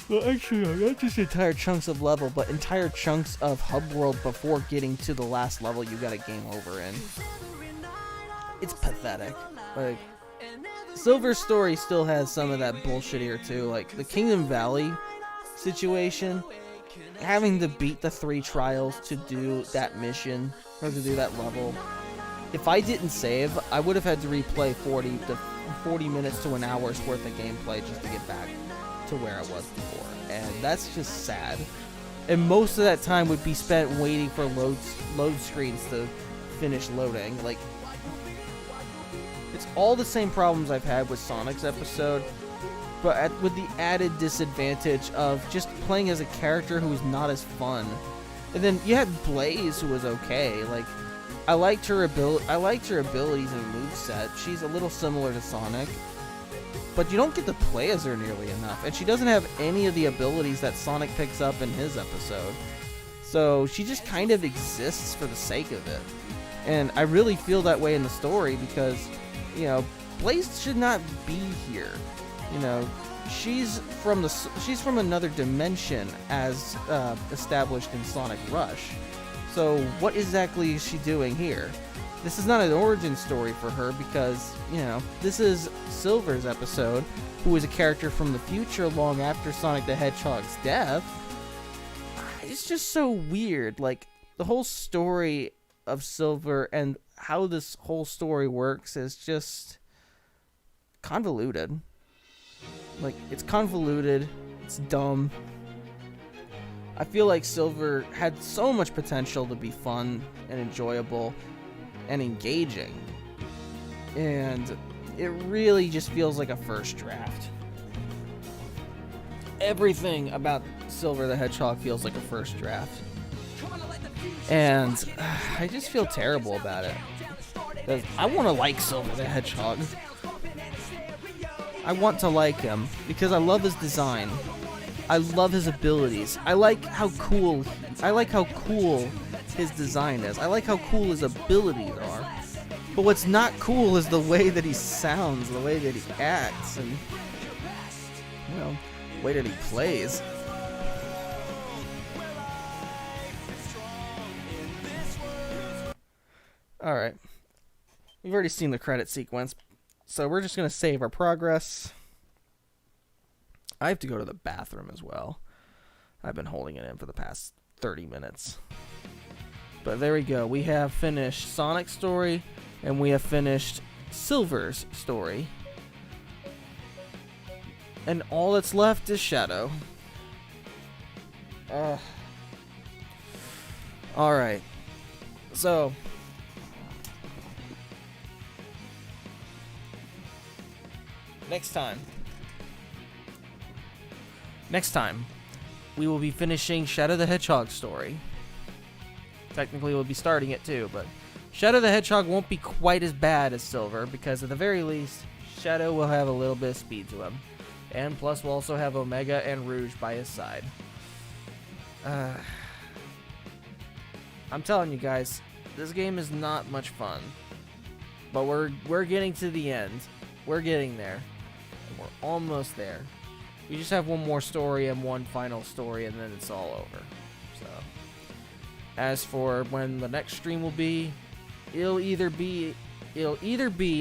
Well, actually, not just entire chunks of level, but entire chunks of hub world before getting to the last level you got a game over in. It's pathetic. Like, Silver's story still has some of that bullshit here too. Like, the Kingdom Valley situation, having to beat the 3 trials to do that mission, or to do that level. If I didn't save, I would have had to replay 40 minutes to an hour's worth of gameplay just to get back to where I was before, and that's just sad. And most of that time would be spent waiting for load screens to finish loading. Like, it's all the same problems I've had with Sonic's episode, but with the added disadvantage of just playing as a character who was not as fun. And then you had Blaze, who was okay. Like, I liked her abilities and moveset. She's a little similar to Sonic, but you don't get to play as her nearly enough, and she doesn't have any of the abilities that Sonic picks up in his episode. So she just kind of exists for the sake of it. And I really feel that way in the story because, you know, Blaze should not be here. You know, she's from another dimension as established in Sonic Rush. So what exactly is she doing here? This is not an origin story for her because, you know, this is Silver's episode, who is a character from the future long after Sonic the Hedgehog's death. It's just so weird. Like, the whole story of Silver and how this whole story works is just convoluted. Like, it's convoluted, it's dumb. I feel like Silver had so much potential to be fun and enjoyable and engaging. And it really just feels like a first draft. Everything about Silver the Hedgehog feels like a first draft. And I just feel terrible about it. Because I want to like Silver the Hedgehog. I want to like him because I love his design. I love his abilities. I like how cool his design is. I like how cool his abilities are. But what's not cool is the way that he sounds, the way that he acts, and, you know, the way that he plays. Alright. We've already seen the credit sequence, so we're just going to save our progress. I have to go to the bathroom as well. I've been holding it in for the past 30 minutes. But there we go. We have finished Sonic's story, and we have finished Silver's story. And all that's left is Shadow. Alright. So, Next time, we will be finishing Shadow the Hedgehog's story. Technically, we'll be starting it too, but Shadow the Hedgehog won't be quite as bad as Silver, because at the very least, Shadow will have a little bit of speed to him. And plus, we'll also have Omega and Rouge by his side. I'm telling you guys, this game is not much fun. But we're getting to the end. We're getting there. And we're almost there. We just have one more story and one final story, and then it's all over. So, as for when the next stream will be, it'll either be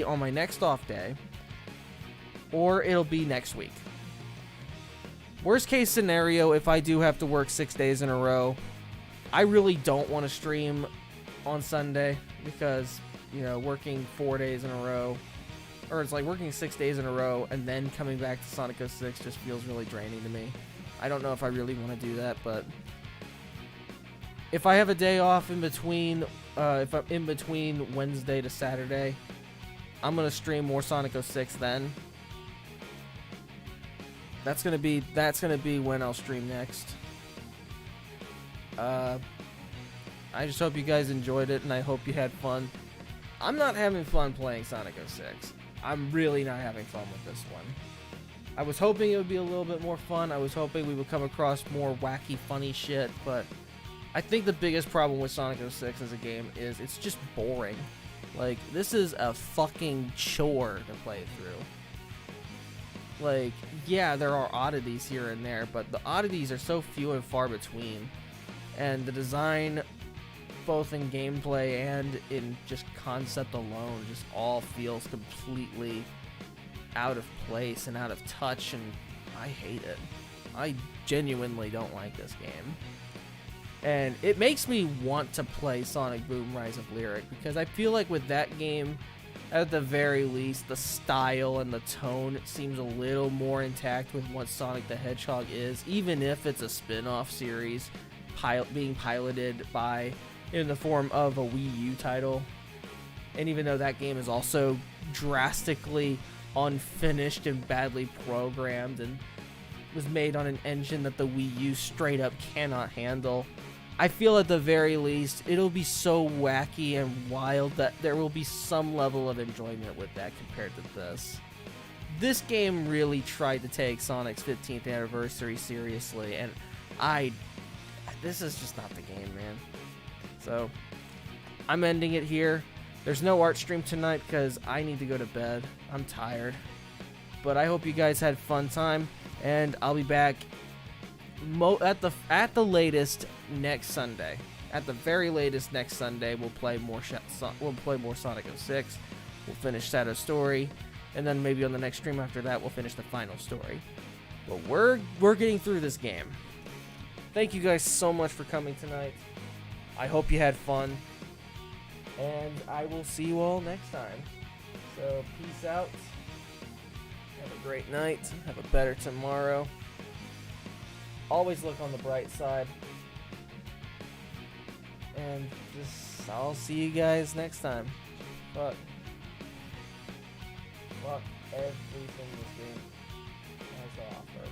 on my next off day, or it'll be next week. Worst case scenario, if I do have to work 6 days in a row, I really don't want to stream on Sunday because, you know, working 4 days in a row, or it's like working 6 days in a row and then coming back to Sonic 06 just feels really draining to me. I don't know if I really want to do that, but if I have a day off in between, if I'm in between Wednesday to Saturday, I'm gonna stream more Sonic 06 then. That's gonna be when I'll stream next. I just hope you guys enjoyed it, and I hope you had fun. I'm not having fun playing Sonic 06. I'm really not having fun with this one. I was hoping it would be a little bit more fun. I was hoping we would come across more wacky, funny shit, but I think the biggest problem with Sonic 06 as a game is it's just boring. Like, this is a fucking chore to play through. Like, yeah, there are oddities here and there, but the oddities are so few and far between. And the design, both in gameplay and in just concept alone, just all feels completely out of place and out of touch, and I hate it. I genuinely don't like this game. And it makes me want to play Sonic Boom Rise of Lyric, because I feel like with that game, at the very least, the style and the tone seems a little more intact with what Sonic the Hedgehog is, even if it's a spin-off series being piloted by, in the form of a Wii U title. And even though that game is also drastically unfinished and badly programmed and was made on an engine that the Wii U straight up cannot handle, I feel at the very least it'll be so wacky and wild that there will be some level of enjoyment with that compared to this. This game really tried to take Sonic's 15th anniversary seriously, and this is just not the game, man. So, I'm ending it here. There's no art stream tonight because I need to go to bed. I'm tired. But I hope you guys had fun time, and I'll be back at the latest next Sunday. At the very latest next Sunday, we'll play more Sonic 06. We'll finish Shadow's story, and then maybe on the next stream after that, we'll finish the final story. But we're getting through this game. Thank you guys so much for coming tonight. I hope you had fun, and I will see you all next time. So peace out. Have a great night. Have a better tomorrow. Always look on the bright side. And I'll see you guys next time. Fuck everything this game has to offer.